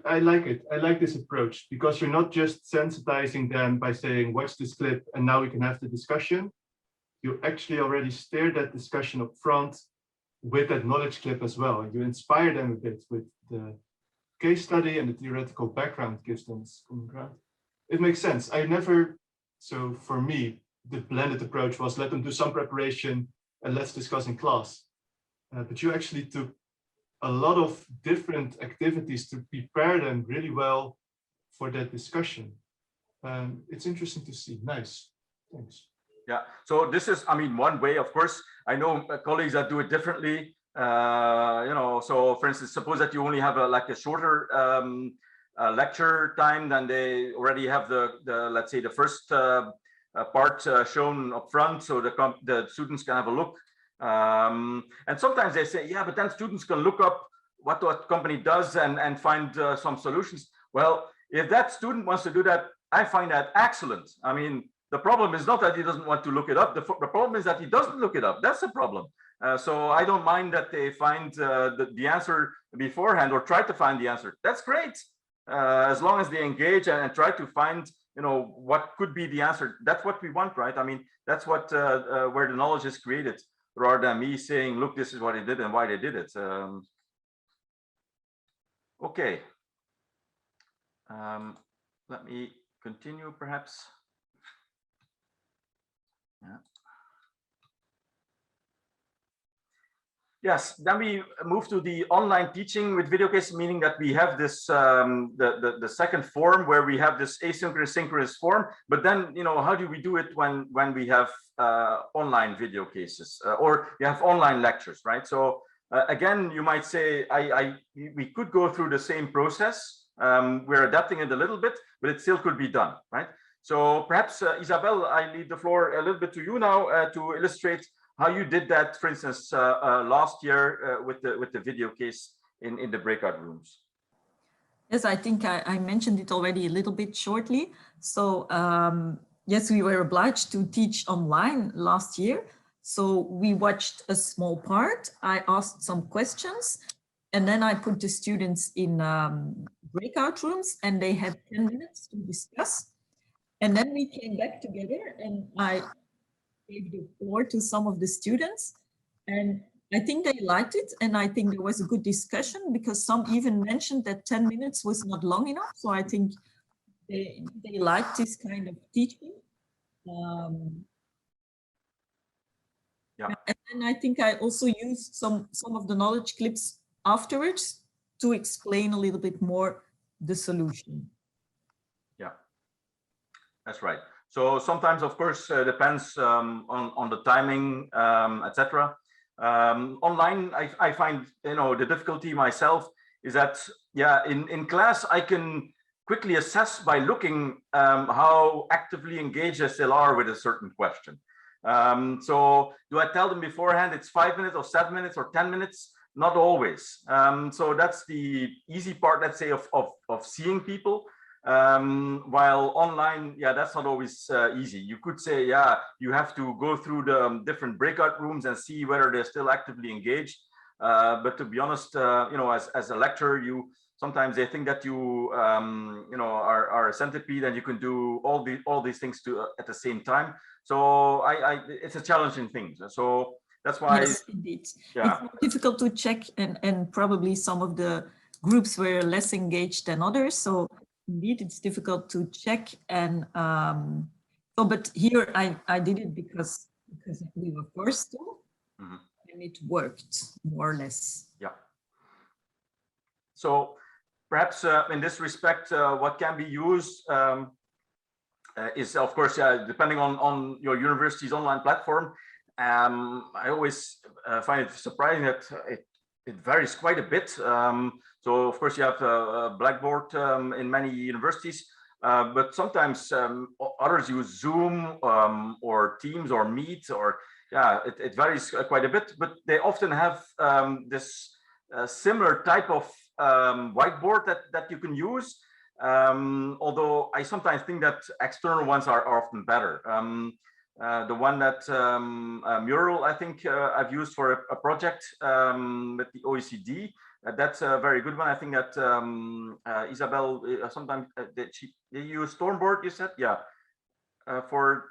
I like it. I like this approach, because you're not just sensitizing them by saying, watch this clip and now we can have the discussion. You actually already steer that discussion up front with that knowledge clip as well. You inspire them a bit with the case study, and the theoretical background gives them common ground. It makes sense. So for me, the blended approach was let them do some preparation and let's discuss in class. But you actually took a lot of different activities to prepare them really well for that discussion. It's interesting to see. Nice. Thanks. Yeah, so this is, I mean, one way. Of course, I know colleagues that do it differently. You know, so for instance, suppose that you only have like a shorter lecture time, then they already have the let's say the first part shown up front, so the students can have a look. And sometimes they say, yeah, but then students can look up what company does and find some solutions. Well, if that student wants to do that, I find that excellent. I mean, the problem is not that he doesn't want to look it up. The problem is that he doesn't look it up. That's the problem. So I don't mind that they find the answer beforehand or try to find the answer. That's great. As long as they engage and try to find, you know, what could be the answer. That's what we want, right? I mean, that's what where the knowledge is created, rather than me saying, look, this is what they did and why they did it. Okay. Let me continue, perhaps. Yeah. Yes, then we move to the online teaching with video cases, meaning that we have this the second form where we have this asynchronous synchronous form. But then, you know, how do we do it when we have online video cases or you have online lectures, right? So again, you might say we could go through the same process. We're adapting it a little bit, but it still could be done, right? So perhaps Isabel, I leave the floor a little bit to you now to illustrate how you did that, for instance, last year with the video case in the breakout rooms. Yes, I think I mentioned it already a little bit shortly. So yes, we were obliged to teach online last year. So we watched a small part. I asked some questions, and then I put the students in breakout rooms, and they had 10 minutes to discuss. And then we came back together, and I gave the floor to some of the students, and I think they liked it. And I think there was a good discussion because some even mentioned that 10 minutes was not long enough. So I think they liked this kind of teaching. Yeah. And I think I also used some of the knowledge clips afterwards to explain a little bit more the solution. Yeah, that's right. So sometimes, of course, depends on the timing, etc. Online, I find, you know, the difficulty myself is that, yeah, in class, I can quickly assess by looking how actively engaged they still are with a certain question. So do I tell them beforehand it's 5 minutes or 7 minutes or 10 minutes? Not always. So that's the easy part, let's say, of seeing people. While online, yeah, that's not always easy. You could say, yeah, you have to go through the different breakout rooms and see whether they're still actively engaged. But to be honest, you know, as a lecturer, sometimes they think that you know, are a centipede and you can do all these things at the same time. So it's a challenging thing. So that's why. Yes, indeed. Yeah. It's more difficult to check, and probably some of the groups were less engaged than others. So indeed, it's difficult to check. And so, but here I did it because we were forced to, and it worked more or less. Yeah. So perhaps in this respect, what can be used is, of course, depending on your university's online platform. I always find it surprising that it varies quite a bit. So of course you have a Blackboard in many universities, but sometimes others use Zoom or Teams or Meet, or yeah, it varies quite a bit. But they often have this similar type of whiteboard that you can use. Although I sometimes think that external ones are often better. The one that Mural, I think I've used for a project with the OECD. That's a very good one. I think that Isabel sometimes they use Stormboard, you said? Yeah. For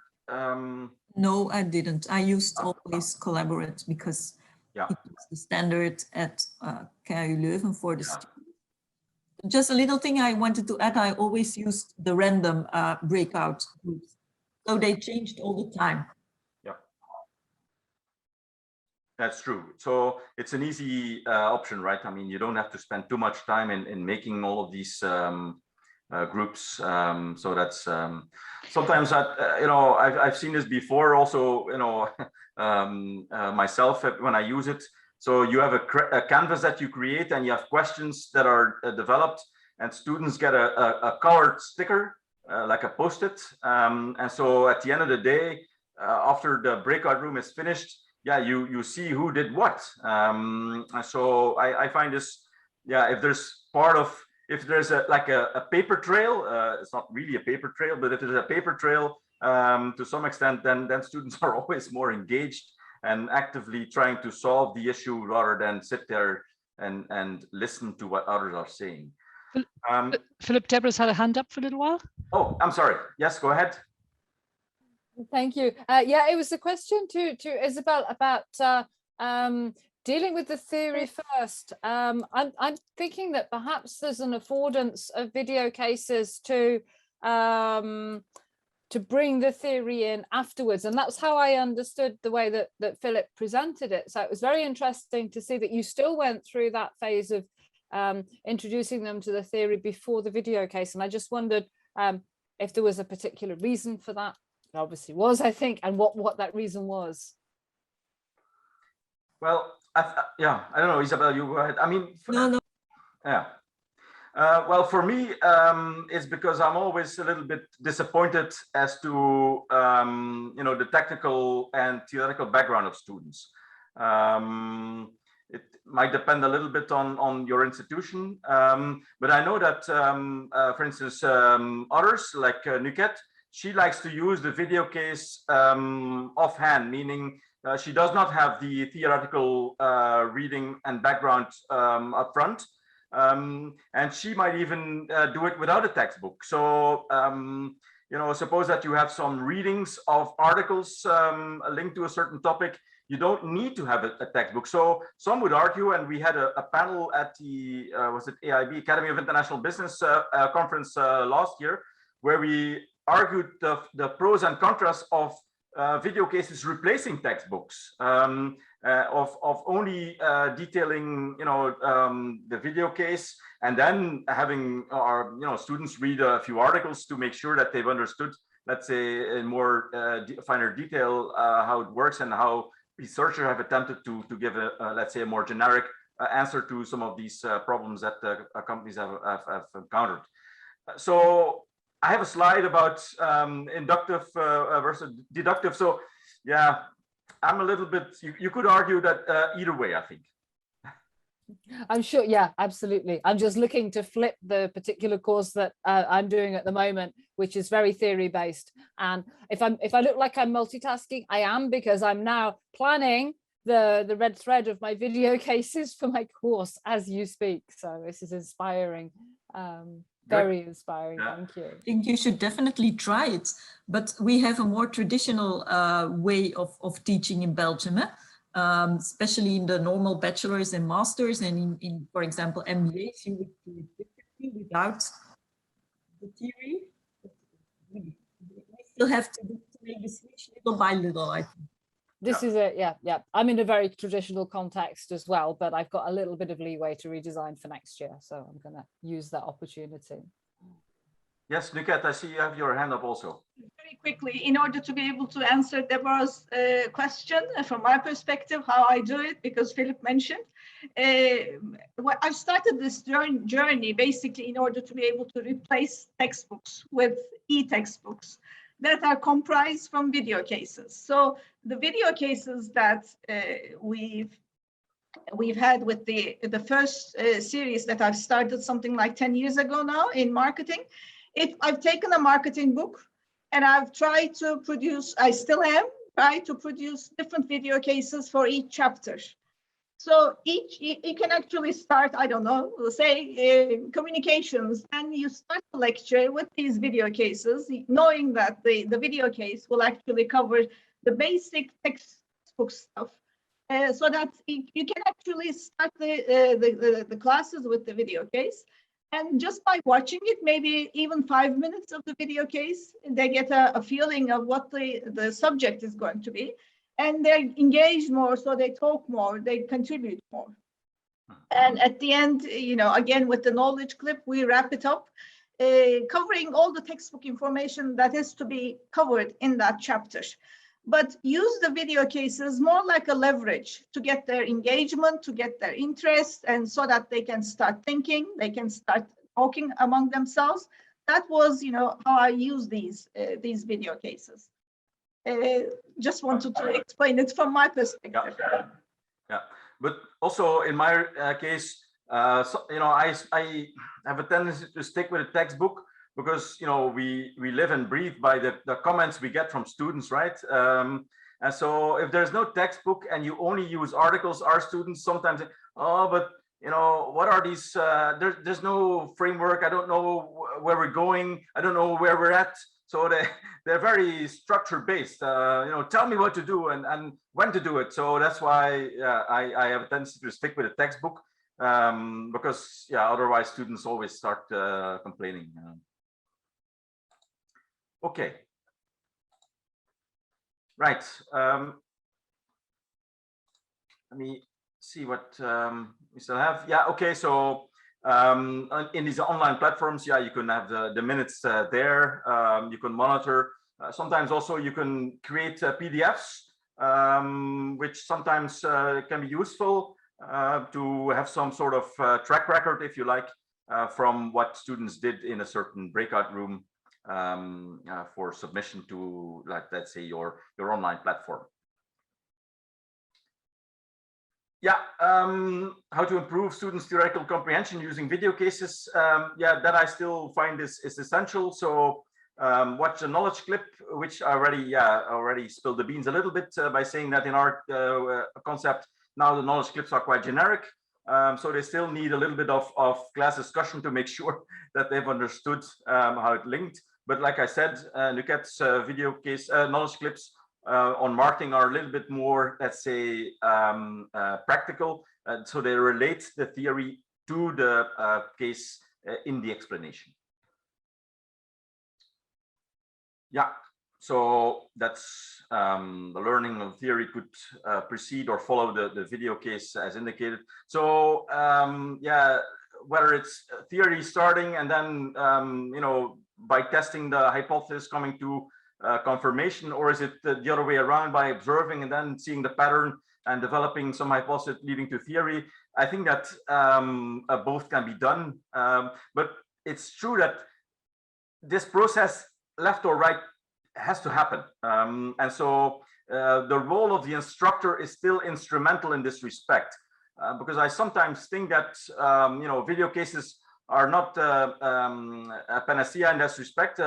No, I didn't. I used always Collaborate because yeah, it's the standard at KU Leuven for the students. Just a little thing I wanted to add, I always used the random breakout groups. So they changed all the time. Yeah. That's true. So it's an easy option, right? I mean, you don't have to spend too much time in making all of these groups. So that's sometimes that, you know, I've seen this before also, you know, myself when I use it. So you have a canvas that you create and you have questions that are developed, and students get a colored sticker, like a Post-it. And so at the end of the day, after the breakout room is finished, yeah, you see who did what. So I find this, yeah, if there's like a paper trail, it's not really a paper trail, but if there's a paper trail to some extent, then students are always more engaged and actively trying to solve the issue rather than sit there and listen to what others are saying. Philip, Deborah's had a hand up for a little while. Oh, I'm sorry. Yes, go ahead. Thank you. Yeah, it was a question to Isabel about dealing with the theory first. I'm thinking that perhaps there's an affordance of video cases to bring the theory in afterwards, and that's how I understood the way that Philip presented it. So it was very interesting to see that you still went through that phase of introducing them to the theory before the video case, and I just wondered if there was a particular reason for that. There obviously was, I think, and what that reason was. Well, yeah, I don't know, Isabel, you go ahead. I mean, no. Yeah. Well, for me, it's because I'm always a little bit disappointed as to you know, the technical and theoretical background of students. It might depend a little bit on your institution, but I know that, for instance, others like Nuket, she likes to use the video case offhand, meaning she does not have the theoretical reading and background up front. And she might even do it without a textbook. So, you know, suppose that you have some readings of articles linked to a certain topic. You don't need to have a textbook. So some would argue, and we had a panel at the, was it AIB, Academy of International Business conference last year, where we argued the pros and contras of video cases replacing textbooks, of only detailing, you know, the video case, and then having our, you know, students read a few articles to make sure that they've understood, let's say, in more finer detail how it works and how researchers have attempted to give a let's say, a more generic answer to some of these problems that companies have encountered. So I have a slide about inductive versus deductive. So yeah, I'm a little bit, you could argue that either way, I think. I'm sure, yeah, absolutely. I'm just looking to flip the particular course that I'm doing at the moment, which is very theory based. And if I look like I'm multitasking, I am, because I'm now planning the red thread of my video cases for my course as you speak. So this is inspiring. Very inspiring. Yeah. Thank you. I think you should definitely try it, but we have a more traditional way of teaching in Belgium, especially in the normal bachelor's and master's, and in for example, MBAs, you would do it differently without the theory. We still have to make the switch little by little, I think. This is it, yeah. I'm in a very traditional context as well, but I've got a little bit of leeway to redesign for next year, so I'm going to use that opportunity. Yes, Nuket, I see you have your hand up also. Very quickly, in order to be able to answer Deborah's question from my perspective, how I do it, because Philip mentioned, I've started this journey basically in order to be able to replace textbooks with e-textbooks that are comprised from video cases. So the video cases that we've had with the first series that I've started something like 10 years ago now in marketing, I've taken a marketing book and I've tried to produce, I still am, try to produce different video cases for each chapter. So you can actually start, I don't know, say communications, and you start the lecture with these video cases, knowing that the video case will actually cover the basic textbook stuff, so that you can actually start the classes with the video case. And just by watching it, maybe even 5 minutes of the video case, they get a feeling of what the subject is going to be. and they're engaged more, so they talk more, they contribute more. And at the end, you know, again, with the knowledge clip, we wrap it up, covering all the textbook information that is to be covered in that chapter. But use the video cases more like a leverage to get their engagement, to get their interest, and so that they can start thinking, they can start talking among themselves. That was, you know, how I use these video cases. Just wanted to explain it from my perspective. Yeah. But also in my case, so, you know, I have a tendency to stick with a textbook because, you know, we live and breathe by the comments we get from students, right? And so if there's no textbook and you only use articles, our students sometimes say, oh, but you know, what are these? There's no framework. I don't know where we're going. I don't know where we're at. So they're very structure based. You know, tell me what to do and when to do it. So that's why I have a tendency to stick with a textbook because otherwise students always start complaining. Okay. Right. Let me see what we still have. Yeah. Okay. So in these online platforms, you can have the minutes there. You can monitor. Sometimes also you can create PDFs, which sometimes can be useful to have some sort of track record, if you like, from what students did in a certain breakout room for submission to, like, let's say your online platform. Yeah, how to improve students' theoretical comprehension using video cases. Yeah, that I still find is essential. So watch a knowledge clip, which I already spilled the beans a little bit by saying that in our concept, now the knowledge clips are quite generic. So they still need a little bit of class discussion to make sure that they've understood how it linked. But like I said, Nuquette's video case knowledge clips on marketing are a little bit more, let's say, practical. So they relate the theory to the case in the explanation. Yeah, so that's the learning of theory could precede or follow the video case as indicated. So yeah, whether it's theory starting and then, you know, by testing the hypothesis coming to confirmation, or is it the other way around by observing and then seeing the pattern and developing some hypothesis leading to theory? I think that both can be done, but it's true that this process, left or right, has to happen, and so the role of the instructor is still instrumental in this respect, because I sometimes think that you know, video cases are not a panacea in this respect.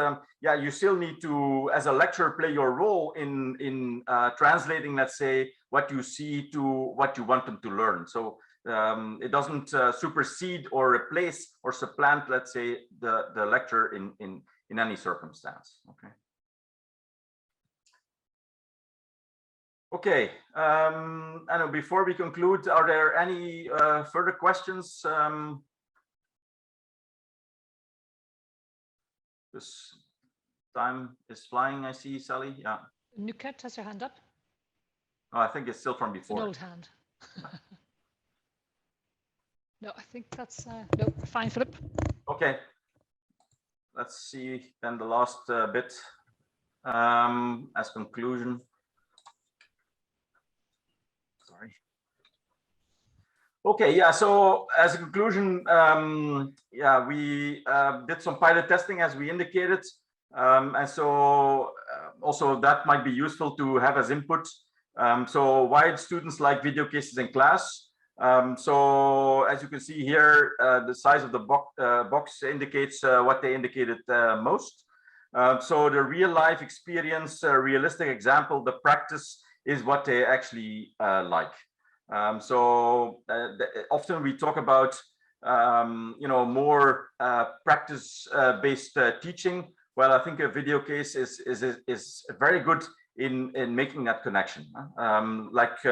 Yeah, you still need to, as a lecturer, play your role in translating, let's say, what you see to what you want them to learn. So it doesn't supersede or replace or supplant, let's say, the lecture in any circumstance. Okay. Okay. And before we conclude, are there any further questions? This time is flying. I see, Sally. Yeah. Nuket has her hand up. Oh, I think it's still from before. An old hand. No, I think that's no, fine, Philip. Okay. Let's see then the last bit as conclusion. Sorry. Okay, yeah, so as a conclusion, yeah, we did some pilot testing as we indicated. And so also that might be useful to have as input. So why do students like video cases in class? So as you can see here, the size of the box indicates what they indicated most. So the real life experience, realistic example, the practice is what they actually like. So often we talk about you know, more practice-based teaching. Well, I think a video case is very good in making that connection. Like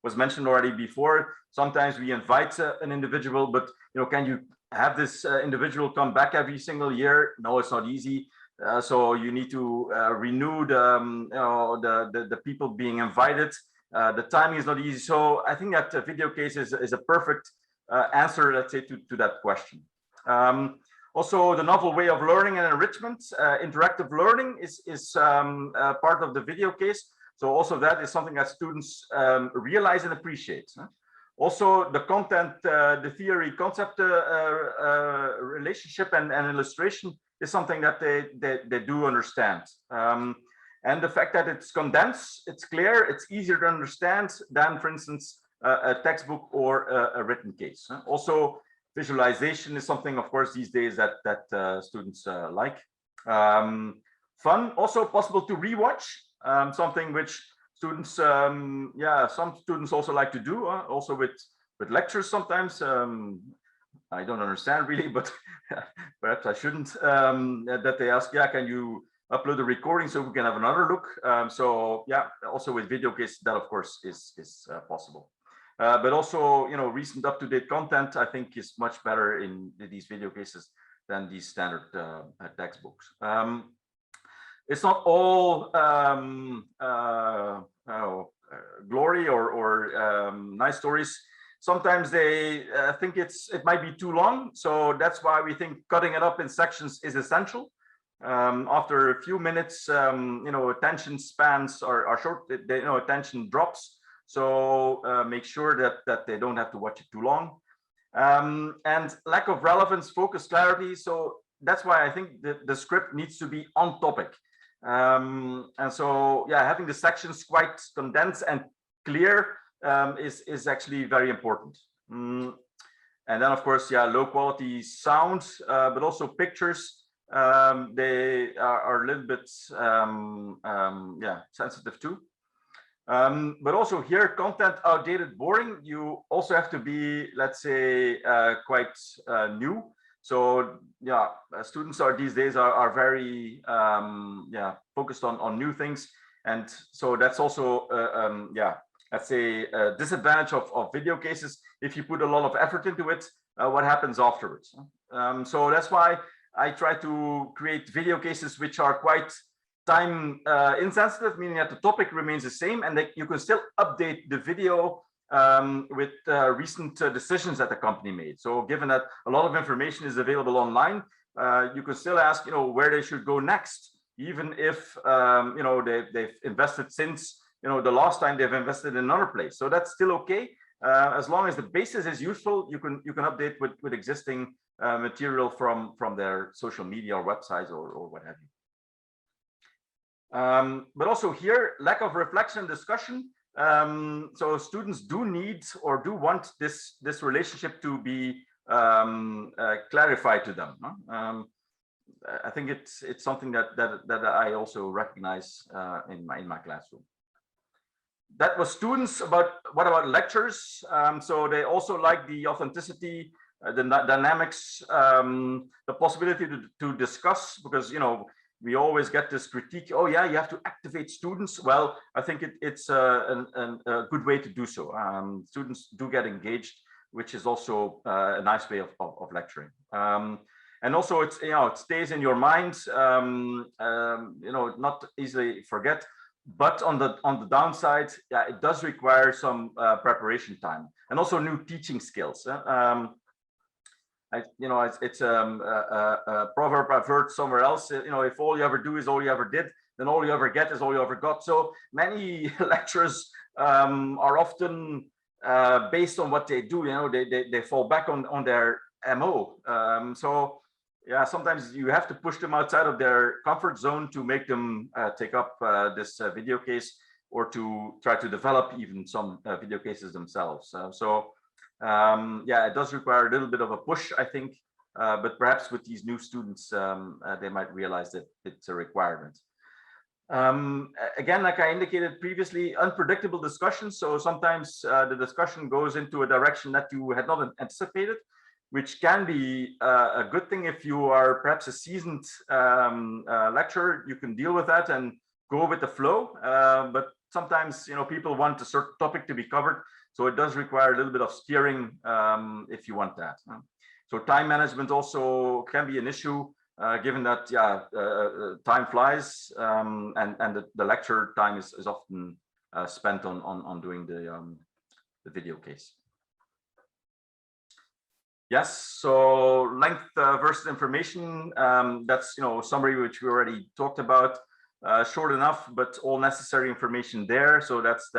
was mentioned already before, sometimes we invite an individual, but you know, can you have this individual come back every single year? No, it's not easy. So you need to renew the people being invited. The timing is not easy. So I think that video case is a perfect answer, let's say, to that question. Also, the novel way of learning and enrichment, interactive learning is part of the video case. So also that is something that students realize and appreciate. Also, the content, the theory concept relationship and illustration is something that they do understand. And the fact that it's condensed, it's clear, it's easier to understand than, for instance, a textbook or a written case. Also, visualization is something, of course, these days that students like. Fun, also possible to rewatch, something which students, some students also like to do, also with lectures sometimes. I don't understand really, but perhaps I shouldn't, that they ask, yeah, can you upload a recording so we can have another look? So yeah, also with video case, that of course is possible. But also, you know, recent up-to-date content, I think, is much better in these video cases than these standard textbooks. It's not all glory or nice stories. Sometimes they think it might be too long, so that's why we think cutting it up in sections is essential. After a few minutes, you know, attention spans are short. You know, attention drops. So make sure that they don't have to watch it too long. And lack of relevance, focus, clarity. So that's why I think the script needs to be on topic. And so, yeah, having the sections quite condensed and clear is actually very important. And then, of course, yeah, low quality sound, but also pictures. They are a little bit, yeah, sensitive too. But also here, content outdated, boring. You also have to be, let's say, quite new. So yeah, students these days are very focused on new things, and so that's also yeah, let's say a disadvantage of video cases. If you put a lot of effort into it, what happens afterwards? So that's why I try to create video cases which are quite time insensitive, meaning that the topic remains the same and that you can still update the video with recent decisions that the company made. So given that a lot of information is available online, you can still ask, you know, where they should go next, even if you know, they've invested since, you know, the last time they've invested in another place. So that's still okay, as long as the basis is useful. You can update with existing material from their social media or websites or what have you. But also here, lack of reflection and discussion. So students do need or do want this relationship to be clarified to them. I think it's something that I also recognize in my classroom. That was students. What about lectures? So they also like the authenticity, the dynamics, the possibility to discuss, because, you know, we always get this critique. Oh yeah, you have to activate students. Well, I think it's a good way to do so. Students do get engaged, which is also a nice way of lecturing. And also, it's, you know, it stays in your mind. You know, not easily forget. But on the downside, yeah, it does require some preparation time and also new teaching skills. You know, it's a proverb I've heard somewhere else. You know, if all you ever do is all you ever did, then all you ever get is all you ever got. So many lecturers are often based on what they do. You know, they fall back on their MO. So yeah, sometimes you have to push them outside of their comfort zone to make them take up this video case, or to try to develop even some video cases themselves. Yeah, it does require a little bit of a push, I think, but perhaps with these new students, they might realize that it's a requirement. Again, like I indicated previously, unpredictable discussions. So sometimes the discussion goes into a direction that you had not anticipated, which can be a good thing if you are perhaps a seasoned lecturer. You can deal with that and go with the flow. But sometimes, you know, people want a certain topic to be covered. So it does require a little bit of steering if you want that. So time management also can be an issue. given that time flies, and the lecture time is often spent on doing the video case. Yes, so length versus information, that's summary which we already talked about. Short enough, but all necessary information there. So that's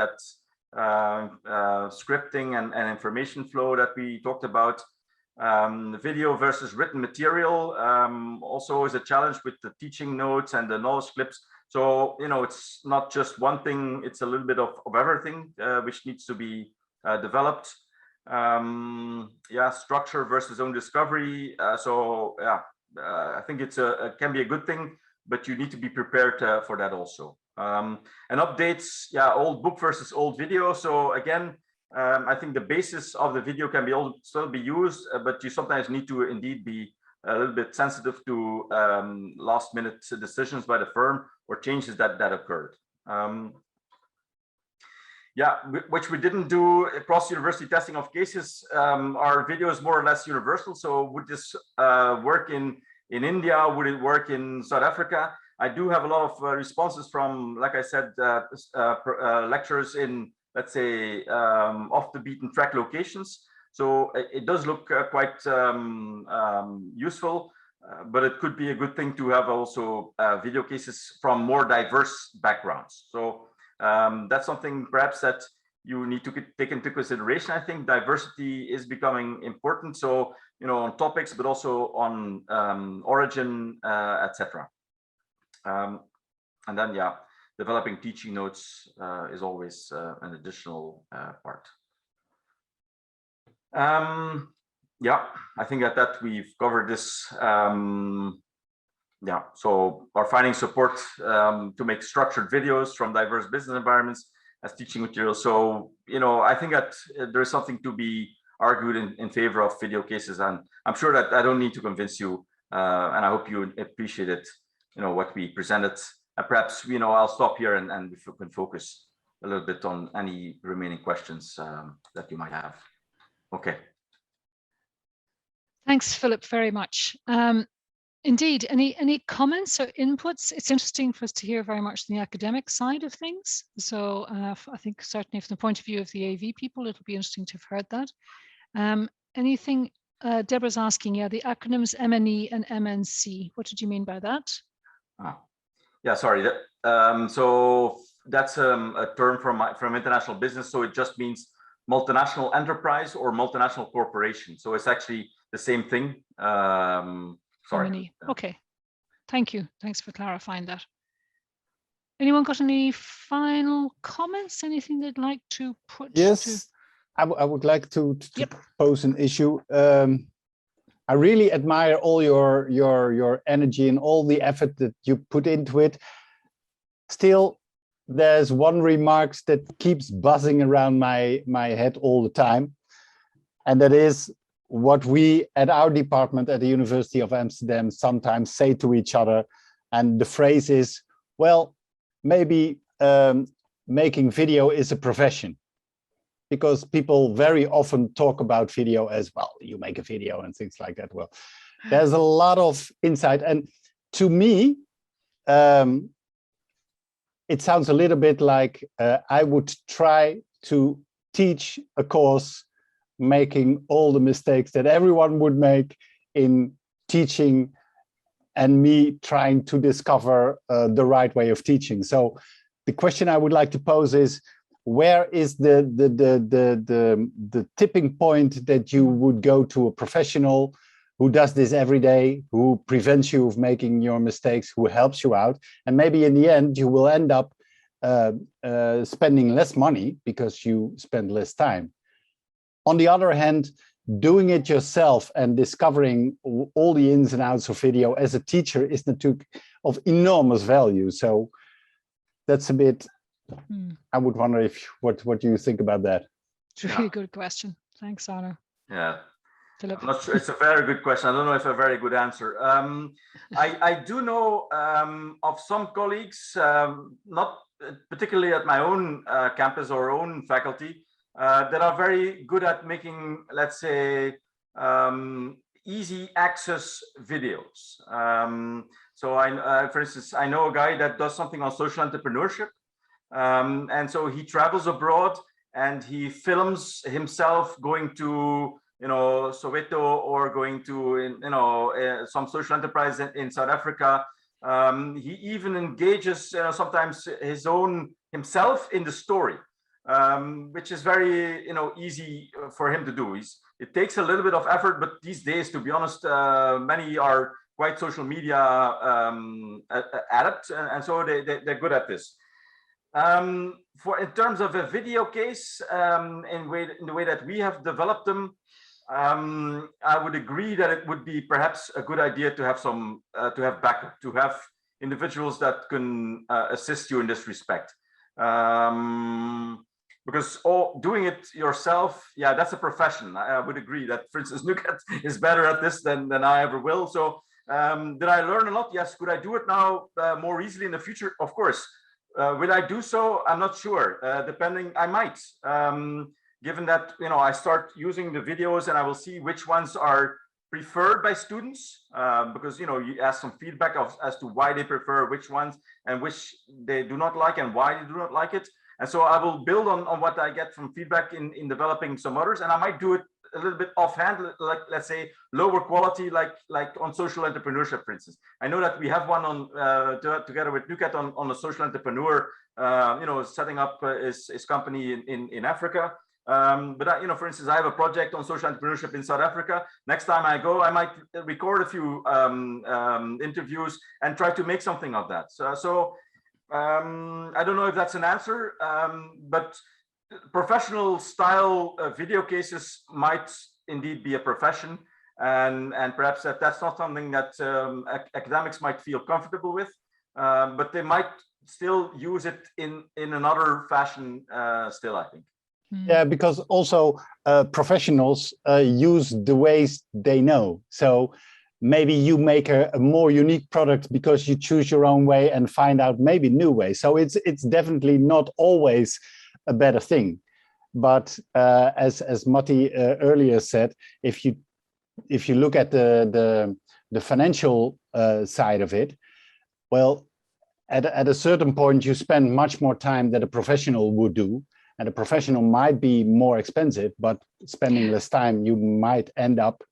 scripting and information flow that we talked about. Video versus written material also is a challenge with the teaching notes and the knowledge clips. So it's not just one thing, it's a little bit of everything which needs to be developed. Structure versus own discovery. I think it can be a good thing, but you need to be prepared for that also. And updates, old book versus old video. So again, I think the basis of the video can still be used, but you sometimes need to indeed be a little bit sensitive to last minute decisions by the firm or changes that occurred. Which we didn't do across university testing of cases. Our video is more or less universal. So would this work in India? Would it work in South Africa? I do have a lot of responses from, like I said, lecturers in, let's say, off the beaten track locations. So it does look quite useful, but it could be a good thing to have also video cases from more diverse backgrounds. So that's something perhaps that you need to take into consideration. I think diversity is becoming important. So, on topics, but also on origin, etc. And then, developing teaching notes is always an additional part. I think that we've covered this. So our finding support to make structured videos from diverse business environments as teaching material. So, I think that there is something to be argued in favor of video cases, and I'm sure that I don't need to convince you, and I hope you appreciate it, what we presented. And perhaps, I'll stop here and we can focus a little bit on any remaining questions that you might have. Okay. Thanks, Philip, very much. Indeed, any comments or inputs? It's interesting for us to hear very much the academic side of things. So I think certainly from the point of view of the AV people, it'll be interesting to have heard that. Anything, Deborah's asking, the acronyms MNE and MNC, what did you mean by that? Sorry. So that's a term from international business. So it just means multinational enterprise or multinational corporation. So it's actually the same thing. Sorry. Okay, thank you. Thanks for clarifying that. Anyone got any final comments? Anything they'd like to put? Yes, I would like to pose an issue. I really admire all your energy and all the effort that you put into it. Still, there's one remark that keeps buzzing around my head all the time, and that is what we at our department at the University of Amsterdam sometimes say to each other. And the phrase is, well, maybe making video is a profession, because people very often talk about video as, well, you make a video and things like that. Well, there's a lot of insight. And to me, it sounds a little bit like I would try to teach a course making all the mistakes that everyone would make in teaching, and me trying to discover the right way of teaching. So the question I would like to pose is, where is the tipping point that you would go to a professional who does this every day, who prevents you of making your mistakes, who helps you out, and maybe in the end you will end up spending less money because you spend less time. On the other hand, doing it yourself and discovering all the ins and outs of video as a teacher is of enormous value. So that's a bit, I would wonder what do you think about that? It's a really good question. Thanks, Arno. Yeah. Philip. I'm not sure. It's a very good question. I don't know if a very good answer. I do know of some colleagues, not particularly at my own campus or own faculty, that are very good at making, let's say, easy access videos. So for instance, I know a guy that does something on social entrepreneurship. And so he travels abroad and he films himself going to, Soweto, or going to, some social enterprise in South Africa. He even engages sometimes himself in the story, which is very easy for him to do. It takes a little bit of effort, but these days, to be honest, many are quite social media adept, and so they're good at this. In terms of a video case, in the way that we have developed them, I would agree that it would be perhaps a good idea to have some backup, to have individuals that can assist you in this respect. Because doing it yourself, yeah, that's a profession. I would agree that, for instance, Nuket is better at this than I ever will. So did I learn a lot? Yes. Could I do it now more easily in the future? Of course. Will I do so? I'm not sure. Depending, I might. Given that I start using the videos and I will see which ones are preferred by students, because you ask some feedback as to why they prefer which ones and which they do not like and why they do not like it. And so I will build on what I get from feedback in developing some others, and I might do it a little bit offhand, like let's say lower quality, like on social entrepreneurship, for instance. I know that we have one on together with Nuket on a social entrepreneur, setting up his company in Africa. But for instance, I have a project on social entrepreneurship in South Africa. Next time I go, I might record a few interviews and try to make something of that. So I don't know if that's an answer, but professional style video cases might indeed be a profession, and perhaps that's not something that academics might feel comfortable with, but they might still use it in another fashion still, I think. Yeah, because also professionals use the ways they know. So maybe you make a more unique product because you choose your own way and find out maybe new ways. So it's definitely not always a better thing. But as Matti earlier said, if you look at the financial side of it, well, at a certain point you spend much more time than a professional would do. And a professional might be more expensive, but spending less time, you might end up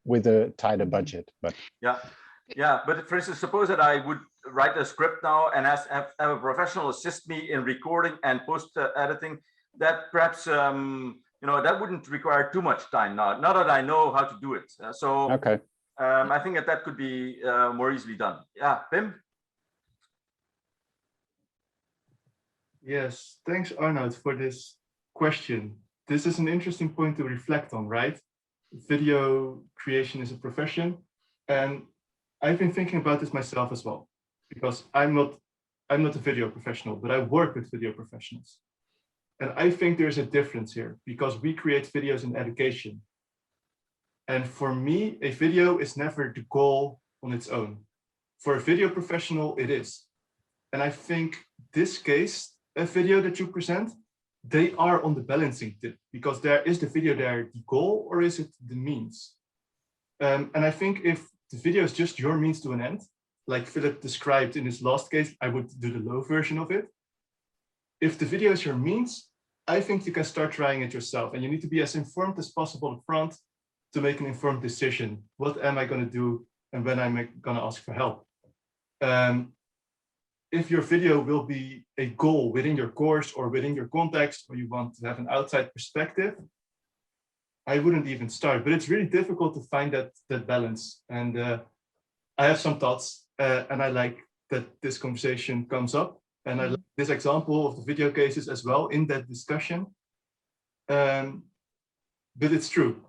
with a tighter budget. But yeah. But for instance, suppose that I would write a script now and have a professional assist me in recording and post editing. That perhaps that wouldn't require too much time now that I know how to do it. Okay. I think that could be more easily done. Yeah, Pim. Yes, thanks, Arnoud, for this question. This is an interesting point to reflect on, right? Video creation is a profession, and I've been thinking about this myself as well, because I'm not a video professional, but I work with video professionals. And I think there's a difference here, because we create videos in education. And for me, a video is never the goal on its own. For a video professional, it is. And I think this case, a video that you present, they are on the balancing tip, because there is the video there the goal, or is it the means? And I think if the video is just your means to an end, like Philip described in his last case, I would do the low version of it. If the video is your means, I think you can start trying it yourself, and you need to be as informed as possible up front to make an informed decision. What am I going to do, and when am I going to ask for help? If your video will be a goal within your course or within your context, or you want to have an outside perspective, I wouldn't even start. But it's really difficult to find that balance. And I have some thoughts, and I like that this conversation comes up. And I like this example of the video cases as well in that discussion. But it's true.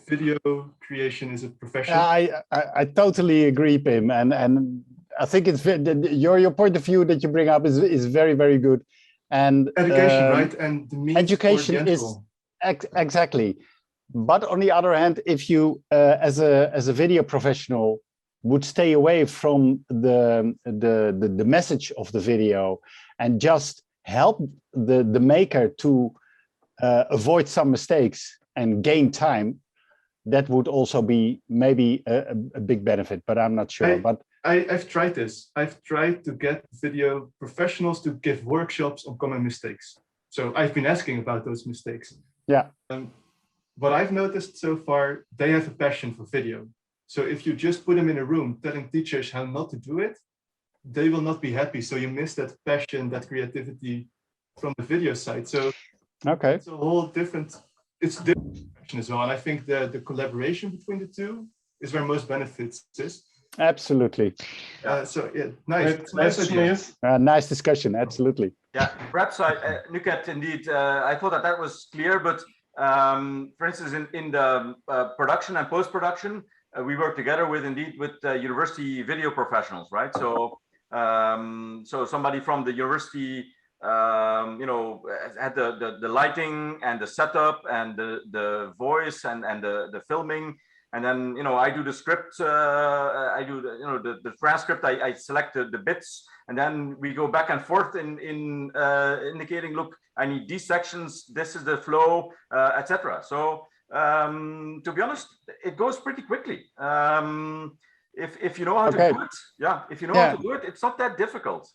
Video creation is a profession. I totally agree, Pim. And I think it's your point of view that you bring up is very, very good. And education, right? And the means education is exactly. But on the other hand, if you as a video professional would stay away from the message of the video and just help the maker to avoid some mistakes and gain time, that would also be maybe a big benefit, but I'm not sure. I've tried this. I've tried to get video professionals to give workshops on common mistakes. So I've been asking about those mistakes. Yeah. What I've noticed so far, they have a passion for video. So if you just put them in a room telling teachers how not to do it, they will not be happy. So you miss that passion, that creativity from the video side. So okay, it's a whole different, it's different as well. And I think the collaboration between the two is where most benefits is. Absolutely. So yeah, nice. Nice discussion. Absolutely. Yeah, perhaps Nuket, indeed, I thought that was clear, but for instance, in the production and post-production, we work together with university video professionals, right? So so somebody from the university, had the lighting and the setup and the voice and the filming. And then, I do the script, I do the transcript, I select the bits, and then we go back and forth in indicating, look, I need these sections, this is the flow, etc. So to be honest, it goes pretty quickly. If you know how to do it, if you know how to do it, it's not that difficult.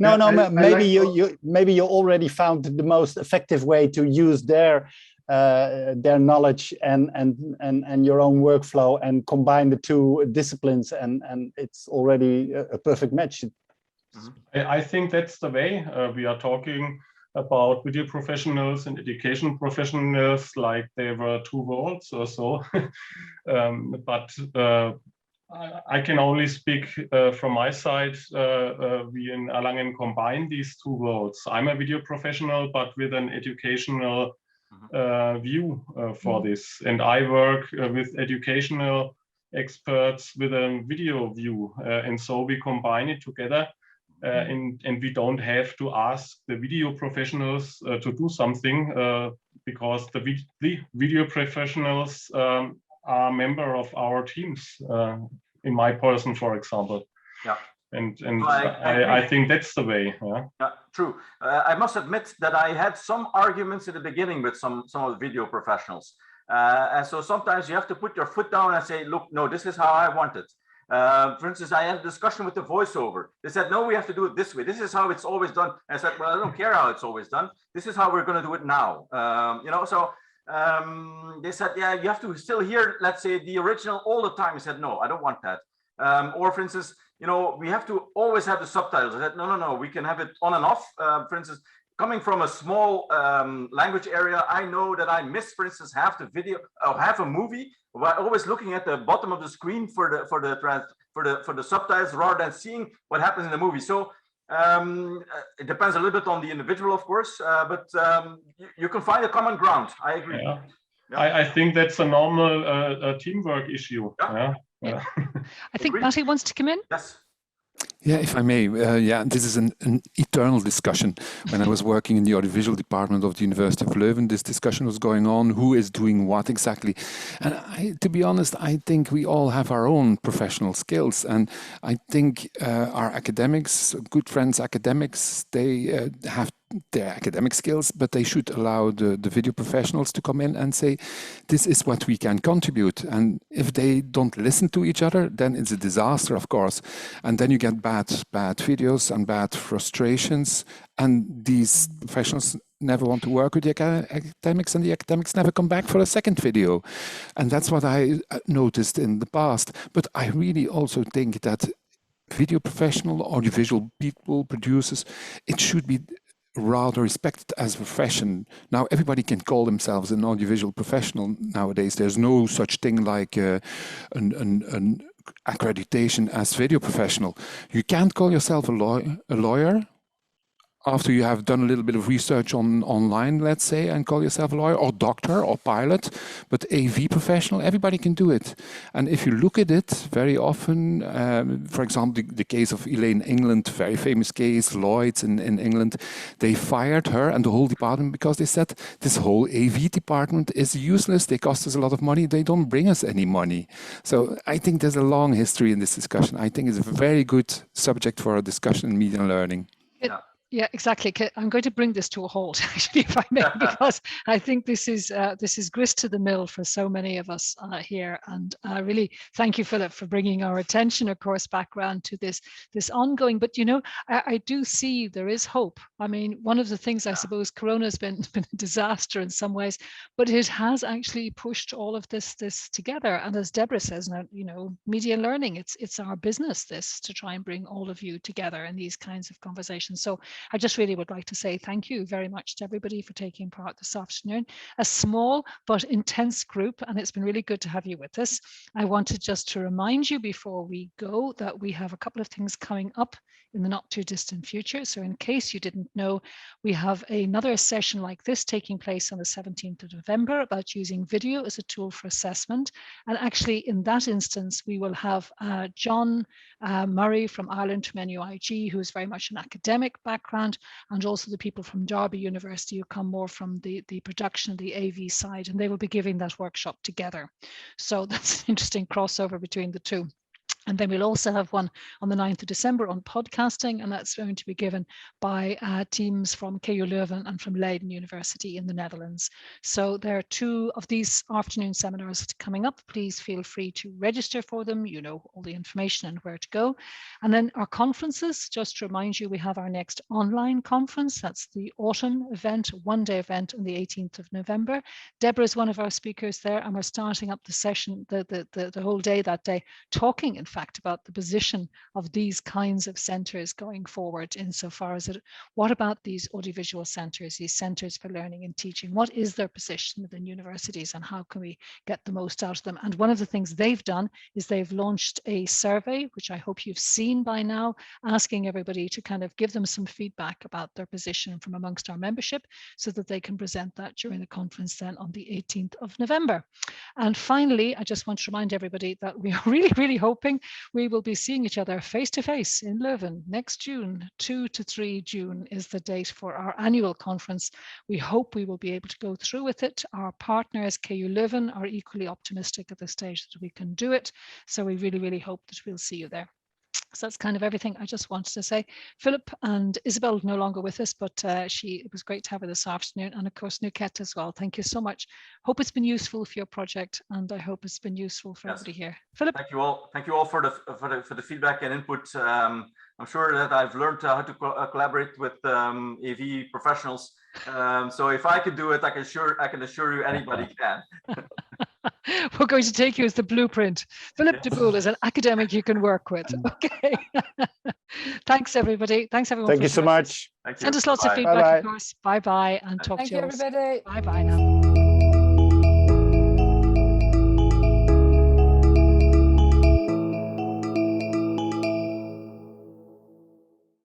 No, maybe you already found the most effective way to use their knowledge and your own workflow and combine the two disciplines, and it's already a perfect match. I think that's the way. We are talking about video professionals and education professionals like they were two worlds or so. But I can only speak from my side. We in Erlangen combine these two worlds. I'm a video professional, but with an educational view for this. And I work with educational experts with a video view. And so we combine it together. And we don't have to ask the video professionals to do something because the video professionals are member of our teams. In my person, for example. Yeah. And I think that's the way. Yeah, true. I must admit that I had some arguments in the beginning with some of the video professionals. And so sometimes you have to put your foot down and say, look, no, this is how I want it. For instance, I had a discussion with the voiceover. They said, no, we have to do it this way. This is how it's always done. And I said, well, I don't care how it's always done. This is how we're going to do it now. So they said, yeah, you have to still hear, let's say, the original all the time. I said, no, I don't want that. Or for instance, we have to always have the subtitles. I said, no, we can have it on and off. For instance, coming from a small language area, I know that I miss, for instance, half the video or half a movie by always looking at the bottom of the screen for the subtitles rather than seeing what happens in the movie. So it depends a little bit on the individual, of course, but you can find a common ground. I agree. Yeah. I think that's a normal teamwork issue. Yeah. I think Matty wants to come in. Yes. Yeah, if I may, this is an eternal discussion. When I was working in the audiovisual department of the University of Leuven, this discussion was going on, who is doing what exactly. And to be honest, I think we all have our own professional skills. And I think our academics, good friends academics, they have their academic skills, but they should allow the video professionals to come in and say, this is what we can contribute. And if they don't listen to each other, then it's a disaster, of course. And then you get bad videos and bad frustrations. And these professionals never want to work with the academics, and the academics never come back for a second video. And that's what I noticed in the past. But I really also think that video professional, audiovisual people, producers, it should be rather respected as a profession. Now everybody can call themselves an audiovisual professional nowadays. There's no such thing like an accreditation as video professional. You can't call yourself a lawyer after you have done a little bit of research online, let's say, and call yourself a lawyer, or doctor, or pilot, but AV professional, everybody can do it. And if you look at it, very often, for example, the case of Elaine England, very famous case, Lloyd's in England, they fired her and the whole department because they said, this whole AV department is useless, they cost us a lot of money, they don't bring us any money. So I think there's a long history in this discussion. I think it's a very good subject for a discussion in media learning. Yeah, exactly. I'm going to bring this to a halt, actually, if I may, because I think this is grist to the mill for so many of us here. And really, thank you, Philip, for bringing our attention, of course, back around to this ongoing. But you know, I do see there is hope. I mean, one of the things I suppose Corona has been a disaster in some ways, but it has actually pushed all of this together. And as Deborah says, now, you know, media learning, it's our business, this, to try and bring all of you together in these kinds of conversations. So I just really would like to say thank you very much to everybody for taking part this afternoon. A small but intense group, and it's been really good to have you with us. I wanted just to remind you before we go that we have a couple of things coming up in the not too distant future. So in case you didn't know, we have another session like this taking place on the 17th of November about using video as a tool for assessment. And actually in that instance, we will have John Murray from Ireland from NUIG, who is very much an academic background, and also the people from Derby University who come more from the production, the AV side, and they will be giving that workshop together. So that's an interesting crossover between the two. And then we'll also have one on the 9th of December on podcasting, and that's going to be given by teams from KU Leuven and from Leiden University in the Netherlands. So there are 2 of these afternoon seminars coming up. Please feel free to register for them. You know all the information and where to go. And then our conferences, just to remind you, we have our next online conference. That's the autumn event, one-day event on the 18th of November. Deborah is one of our speakers there, and we're starting up the session, the whole day that day, talking in fact about the position of these kinds of centres going forward insofar as what about these audiovisual centres, these centres for learning and teaching? What is their position within universities and how can we get the most out of them? And one of the things they've done is they've launched a survey, which I hope you've seen by now, asking everybody to kind of give them some feedback about their position from amongst our membership so that they can present that during the conference then on the 18th of November. And finally, I just want to remind everybody that we are really, really hoping we will be seeing each other face to face in Leuven next June. 2 to 3 June is the date for our annual conference. We hope we will be able to go through with it. Our partners, KU Leuven, are equally optimistic at this stage that we can do it. So we really, really hope that we'll see you there. So that's kind of everything I just wanted to say. Philip and Isabel are no longer with us, but it was great to have her this afternoon. And of course, Nuket as well. Thank you so much. Hope it's been useful for your project, and I hope it's been useful for everybody here. Philip. Thank you all. Thank you all for the feedback and input. I'm sure that I've learned how to collaborate with AV professionals. So if I can do it, I can assure you anybody can. We're going to take you as the blueprint. Philip de Boel is an academic you can work with. Okay. Thanks, everybody. Thanks, everyone. Thank you so much. Thank you. Send us lots of feedback, of course. Bye-bye, and talk to you all. Thank you, everybody. Bye-bye now.